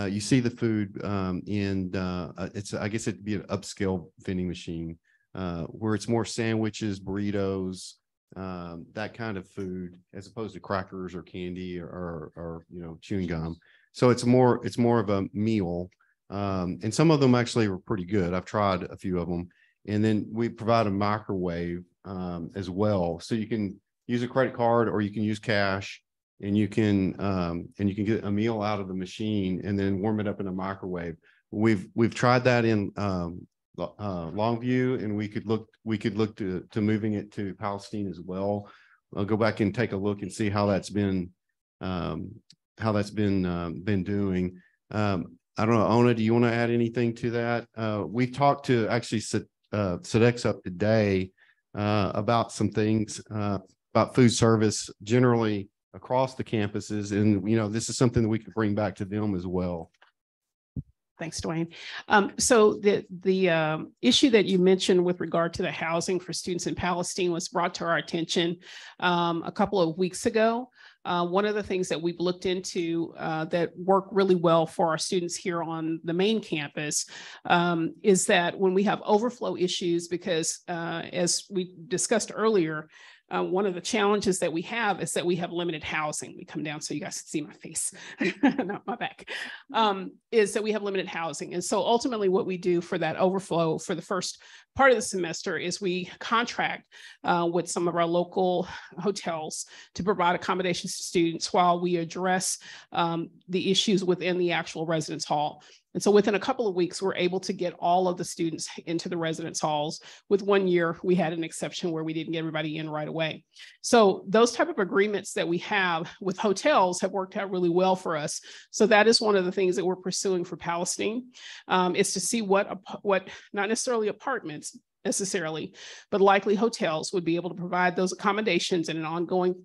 G: you see the food I guess it'd be an upscale vending machine where it's more sandwiches, burritos, that kind of food, as opposed to crackers or candy or chewing gum. So it's more of a meal. And some of them actually were pretty good. I've tried a few of them. And then we provide a microwave as well. So you can use a credit card or you can use cash, and you can get a meal out of the machine and then warm it up in a microwave. We've tried that in Longview, and we could look to moving it to Palestine as well. I'll go back and take a look and see how that's been been doing. I don't know, Ona, do you want to add anything to that? We talked to actually Sodexo today about some things about food service generally across the campuses, and this is something that we could bring back to them as well.
I: Thanks, Dwayne. So the issue that you mentioned with regard to the housing for students in Palestine was brought to our attention a couple of weeks ago. One of the things that we've looked into that work really well for our students here on the main campus is that when we have overflow issues, because as we discussed earlier, one of the challenges that we have is that we have limited housing. We come down so you guys can see my face, not my back, is that we have limited housing. And so ultimately what we do for that overflow for the first part of the semester is we contract with some of our local hotels to provide accommodations to students while we address the issues within the actual residence hall. And so within a couple of weeks, we're able to get all of the students into the residence halls. With 1 year, we had an exception where we didn't get everybody in right away. So those type of agreements that we have with hotels have worked out really well for us. So that is one of the things that we're pursuing for Palestine, is to see what not necessarily apartments necessarily, but likely hotels would be able to provide those accommodations in an ongoing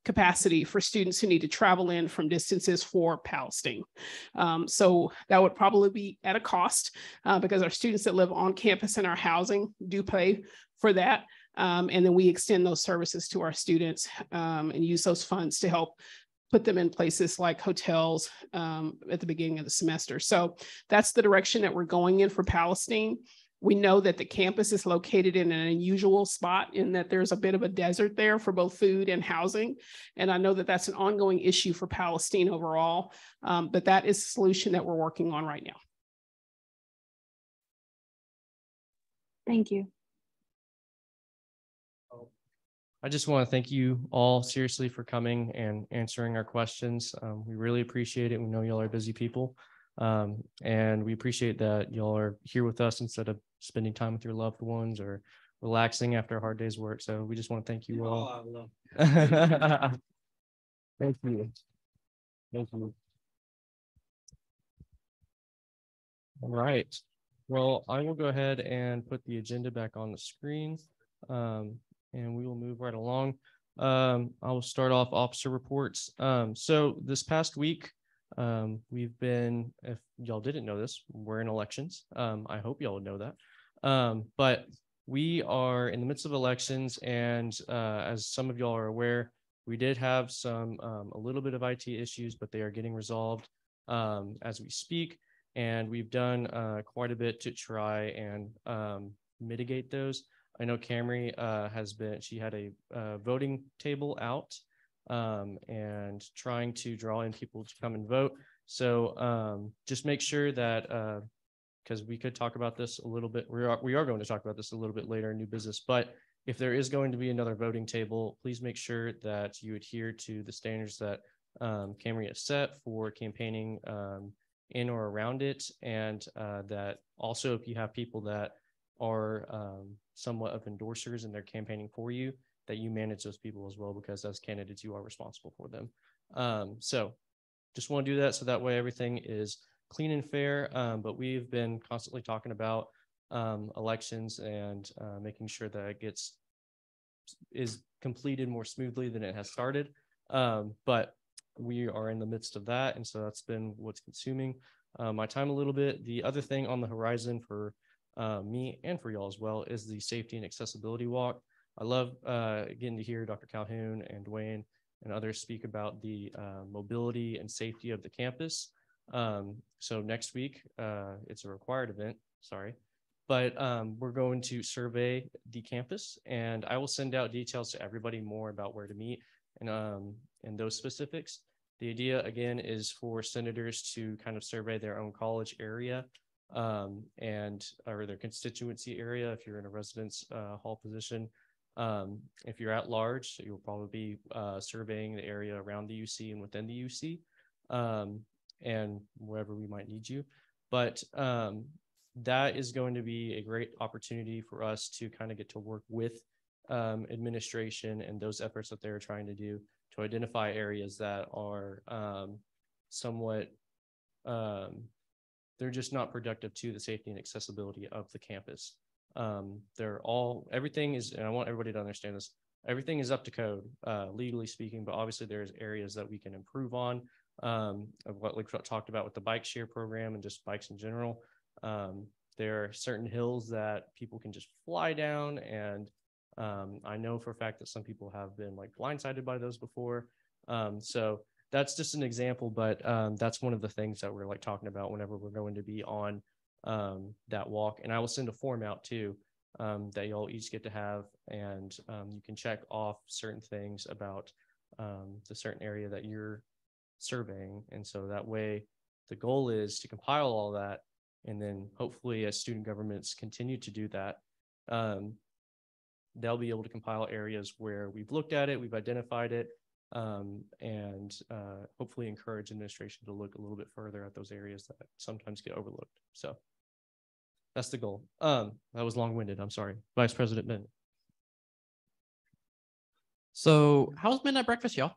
I: capacity for students who need to travel in from distances for Palestine. So that would probably be at a cost because our students that live on campus in our housing do pay for that. And then we extend those services to our students and use those funds to help put them in places like hotels at the beginning of the semester. So that's the direction that we're going in for Palestine. We know that the campus is located in an unusual spot in that there's a bit of a desert there for both food and housing. And I know that that's an ongoing issue for Palestine overall, but that is a solution that we're working on right now.
S: Thank you.
A: I just want to thank you all seriously for coming and answering our questions. We really appreciate it. We know y'all are busy people. And we appreciate that y'all are here with us instead of spending time with your loved ones or relaxing after a hard day's work. So we just want to thank you all. Thank you. Thank you. All right. Well, I will go ahead and put the agenda back on the screen, and we will move right along. I will start off officer reports. So this past week, we've been, if y'all didn't know this, we're in elections. I hope y'all would know that. But we are in the midst of elections, and as some of y'all are aware, we did have some a little bit of IT issues, but they are getting resolved as we speak. And we've done quite a bit to try and mitigate those. I know Camry she had a voting table out and trying to draw in people to come and vote. So just make sure that, because we could talk about this a little bit, we are going to talk about this a little bit later in new business, but if there is going to be another voting table, please make sure that you adhere to the standards that Camry has set for campaigning in or around it, and that also if you have people that are somewhat of endorsers and they're campaigning for you, that you manage those people as well, because as candidates, you are responsible for them. So just want to do that so that way everything is clean and fair. But we've been constantly talking about elections and making sure that it is completed more smoothly than it has started. But we are in the midst of that. And so that's been what's consuming my time a little bit. The other thing on the horizon for me and for y'all as well, is the safety and accessibility walk. I love getting to hear Dr. Calhoun and Dwayne and others speak about the mobility and safety of the campus. So next week, it's a required event, sorry, but we're going to survey the campus, and I will send out details to everybody more about where to meet and those specifics. The idea, again, is for senators to kind of survey their own college area or their constituency area if you're in a residence hall position. If you're at large, you'll probably be surveying the area around the UC and within the UC and wherever we might need you. But that is going to be a great opportunity for us to kind of get to work with administration and those efforts that they're trying to do to identify areas that are somewhat, they're just not productive to the safety and accessibility of the campus. Everything is, and I want everybody to understand this, everything is up to code, legally speaking, but obviously there's areas that we can improve on, of what we talked about with the bike share program and just bikes in general. There are certain hills that people can just fly down, and I know for a fact that some people have been like blindsided by those before. So that's just an example, but that's one of the things that we're like talking about whenever we're going to be on that walk. And I will send a form out too that y'all each get to have, and you can check off certain things about the certain area that you're surveying. And so that way the goal is to compile all that, and then hopefully as student governments continue to do that, they'll be able to compile areas where we've looked at it, we've identified it, and hopefully encourage administration to look a little bit further at those areas that sometimes get overlooked. So that's the goal. That was long-winded, I'm sorry. Vice President Bennett.
J: So how's midnight breakfast, y'all?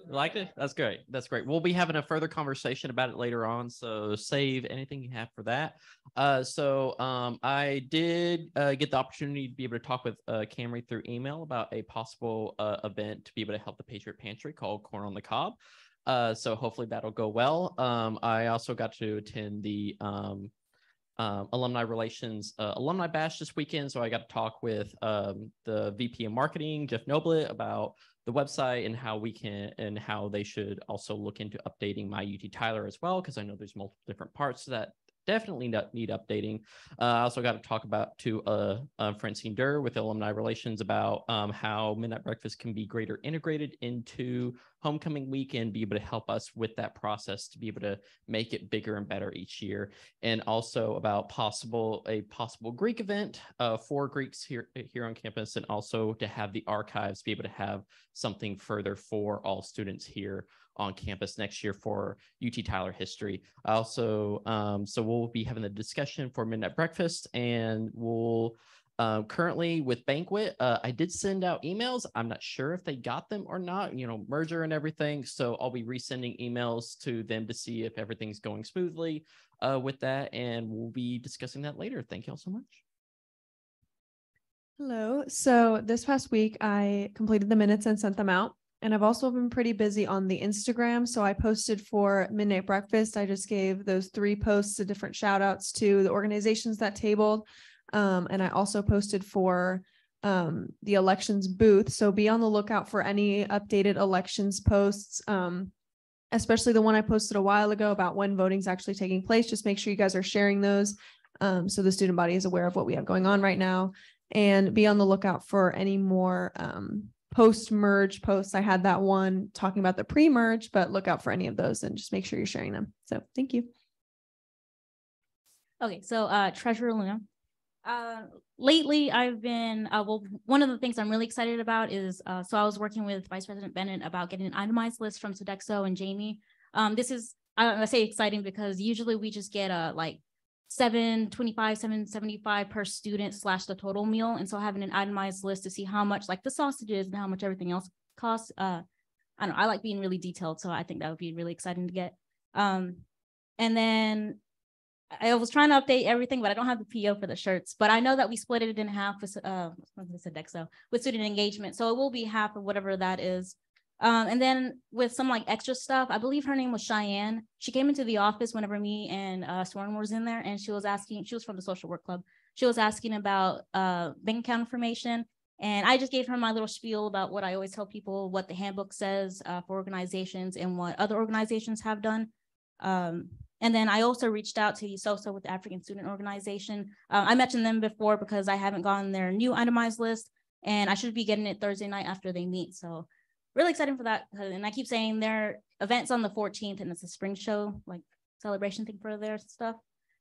J: You liked it? That's great. That's great. We'll be having a further conversation about it later on, so save anything you have for that. I did get the opportunity to be able to talk with Camry through email about a possible event to be able to help the Patriot Pantry called Corn on the Cob. So hopefully that'll go well. I also got to attend the alumni relations alumni bash this weekend, so I got to talk with the VP of marketing, Jeff Noblet, about the website and how they should also look into updating my UT Tyler as well, because I know there's multiple different parts that definitely need updating. I also got to talk to Francine Durr with Alumni Relations about how Midnight Breakfast can be greater integrated into homecoming week and be able to help us with that process to be able to make it bigger and better each year. And also about a possible Greek event for Greeks here on campus, and also to have the archives be able to have something further for all students here on campus next year for UT Tyler history. Also, so we'll be having a discussion for Midnight Breakfast, and we'll currently with Banquet, I did send out emails. I'm not sure if they got them or not, merger and everything. So I'll be resending emails to them to see if everything's going smoothly with that, and we'll be discussing that later. Thank you all so much.
T: Hello. So this past week, I completed the minutes and sent them out. And I've also been pretty busy on the Instagram. So I posted for Midnight Breakfast. I just gave those 3 posts of different shout outs to the organizations that tabled. And I also posted for the elections booth. So be on the lookout for any updated elections posts, especially the one I posted a while ago about when voting's actually taking place. Just make sure you guys are sharing those so the student body is aware of what we have going on right now. And be on the lookout for any more post-merge posts. I had that one talking about the pre-merge, but look out for any of those and just make sure you're sharing them. So thank you.
U: Okay, so Treasurer Luna. Lately, I've been, one of the things I'm really excited about is, so I was working with Vice President Bennett about getting an itemized list from Sodexo and Jamie. This is, I say exciting because usually we just get like $7.25, $7.75 per student / the total meal. And so having an itemized list to see how much like the sausages and how much everything else costs. I don't know, I like being really detailed. So I think that would be really exciting to get. And then I was trying to update everything, but I don't have the PO for the shirts, but I know that we split it in half with Sodexo with student engagement. So it will be half of whatever that is. And then with some like extra stuff, I believe her name was Cheyenne. She came into the office whenever me and Swarm was in there, and she was from the social work club. She was asking about bank account information. And I just gave her my little spiel about what I always tell people, what the handbook says for organizations and what other organizations have done. And then I also reached out to SOSA with the African Student Organization. I mentioned them before because I haven't gotten their new itemized list, and I should be getting it Thursday night after they meet. So really excited for that. And I keep saying their event's on the 14th, and it's a spring show, like celebration thing for their stuff.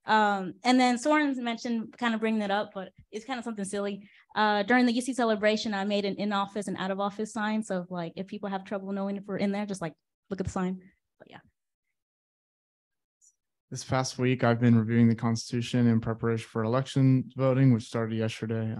U: And then Soren mentioned kind of bringing it up, but it's kind of something silly. During the UC celebration, I made an in-office and out-of-office sign. So like if people have trouble knowing if we're in there, just like look at the sign. But yeah.
B: This past week, I've been reviewing the Constitution in preparation for election voting, which started yesterday.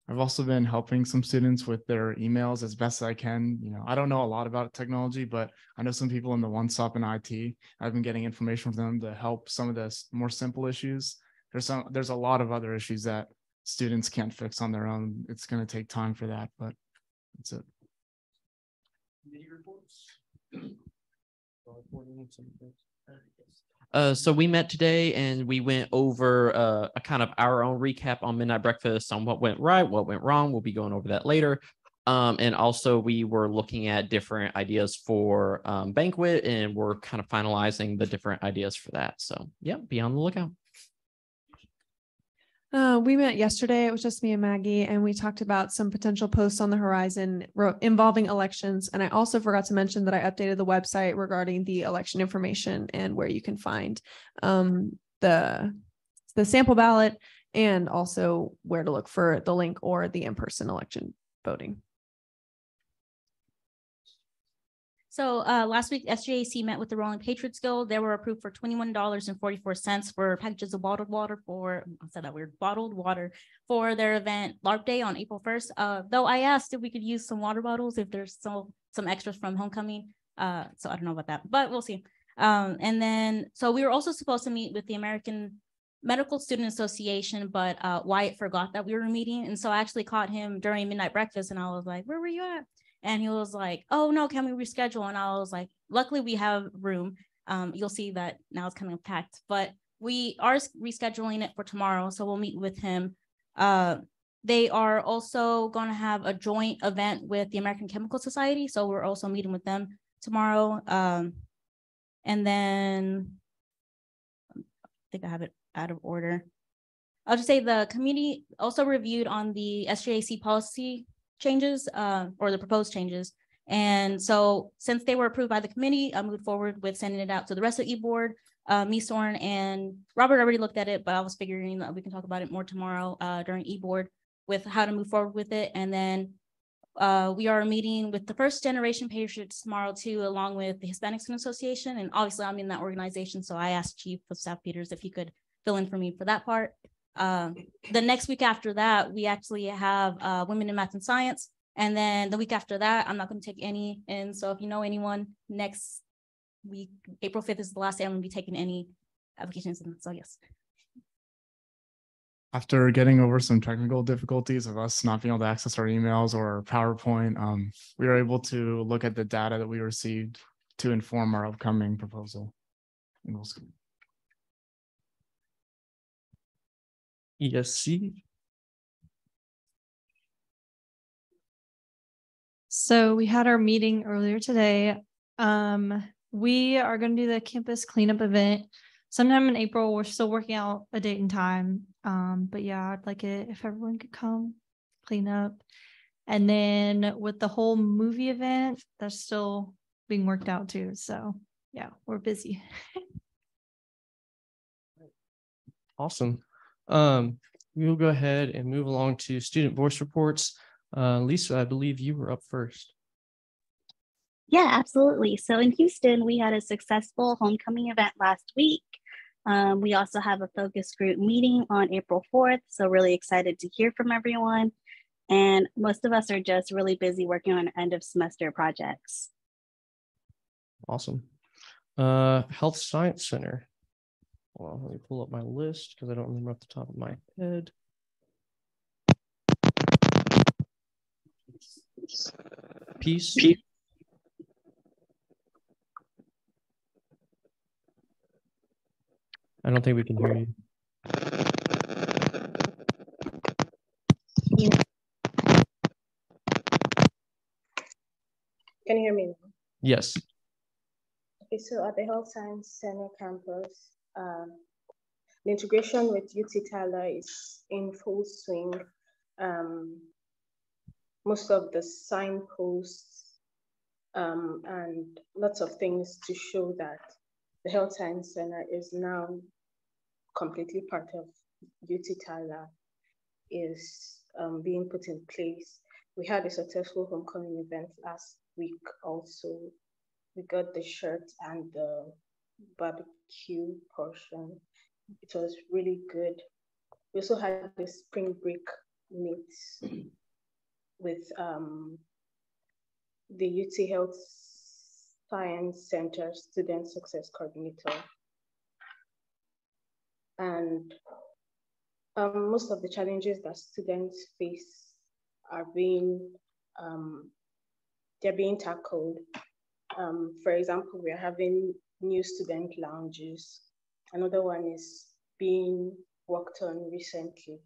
B: I've also been helping some students with their emails as best as I can. I don't know a lot about technology, but I know some people in the one-stop in IT. I've been getting information from them to help some of the more simple issues. There's a lot of other issues that students can't fix on their own. It's going to take time for that, but that's it.
J: So we met today and we went over a kind of our own recap on Midnight Breakfast on what went right, what went wrong. We'll be going over that later. And also we were looking at different ideas for banquet, and we're kind of finalizing the different ideas for that. So yeah, be on the lookout.
T: We met yesterday. It was just me and Maggie, and we talked about some potential posts on the horizon involving elections. And I also forgot to mention that I updated the website regarding the election information and where you can find the sample ballot, and also where to look for the link or the in-person election voting.
U: So last week, SGAC met with the Rolling Patriots Guild. They were approved for $21.44 for packages of bottled water bottled water for their event LARP Day on April 1st. Though I asked if we could use some water bottles if there's still some extras from homecoming. So I don't know about that, but we'll see. And then, so we were also supposed to meet with the American Medical Student Association, but Wyatt forgot that we were meeting. And so I actually caught him during midnight breakfast, and I was like, where were you at? And he was like, oh no, can we reschedule? And I was like, luckily we have room. You'll see that now it's kind of packed, but we are rescheduling it for tomorrow. So we'll meet with him. They are also going to have a joint event with the American Chemical Society. So we're also meeting with them tomorrow. And then I think I have it out of order. I'll just say the committee also reviewed on the SGAC policy changes or the proposed changes. And so since they were approved by the committee, I moved forward with sending it out to the rest of the e-board. Me, Soren, and Robert already looked at it, but I was figuring that we can talk about it more tomorrow during e-board with how to move forward with it. And then we are meeting with the first generation Patriots tomorrow too, along with the Hispanic Student Association. And obviously I'm in that organization. So I asked Chief of Staff Peters if he could fill in for me for that part. The next week after that, we actually have Women in Math and Science. And then the week after that, I'm not going to take any. And so if you know anyone, next week, April 5th is the last day I'm going to be taking any applications. And so yes.
B: After getting over some technical difficulties of us not being able to access our emails or PowerPoint, we were able to look at the data that we received to inform our upcoming proposal.
A: ESC.
T: So we had our meeting earlier today. We are going to do the campus cleanup event sometime in April. We're still working out a date and time. But yeah, I'd like it if everyone could come clean up. And then with the whole movie event, that's still being worked out too. So yeah, we're busy.
A: Awesome. We'll go ahead and move along to student voice reports. Lisa, I believe you were up first.
C: Yeah, absolutely. So in Houston, we had a successful homecoming event last week. We also have a focus group meeting on April 4th. So really excited to hear from everyone. And most of us are just really busy working on end of semester projects.
A: Awesome. Health Science Center. Well, let me pull up my list because I don't remember off the top of my head. Peace. I don't think we can hear you.
K: Can you hear me now?
A: Yes.
K: Okay, so at the Health Science Center campus, the integration with UT Tyler is in full swing. Most of the signposts and lots of things to show that the Health Science Center is now completely part of UT Tyler is being put in place. We had a successful homecoming event last week also. We got the shirt and the barbecue portion. It was really good. We also had the spring break meet with the UT Health Science Center Student Success Coordinator. And most of the challenges that students face are they're being tackled. For example, we are having new student lounges. Another one is being worked on recently.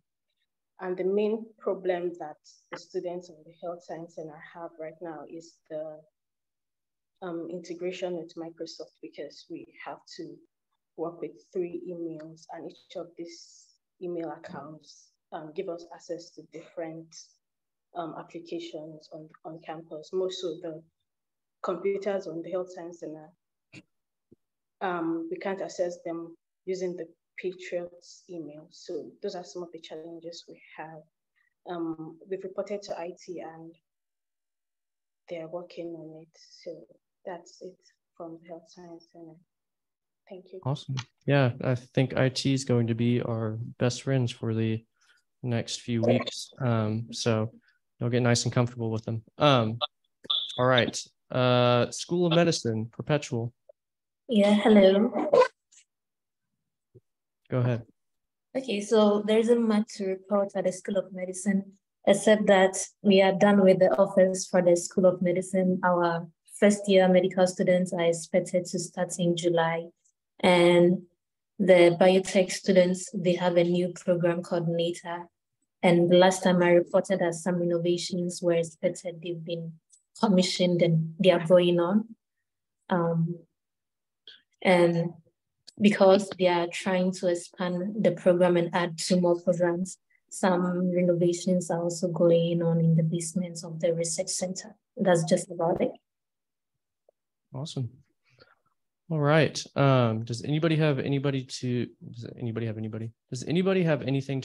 K: And the main problem that the students of the Health Science Center have right now is the integration with Microsoft, because we have to work with 3 emails, and each of these email accounts give us access to different applications on campus. Most of the computers on the Health Science Center, we can't access them using the Patriots email. So those are some of the challenges we have. We've reported to IT and they're working on it. So that's it from the Health Science Center. Thank you.
A: Awesome. Yeah, I think IT is going to be our best friends for the next few weeks. So you'll get nice and comfortable with them. All right. School of Medicine, Perpetual.
V: Yeah, hello.
A: Go ahead.
V: Okay, so there isn't much to report at the School of Medicine, except that we are done with the offers for the School of Medicine. Our first year medical students are expected to start in July. And the biotech students, they have a new program coordinator. And the last time I reported that some renovations were expected, they've been commissioned and they are going on. And because they are trying to expand the program and add 2 more programs, some renovations are also going on in the basements of the research center. That's just about it.
A: Awesome. All right. Does anybody have anything to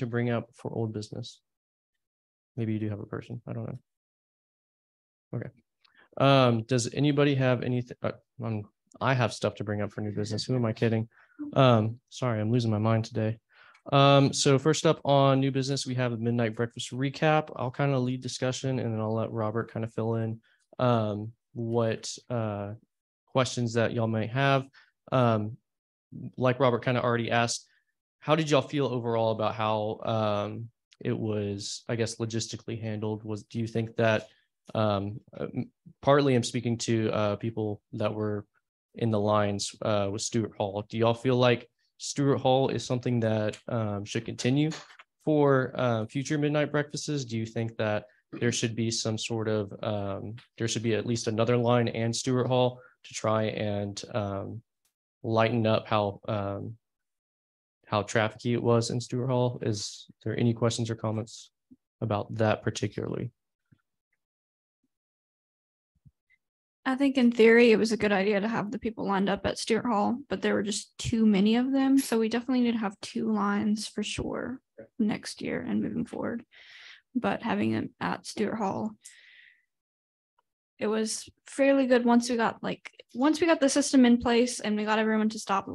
A: bring up for old business? Maybe you do have a person. I don't know. Okay. Does anybody have anything? I have stuff to bring up for new business. Who am I kidding? Sorry, I'm losing my mind today. So first up on new business, we have a midnight breakfast recap. I'll kind of lead discussion and then I'll let Robert kind of fill in what questions that y'all might have. Like Robert kind of already asked, how did y'all feel overall about how it was, I guess, logistically handled? Do you think that partly I'm speaking to people that were in the lines with Stewart Hall. Do y'all feel like Stewart Hall is something that should continue for future midnight breakfasts? Do you think that there should be some sort of, there should be at least another line and Stewart Hall to try and lighten up how trafficky it was in Stewart Hall? Is there any questions or comments about that particularly?
O: I think in theory, it was a good idea to have the people lined up at Stewart Hall, but there were just too many of them. So we definitely need to have 2 lines for sure next year and moving forward. But having them at Stewart Hall, it was fairly good once we got the system in place and we got everyone to stop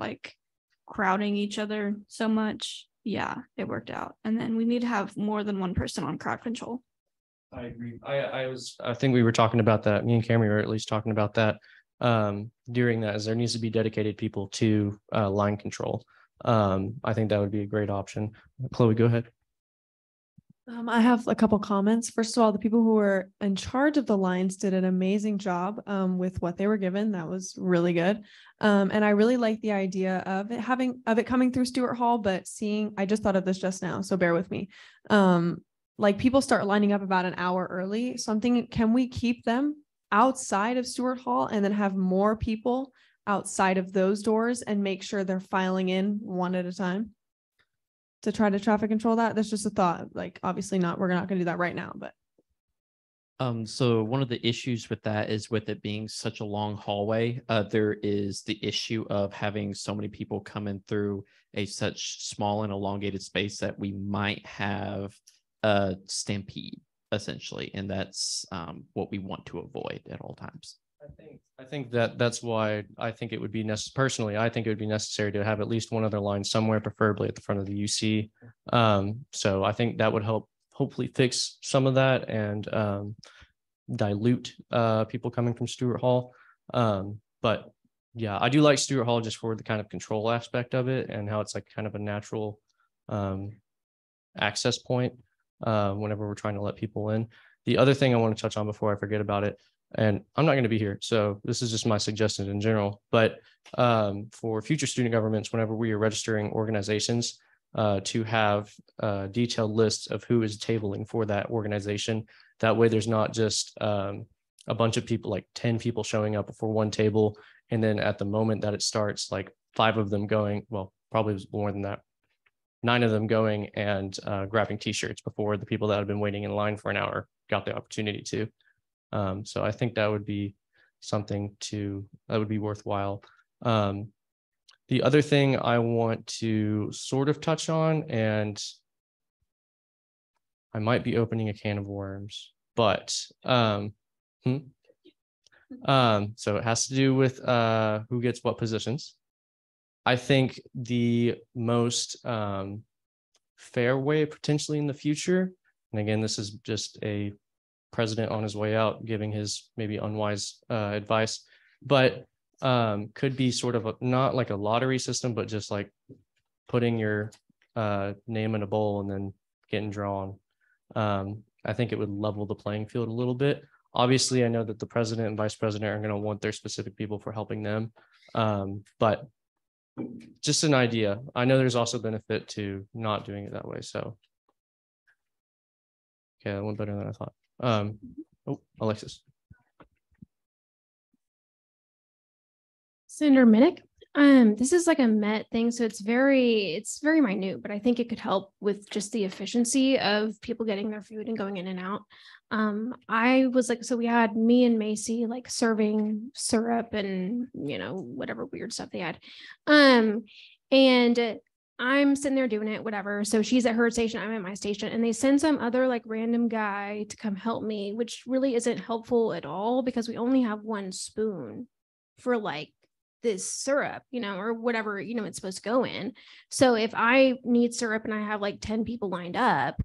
O: crowding each other so much. Yeah, it worked out. And then we need to have more than 1 person on crowd control.
A: I agree. I think we were talking about that. Me and Camry were at least talking about that during that, as there needs to be dedicated people to line control. I think that would be a great option. Chloe, go ahead.
T: I have a couple comments. First of all, the people who were in charge of the lines did an amazing job with what they were given. That was really good. And I really like the idea of it coming through Stewart Hall, but I just thought of this just now, so bear with me. Like people start lining up about an hour early. So I'm thinking, can we keep them outside of Stewart Hall and then have more people outside of those doors and make sure they're filing in one at a time to try to traffic control that? That's just a thought. Like, obviously we're not going to do that right now, but.
J: So one of the issues with that is with it being such a long hallway, there is the issue of having so many people coming through such small and elongated space that we might have a stampede essentially. And that's what we want to avoid at all times.
A: I think that's why I think it would be personally, I think it would be necessary to have at least one other line somewhere, preferably at the front of the UC. So I think that would help hopefully fix some of that and dilute people coming from Stewart Hall. But yeah, I do like Stewart Hall just for the kind of control aspect of it and how it's like kind of a natural access point whenever we're trying to let people in. The other thing I want to touch on before I forget about it, and I'm not going to be here, so this is just my suggestion in general, but for future student governments, whenever we are registering organizations, to have a detailed lists of who is tabling for that organization. That way there's not just a bunch of people, like 10 people showing up for one table, and then at the moment that it starts, like 5 of them going, well, probably was more than that, 9 of them going and grabbing t-shirts before the people that had been waiting in line for an hour got the opportunity to. So I think that would be something that would be worthwhile. The other thing I want to sort of touch on, and I might be opening a can of worms, but so it has to do with who gets what positions. I think the most fair way potentially in the future, and again, this is just a president on his way out giving his maybe unwise advice, but could be sort of not like a lottery system, but just like putting your name in a bowl and then getting drawn. I think it would level the playing field a little bit. Obviously, I know that the president and vice president are going to want their specific people for helping them, but just an idea. I know there's also benefit to not doing it that way. So, okay, that went better than I thought. Alexis.
N: Senator Minnick, this is like a Met thing, so it's very minute, but I think it could help with just the efficiency of people getting their food and going in and out. I was like, so we had me and Macy like serving syrup and whatever weird stuff they had, and I'm sitting there doing it, whatever. So she's at her station, I'm at my station, and they send some other like random guy to come help me, which really isn't helpful at all because we only have one spoon for like this syrup, or whatever, it's supposed to go in. So if I need syrup and I have like 10 people lined up,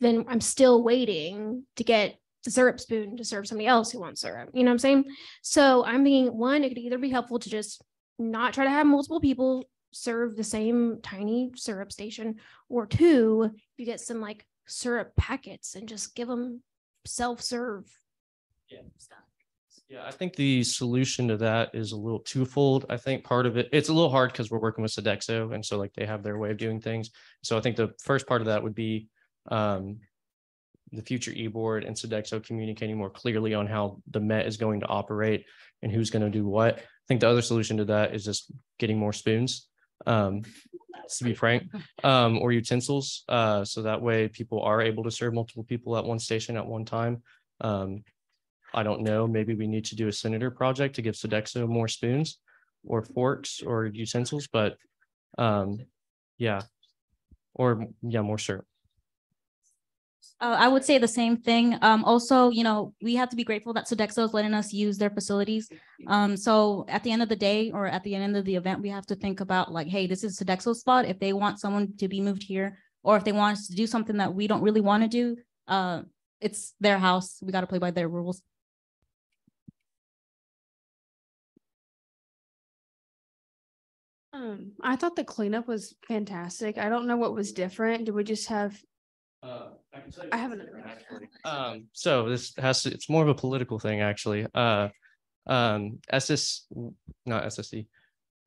N: then I'm still waiting to get the syrup spoon to serve somebody else who wants syrup. You know what I'm saying? So I'm thinking, one, it could either be helpful to just not try to have multiple people serve the same tiny syrup station, or 2, you get some like syrup packets and just give them self-serve stuff.
A: Yeah, I think the solution to that is a little twofold. I think part of it's a little hard because we're working with Sodexo, and so like they have their way of doing things. So I think the first part of that would be the future e-board and Sodexo communicating more clearly on how the Met is going to operate and who's going to do what. I think the other solution to that is just getting more spoons, to be frank, or utensils. So that way people are able to serve multiple people at one station at one time. I don't know, maybe we need to do a senator project to give Sodexo more spoons or forks or utensils, but more syrup.
U: I would say the same thing. Also, we have to be grateful that Sodexo is letting us use their facilities. So at the end of the day, or at the end of the event, we have to think about like, hey, this is Sodexo's spot. If they want someone to be moved here, or if they want us to do something that we don't really want to do, it's their house. We got to play by their rules.
O: I thought the cleanup was fantastic. I don't know what was different. Did we just have?
A: I
O: I have another.
A: So this has to, it's more of a political thing, actually. Not SSC.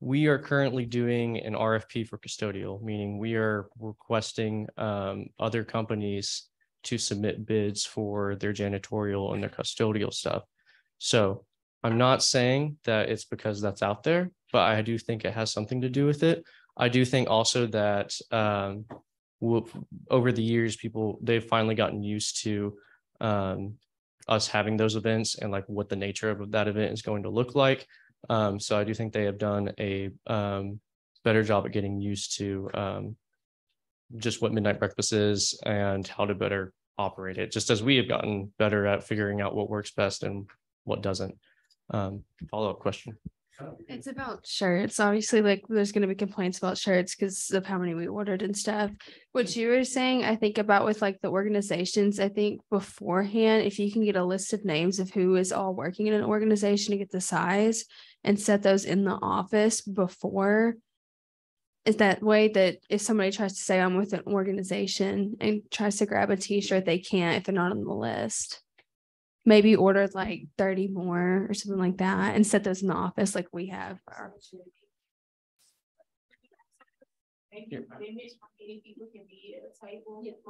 A: We are currently doing an RFP for custodial, meaning we are requesting other companies to submit bids for their janitorial and their custodial stuff. So I'm not saying that it's because that's out there, but I do think it has something to do with it. I do think also that over the years, they've finally gotten used to us having those events and like what the nature of that event is going to look like. So I do think they have done a better job at getting used to just what midnight breakfast is and how to better operate it, just as we have gotten better at figuring out what works best and what doesn't. Follow-up question.
O: It's about shirts. Obviously, like there's going to be complaints about shirts because of how many we ordered and stuff. What you were saying, I think about with like the organizations, I think beforehand, if you can get a list of names of who is all working in an organization to get the size and set those in the office before, is that way that if somebody tries to say I'm with an organization and tries to grab a t-shirt, they can't if they're not on the list. Maybe order like 30 more or something like that and set those in the office like we have.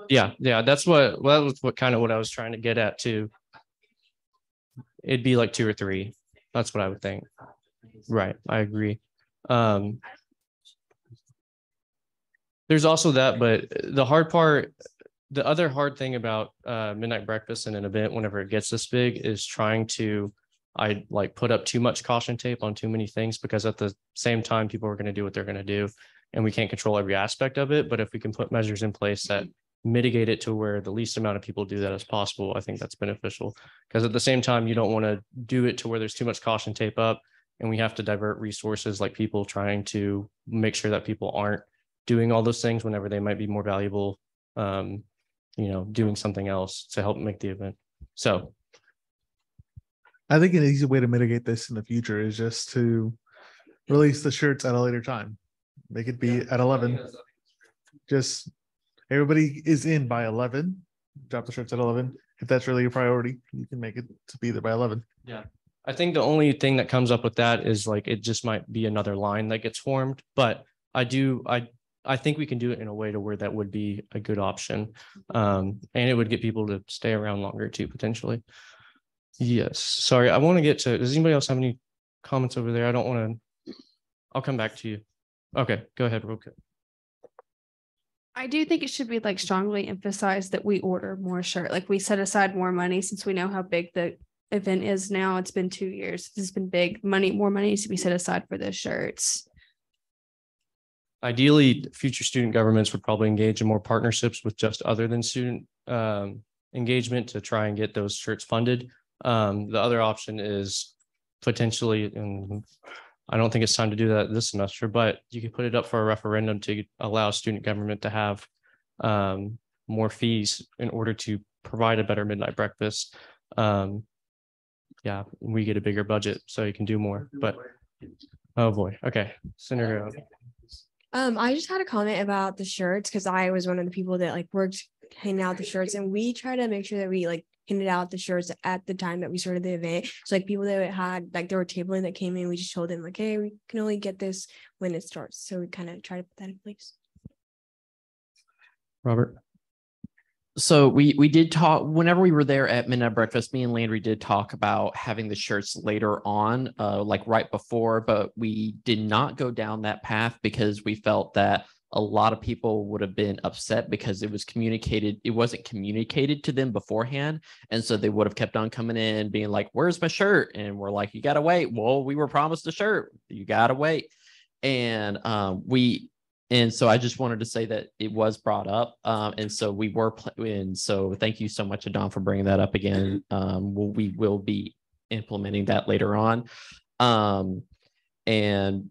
A: Yeah, that's what kind of what I was trying to get at too. It'd be like 2 or 3. That's what I would think. Right, I agree. There's also that, but the other hard thing about midnight breakfast and an event whenever it gets this big is trying to put up too much caution tape on too many things, because at the same time people are going to do what they're going to do and we can't control every aspect of it. But if we can put measures in place that mitigate it to where the least amount of people do that as possible, I think that's beneficial, because at the same time you don't want to do it to where there's too much caution tape up and we have to divert resources, like people trying to make sure that people aren't doing all those things whenever they might be more valuable doing something else to help make the event. So
F: I think an easy way to mitigate this in the future is just to release the shirts at a later time. Make it be at 11. Just everybody is in by 11. Drop the shirts at 11. If that's really your priority, you can make it to be there by 11.
A: Yeah. I think the only thing that comes up with that is like, it just might be another line that gets formed, but I think we can do it in a way to where that would be a good option. And it would get people to stay around longer too, potentially. Yes. Sorry, I want to get to, does anybody else have any comments over there? I don't want to, I'll come back to you. Okay, go ahead, real quick.
O: I do think it should be like strongly emphasized that we order more shirt. Like we set aside more money since we know how big the event is now. It's been 2 years. This has been big money. More money needs to be set aside for those shirts.
A: Ideally, future student governments would probably engage in more partnerships with just other than student engagement to try and get those shirts funded. The other option is potentially, and I don't think it's time to do that this semester, but you could put it up for a referendum to allow student government to have more fees in order to provide a better midnight breakfast. Yeah, we get a bigger budget, so you can do more, but oh boy. Okay, Senator.
R: I just had a comment about the shirts because I was one of the people that like worked handing out the shirts, and we try to make sure that we like handed out the shirts at the time that we started the event. So like people that had like there were tabling that came in, we just told them like, hey, we can only get this when it starts. So we kind of try to put that in place.
A: Robert.
J: So we did talk whenever we were there at midnight breakfast. Me and Landry did talk about having the shirts later on, like right before, but we did not go down that path because we felt that a lot of people would have been upset because it wasn't communicated to them beforehand, and so they would have kept on coming in being like, "Where's my shirt?" And we're like, "You gotta wait." Well, we were promised a shirt. You gotta wait, and And so I just wanted to say that it was brought up. And so we were, and so thank you so much, Adon, for bringing that up again. We will be implementing that later on. And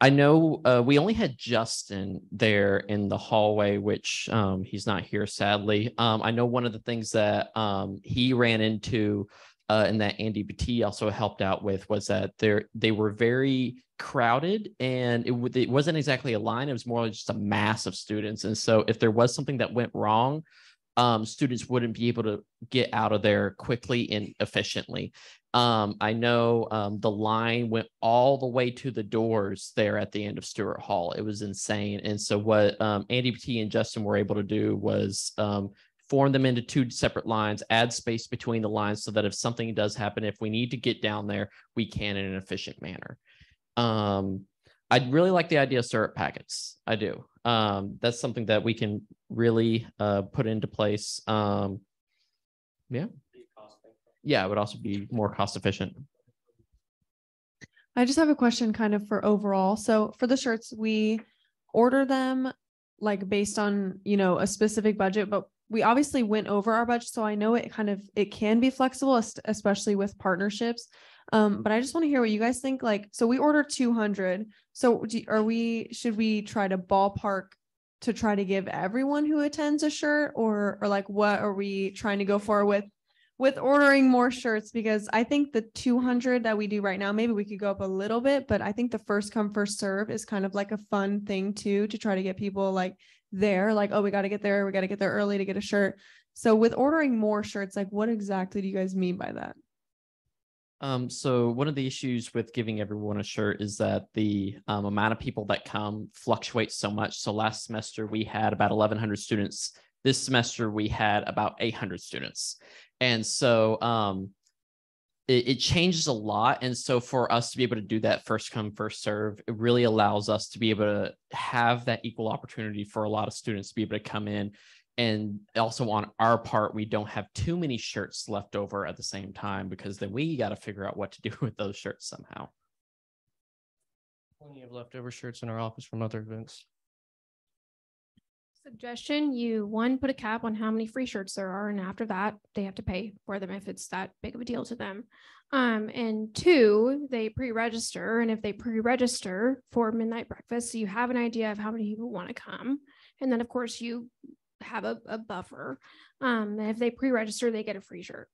J: I know we only had Justin there in the hallway, which he's not here, sadly. I know one of the things that he ran into and that Andy Batty also helped out with was that they were very crowded, and it wasn't exactly a line. It was more like just a mass of students. And so if there was something that went wrong, students wouldn't be able to get out of there quickly and efficiently. I know the line went all the way to the doors there at the end of Stewart Hall. It was insane. And so what Andy T and Justin were able to do was form them into 2 separate lines, add space between the lines so that if something does happen, if we need to get down there, we can in an efficient manner. I'd really like the idea of syrup packets. I do. That's something that we can really put into place. Yeah. Yeah, it would also be more cost efficient.
T: I just have a question kind of for overall. So for the shirts, we order them like based on, you know, a specific budget, but we obviously went over our budget. So I know it can be flexible, especially with partnerships. But I just want to hear what you guys think. Like, so we ordered 200. So should we try to ballpark to try to give everyone who attends a shirt, or like what are we trying to go for with ordering more shirts? Because I think the 200 that we do right now, maybe we could go up a little bit, but I think the first come first serve is kind of like a fun thing too, to try to get people like there, like, oh, we got to get there early to get a shirt. So with ordering more shirts, like what exactly do you guys mean by that?
J: So one of the issues with giving everyone a shirt is that the amount of people that come fluctuates so much. So last semester we had about 1,100 students. This semester we had about 800 students. And so it changes a lot. And so for us to be able to do that first come, first serve, it really allows us to be able to have that equal opportunity for a lot of students to be able to come in. And also on our part, we don't have too many shirts left over at the same time, because then we got to figure out what to do with those shirts somehow.
A: Plenty of leftover shirts in our office from other events.
N: Suggestion, you put a cap on how many free shirts there are, and after that they have to pay for them if it's that big of a deal to them. And 2, they pre-register, and if they pre-register for midnight breakfast, so you have an idea of how many people want to come, and then of course you have a buffer. And if they pre-register, they get a free shirt.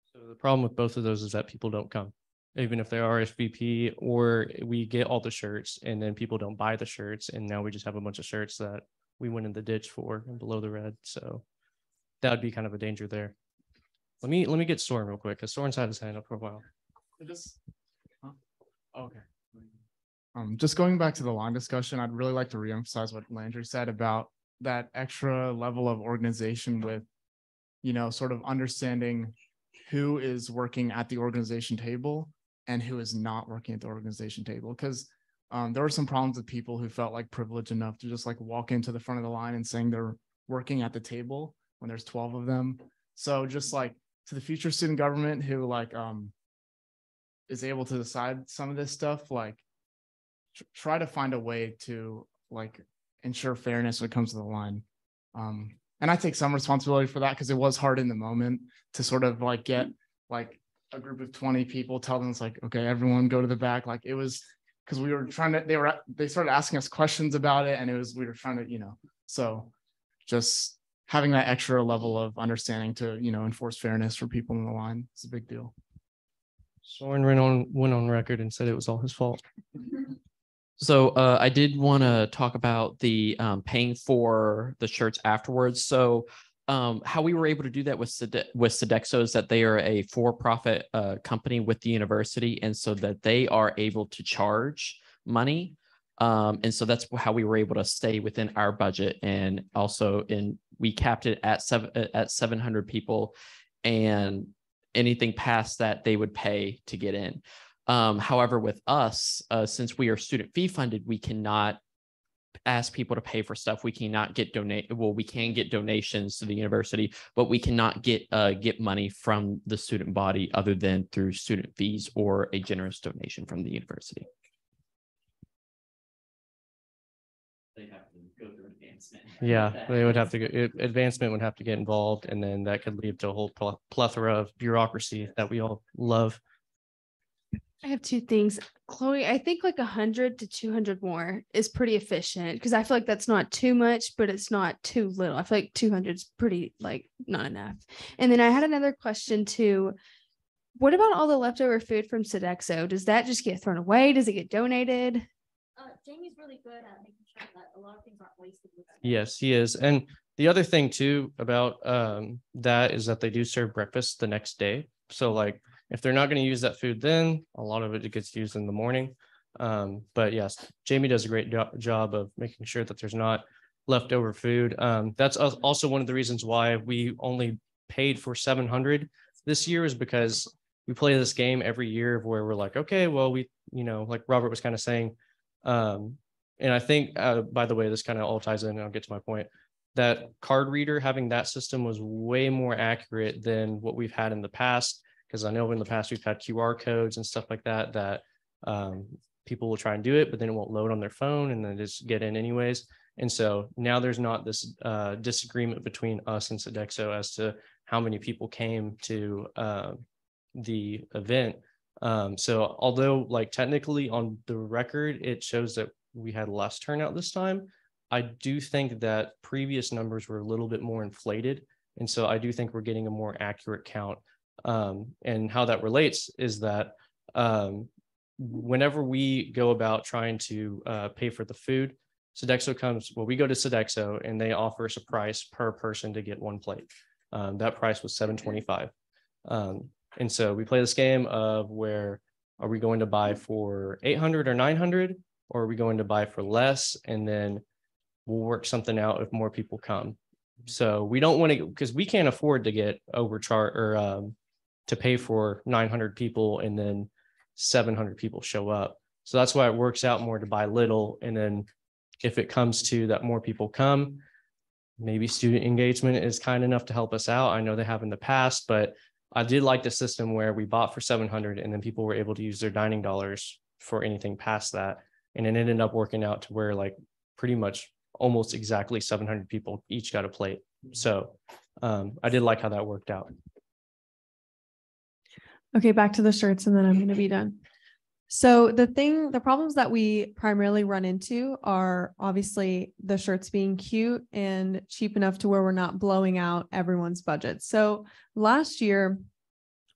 A: So the problem with both of those is that people don't come, even if they are RSVP, or we get all the shirts and then people don't buy the shirts, and now we just have a bunch of shirts that we went in the ditch for and below the red. So that would be kind of a danger there. Let me get Soren real quick, because Soren's had his hand up for a while.
B: Okay. Just going back to the line discussion, I'd really like to reemphasize what Landry said about that extra level of organization with, you know, sort of understanding who is working at the organization table and who is not working at the organization table. Because there were some problems with people who felt like privileged enough to just like walk into the front of the line and saying they're working at the table when there's 12 of them. So just like to the future student government who like is able to decide some of this stuff, like try to find a way to like ensure fairness when it comes to the line. And I take some responsibility for that, because it was hard in the moment to sort of like get like a group of 20 people, tell them it's like, okay, everyone go to the back. Like it was because we were trying to, they started asking us questions about it, and we were trying to, you know, so just having that extra level of understanding to, you know, enforce fairness for people in the line is a big deal.
A: Soren went on record and said it was all his fault.
J: So I did want to talk about the paying for the shirts afterwards. So how we were able to do that with Sodexo is that they are a for-profit company with the university, and so that they are able to charge money. And so that's how we were able to stay within our budget. And also we capped it at 700 people, and anything past that they would pay to get in. However, with us, since we are student fee funded, we cannot ask people to pay for stuff. We cannot get we can get donations to the university, but we cannot get money from the student body other than through student fees or a generous donation from the university. They have to go through advancement.
A: Yeah, they would have to go, advancement would have to get involved, and then that could lead to a whole plethora of bureaucracy that we all love.
O: I have 2 things. Chloe, I think like 100 to 200 more is pretty efficient, because I feel like that's not too much, but it's not too little. I feel like 200 is pretty like not enough. And then I had another question too. What about all the leftover food from Sodexo? Does that just get thrown away? Does it get donated?
U: Jamie's really good at making sure that a lot of things aren't wasted.
A: Yes, he is. And The other thing too about that is that they do serve breakfast the next day. So like if they're not going to use that food, then a lot of it gets used in the morning. But yes, Jamie does a great job of making sure that there's not leftover food. That's also one of the reasons why we only paid for 700 this year, is because we play this game every year where we're like, okay, well, we, like Robert was kind of saying, and I think, by the way, this kind of all ties in, and I'll get to my point, that card reader, having that system was way more accurate than what we've had in the past. Because I know in the past we've had QR codes and stuff like that, that people will try and do it, but then it won't load on their phone and then just get in anyways. And so now there's not this disagreement between us and Sodexo as to how many people came to the event. So although like technically on the record, it shows that we had less turnout this time, I do think that previous numbers were a little bit more inflated. And so I do think we're getting a more accurate count. And how that relates is that whenever we go about trying to pay for the food, Sodexo comes, well, we go to Sodexo and they offer us a price per person to get one plate. That price was $7.25. And so we play this game of where are we going to buy for 800 or 900, or are we going to buy for less? And then we'll work something out if more people come. So we don't want to, because we can't afford to get overcharged or to pay for 900 people and then 700 people show up. So that's why it works out more to buy little. And then if it comes to that more people come, maybe student engagement is kind enough to help us out. I know they have in the past, but I did like the system where we bought for 700 and then people were able to use their dining dollars for anything past that. And it ended up working out to where like pretty much almost exactly 700 people each got a plate. So I did like how that worked out.
T: Okay, back to the shirts and then I'm going to be done. So the problems that we primarily run into are obviously the shirts being cute and cheap enough to where we're not blowing out everyone's budget. So last year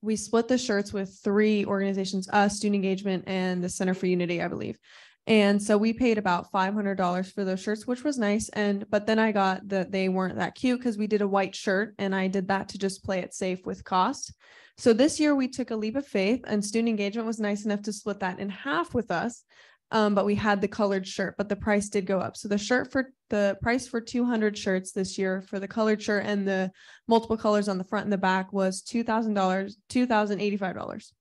T: we split the shirts with 3 organizations, us, Student Engagement, and the Center for Unity, I believe. And so we paid about $500 for those shirts, which was nice. But then I got that they weren't that cute because we did a white shirt and I did that to just play it safe with cost. So this year we took a leap of faith and Student Engagement was nice enough to split that in half with us. But we had the colored shirt, but the price did go up. So the price for 200 shirts this year for the colored shirt and the multiple colors on the front and the back was $2,085.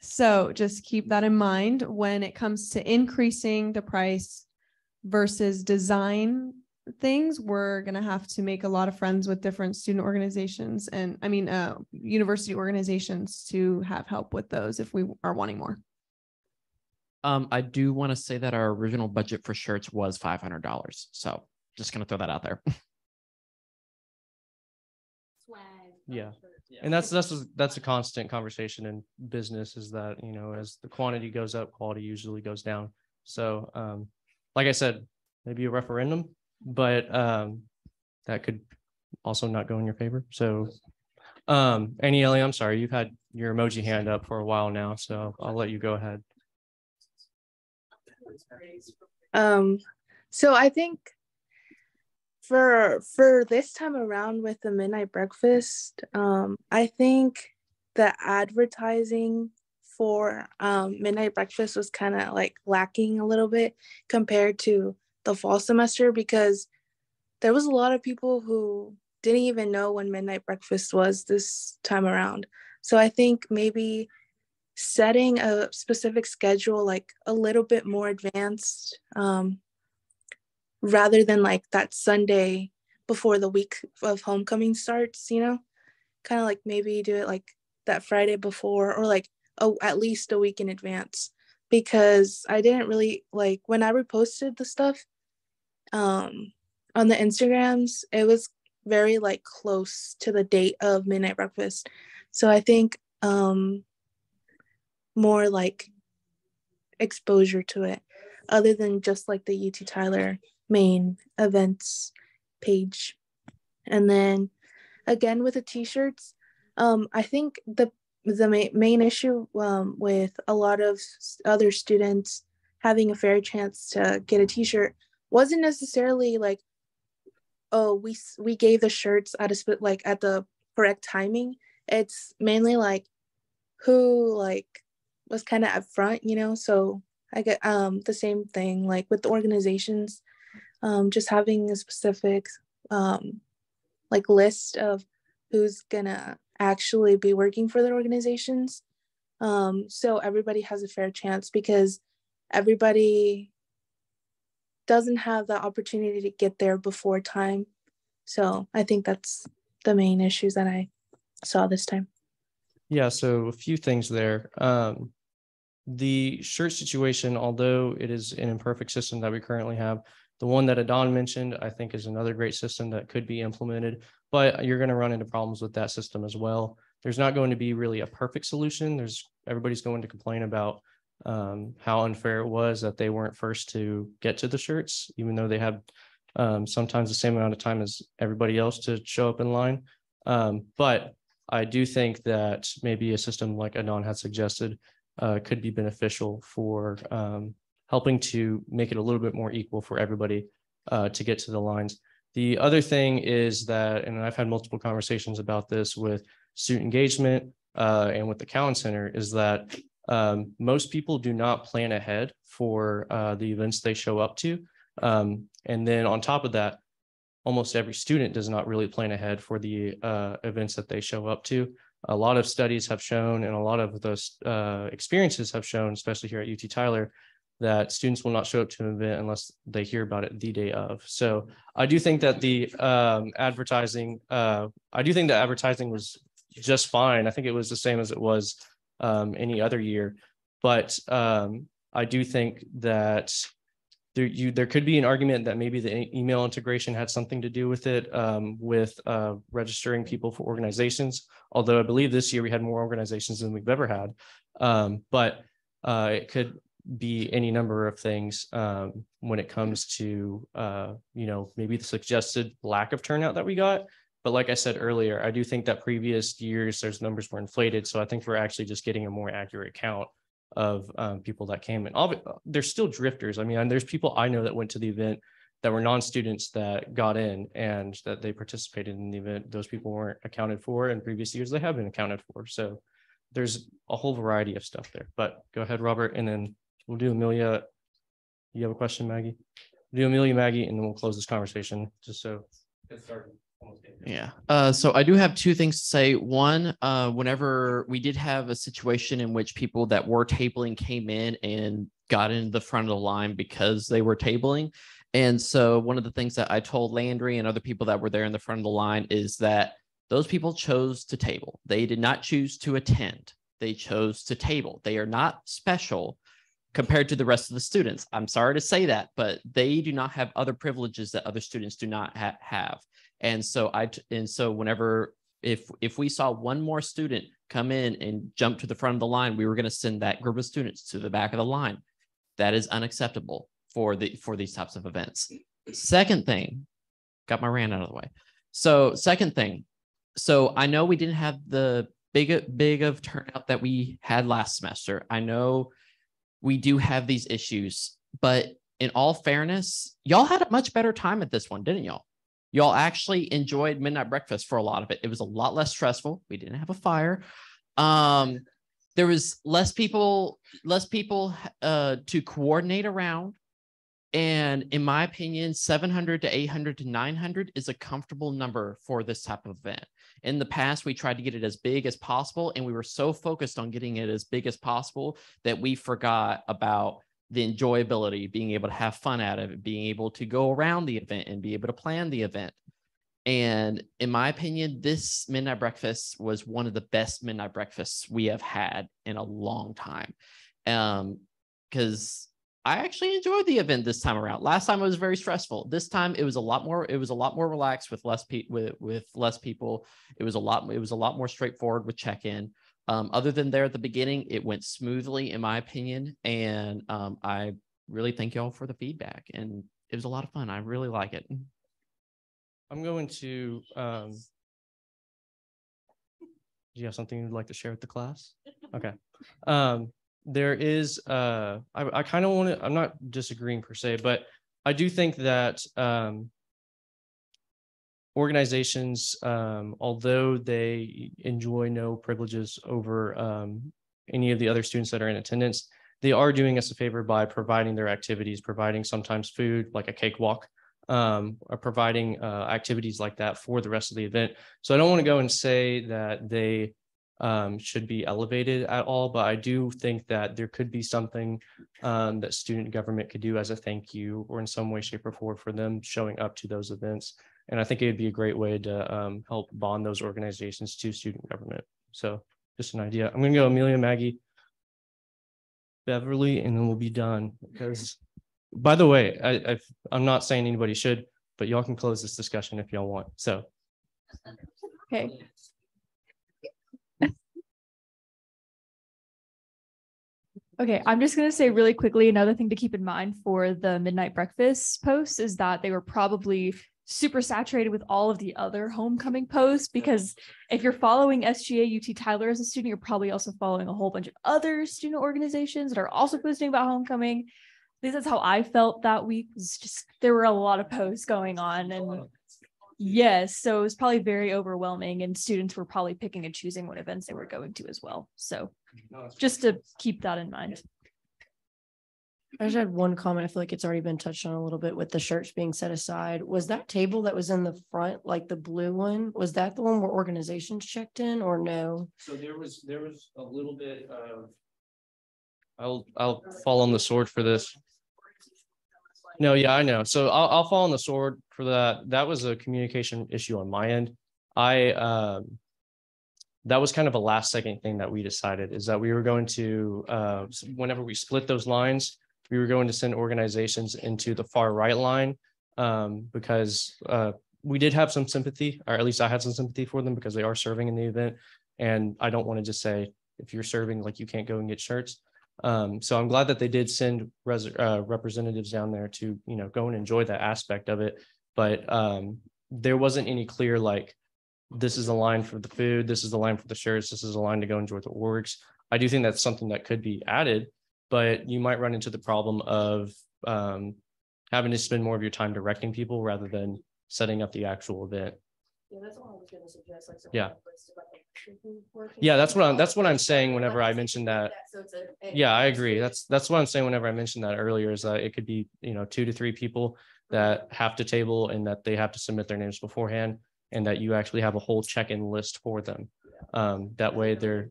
T: So just keep that in mind when it comes to increasing the price versus design things. We're going to have to make a lot of friends with different student organizations and university organizations to have help with those if we are wanting more.
J: I do want to say that our original budget for shirts was $500. So just going to throw that out there.
A: Yeah. And that's a constant conversation in business, is that, as the quantity goes up, quality usually goes down. So, like I said, maybe a referendum, but that could also not go in your favor. So, Annie Ellie, I'm sorry, you've had your emoji hand up for a while now, so I'll let you go ahead.
S: So I think for this time around with the midnight breakfast, I think the advertising for midnight breakfast was kind of like lacking a little bit compared to the fall semester, because there was a lot of people who didn't even know when midnight breakfast was this time around. So I think maybe setting a specific schedule like a little bit more advanced, rather than like that Sunday before the week of homecoming starts, kind of like maybe do it like that Friday before, or like at least a week in advance, because I didn't really like when I reposted the stuff on the Instagrams, it was very like close to the date of midnight breakfast. So I think more like exposure to it other than just like the UT Tyler main events page. And then again with the t-shirts, I think the main issue with a lot of other students having a fair chance to get a t-shirt wasn't necessarily like oh, we gave the shirts at at the correct timing. It's mainly like who like was kind of up front, you know. So I get the same thing like with the organizations, just having a specific like list of who's gonna actually be working for their organizations, so everybody has a fair chance, because everybody doesn't have the opportunity to get there before time. So I think that's the main issues that I saw this time.
A: Yeah, so a few things there. The shirt situation, although it is an imperfect system that we currently have, the one that Adon mentioned, I think is another great system that could be implemented, but you're going to run into problems with that system as well. There's not going to be really a perfect solution. Everybody's going to complain about how unfair it was that they weren't first to get to the shirts, even though they had sometimes the same amount of time as everybody else to show up in line. But I do think that maybe a system like Adon had suggested could be beneficial for helping to make it a little bit more equal for everybody to get to the lines. The other thing is that, and I've had multiple conversations about this with student engagement and with the Cowan Center, is that most people do not plan ahead for the events they show up to. And then on top of that, almost every student does not really plan ahead for the events that they show up to. A lot of studies have shown, and a lot of those experiences have shown, especially here at UT Tyler, that students will not show up to an event unless they hear about it the day of. So I do think that the advertising was just fine. I think it was the same as it was any other year, but I do think that there could be an argument that maybe the email integration had something to do with it, with registering people for organizations. Although I believe this year we had more organizations than we've ever had, but it could be any number of things when it comes to maybe the suggested lack of turnout that we got. But like I said earlier, I do think that previous years those numbers were inflated, so I think we're actually just getting a more accurate count of people that came in. There's still drifters. I mean, there's people I know that went to the event that were non-students that got in and that they participated in the event. Those people weren't accounted for in previous years. They have been accounted for. So there's a whole variety of stuff there. But go ahead, Robert, and then we'll do Amelia. You have a question, Maggie? We'll do Amelia, Maggie, and then we'll close this conversation just so get started.
J: Yeah. So I do have two things to say. One, whenever we did have a situation in which people that were tabling came in and got into the front of the line because they were tabling. And so one of the things that I told Landry and other people that were there in the front of the line is that those people chose to table. They did not choose to attend. They chose to table. They are not special compared to the rest of the students. I'm sorry to say that, but they do not have other privileges that other students do not have. And so whenever, if we saw one more student come in and jump to the front of the line, we were going to send that group of students to the back of the line. That is unacceptable for these types of events. Second thing, got my rant out of the way. So second thing, so I know we didn't have the big of turnout that we had last semester. I know we do have these issues, but in all fairness, y'all had a much better time at this one, didn't y'all? Y'all actually enjoyed midnight breakfast for a lot of it. It was a lot less stressful. We didn't have a fire. There was less people to coordinate around. And in my opinion, 700 to 800 to 900 is a comfortable number for this type of event. In the past, we tried to get it as big as possible, and we were so focused on getting it as big as possible that we forgot about the enjoyability, being able to have fun at it, being able to go around the event and be able to plan the event. And in my opinion, this midnight breakfast was one of the best midnight breakfasts we have had in a long time. Because I actually enjoyed the event this time around. Last time it was very stressful. This time it was a lot more relaxed with less people. It was a lot more straightforward with check-in. Other than there at the beginning, it went smoothly in my opinion. And I really thank y'all for the feedback, and it was a lot of fun. I really like it.
A: I'm going to, do you have something you'd like to share with the class? Okay. There is, I kind of want to, I'm not disagreeing per se, but I do think that organizations, although they enjoy no privileges over any of the other students that are in attendance, they are doing us a favor by providing their activities, providing sometimes food like a cakewalk, or providing activities like that for the rest of the event. So I don't want to go and say that they should be elevated at all, but I do think that there could be something that student government could do as a thank you or in some way, shape, or form for them showing up to those events. And I think it would be a great way to help bond those organizations to student government. So just an idea. I'm going to go Amelia, Maggie, Beverly, and then we'll be done. Because, by the way, I'm not saying anybody should, but y'all can close this discussion if y'all want. So.
T: Okay. Okay, I'm just going to say really quickly, another thing to keep in mind for the midnight breakfast posts is that they were probably super saturated with all of the other homecoming posts, because if you're following SGA UT Tyler as a student, you're probably also following a whole bunch of other student organizations that are also posting about homecoming. At least that's how I felt that week. Was just there were a lot of posts going on, and yes, so it was probably very overwhelming, and students were probably picking and choosing what events they were going to as well. So just to keep that in mind.
H: I just had one comment. I feel like it's already been touched on a little bit with the shirts being set aside. Was that table that was in the front, like the blue one, was that the one where organizations checked in or no?
A: So there was a little bit of, I'll fall on the sword for this. No, yeah, I know. So I'll fall on the sword for that. That was a communication issue on my end. That was kind of a last second thing that we decided, is that we were going to, whenever we split those lines, we were going to send organizations into the far right line, because we did have some sympathy, or at least I had some sympathy for them because they are serving in the event. And I don't want to just say, if you're serving, like you can't go and get shirts. So I'm glad that they did send representatives down there to, go and enjoy that aspect of it. But there wasn't any clear, like, this is a line for the food, this is the line for the shirts, this is a line to go enjoy the orgs. I do think that's something that could be added, but you might run into the problem of having to spend more of your time directing people rather than setting up the actual event.
H: Yeah, that's what I was going to suggest. Like,
A: yeah. Yeah, that's what I'm saying whenever I mentioned that. Yeah, I agree. That's what I'm saying whenever I mentioned that earlier, is that it could be, 2 to 3 people that have to table and that they have to submit their names beforehand, and that you actually have a whole check-in list for them. That way they're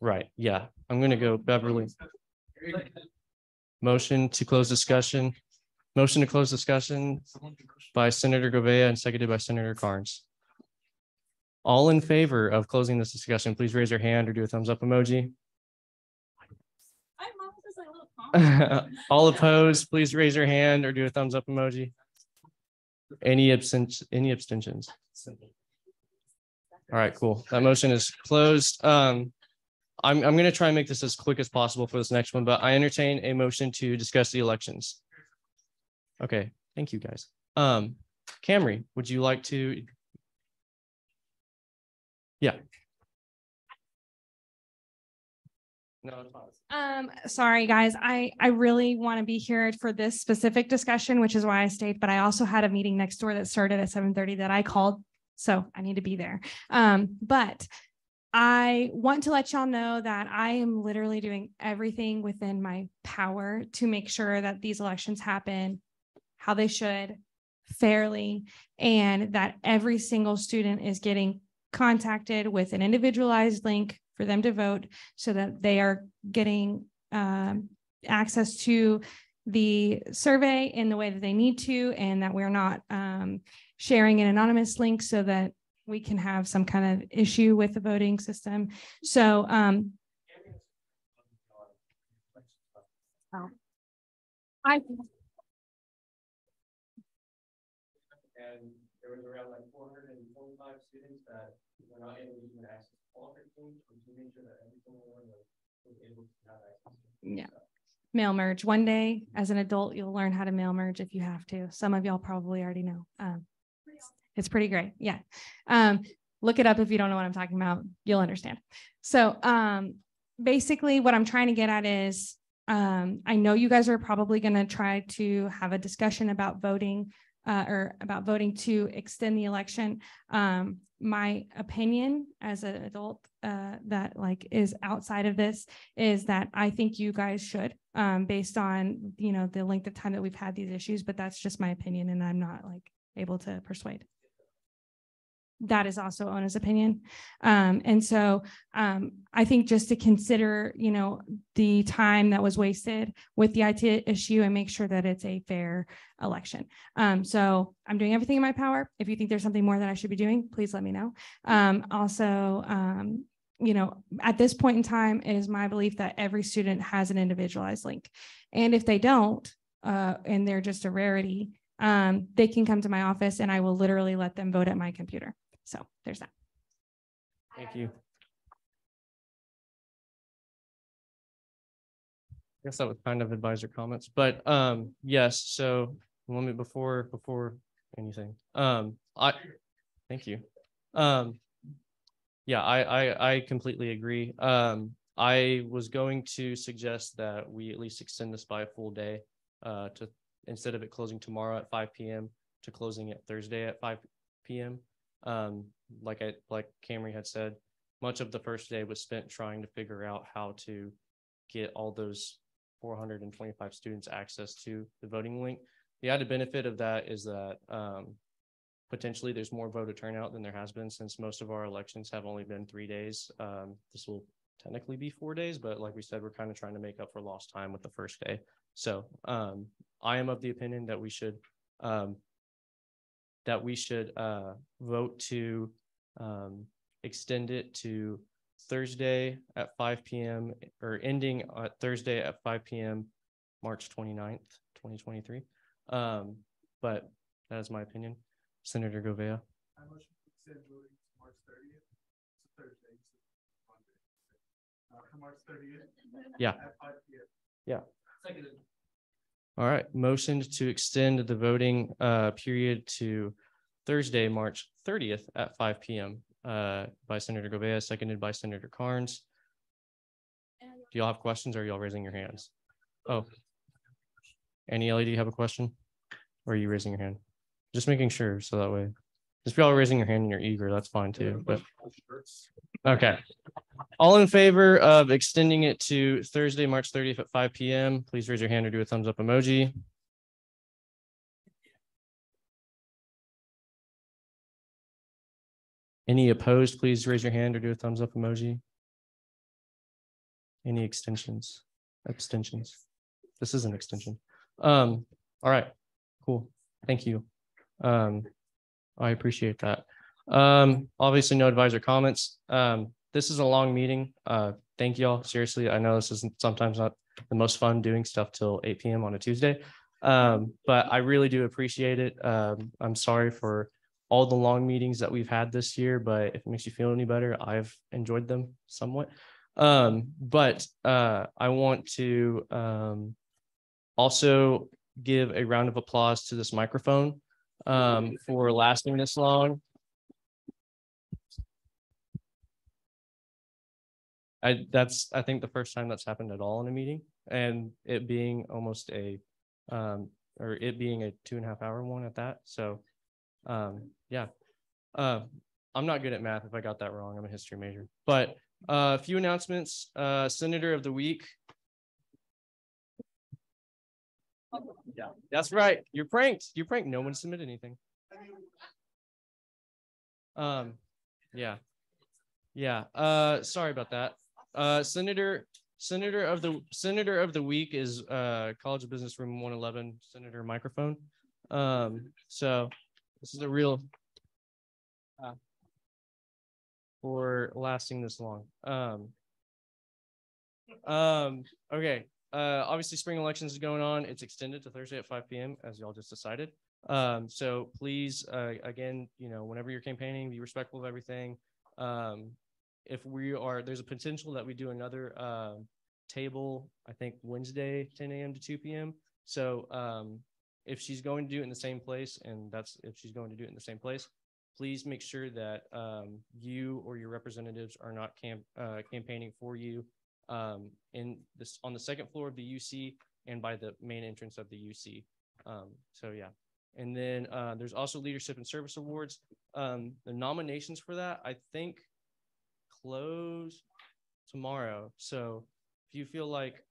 A: right. Yeah, I'm going to go Beverly. Motion to close discussion. Motion to close discussion by Senator Govea and seconded by Senator Carnes. All in favor of closing this discussion, please raise your hand or do a thumbs up emoji. All opposed, please raise your hand or do a thumbs up emoji. Any abstentions? All right, cool. That motion is closed. I'm going to try and make this as quick as possible for this next one, but I entertain a motion to discuss the elections. Okay, thank you guys. Camry, would you like to? Yeah. No, it's fine.
L: Sorry guys, I really want to be here for this specific discussion, which is why I stayed, but I also had a meeting next door that started at 7:30 that I called, so I need to be there. But I want to let y'all know that I am literally doing everything within my power to make sure that these elections happen how they should, fairly, and that every single student is getting contacted with an individualized link for them to vote, so that they are getting access to the survey in the way that they need to, and that we're not sharing an anonymous link so that we can have some kind of issue with the voting system. So
A: and there was around like 425 students that were not able to even access all 13, to make sure that every single one was able to have access.
L: Yeah. Mail merge. One day as an adult, you'll learn how to mail merge if you have to. Some of y'all probably already know. It's pretty great. Yeah. Look it up if you don't know what I'm talking about. You'll understand. So basically what I'm trying to get at is I know you guys are probably going to try to have a discussion about voting or about voting to extend the election. My opinion as an adult that like is outside of this is that I think you guys should, based on, you know, the length of time that we've had these issues, but that's just my opinion and I'm not like able to persuade. That is also Ona's opinion. And so I think just to consider, you know, the time that was wasted with the IT issue and make sure that it's a fair election. So I'm doing everything in my power. If you think there's something more that I should be doing, please let me know. You know, at this point in time, it is my belief that every student has an individualized link. And if they don't, and they're just a rarity, they can come to my office and I will literally let them vote at my computer. So there's that.
A: Thank you. I guess that was kind of advisor comments, but yes. So let me before anything. Thank you. Yeah, I completely agree. I was going to suggest that we at least extend this by a full day, to instead of it closing tomorrow at 5 p.m. to closing it Thursday at 5 p.m. Like Camry had said, much of the first day was spent trying to figure out how to get all those 425 students access to the voting link. The added benefit of that is that potentially there's more voter turnout than there has been, since most of our elections have only been 3 days. This will technically be 4 days, but like we said, we're kind of trying to make up for lost time with the first day. So I am of the opinion that we should vote to extend it to Thursday at 5 p.m. or ending at Thursday at 5 p.m. March 29th, 2023. But that is my opinion. Senator Govea.
F: I motion to extend voting to March 30th. It's a Thursday. March 30th.
A: Yeah.
F: At 5 p.m.
A: Yeah. Seconded. All right. Motioned to extend the voting period to Thursday, March 30th at 5 p.m. By Senator Govea, seconded by Senator Carnes. Do y'all have questions or are y'all raising your hands? Oh. Annie Ellie, do you have a question? Or are you raising your hand? Just making sure so that way. If y'all are raising your hand and you're eager, that's fine too. But okay. All in favor of extending it to Thursday, March 30th at 5 p.m. Please raise your hand or do a thumbs up emoji. Any opposed, please raise your hand or do a thumbs up emoji. Any extensions? Abstentions? This is an extension. All right, cool. Thank you. I appreciate that. Obviously no advisor comments. This is a long meeting. Thank y'all. Seriously, I know this isn't sometimes not the most fun doing stuff till 8 p.m. on a Tuesday. But I really do appreciate it. I'm sorry for all the long meetings that we've had this year, but if it makes you feel any better, I've enjoyed them somewhat. But I want to also give a round of applause to this microphone for lasting this long. I think the first time that's happened at all in a meeting, and it being almost a or it being a 2.5 hour one at that. So yeah, I'm not good at math if I got that wrong. I'm a history major. But a few announcements. Senator of the Week. Yeah, that's right. You're pranked. You're pranked. No one submitted anything. Yeah. Sorry about that. Senator of the Week is College of Business Room 111 Senator microphone. So this is a real for lasting this long. Okay. Obviously spring elections is going on. It's extended to Thursday at 5 p.m. as y'all just decided. So please, again, whenever you're campaigning, be respectful of everything. If there's a potential that we do another table, I think Wednesday, 10 a.m. to 2 p.m. So if she's going to do it in the same place, please make sure that you or your representatives are not campaigning for you on the second floor of the UC and by the main entrance of the UC. So yeah, And then there's also Leadership and Service Awards. The nominations for that, I think, close tomorrow. So if you feel like,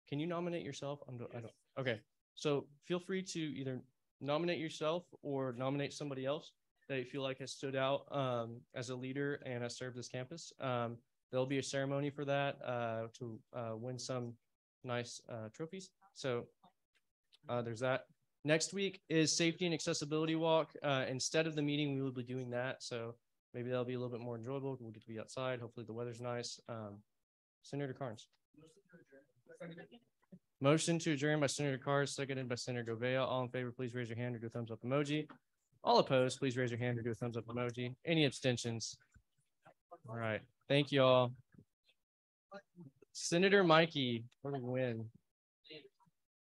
A: can you nominate yourself? I don't. Okay. So feel free to either nominate yourself or nominate somebody else that you feel like has stood out as a leader and has served this campus. There'll be a ceremony for that to win some nice trophies. So there's that. Next week is Safety and Accessibility Walk. Instead of the meeting, we will be doing that. So maybe that'll be a little bit more enjoyable. We'll get to be outside. Hopefully the weather's nice. Senator Carnes. Motion to adjourn by Senator Carnes, seconded by Senator Govea. All in favor, please raise your hand or do a thumbs up emoji. All opposed, please raise your hand or do a thumbs up emoji. Any abstentions? All right. Thank you all. Senator Mikey for the win.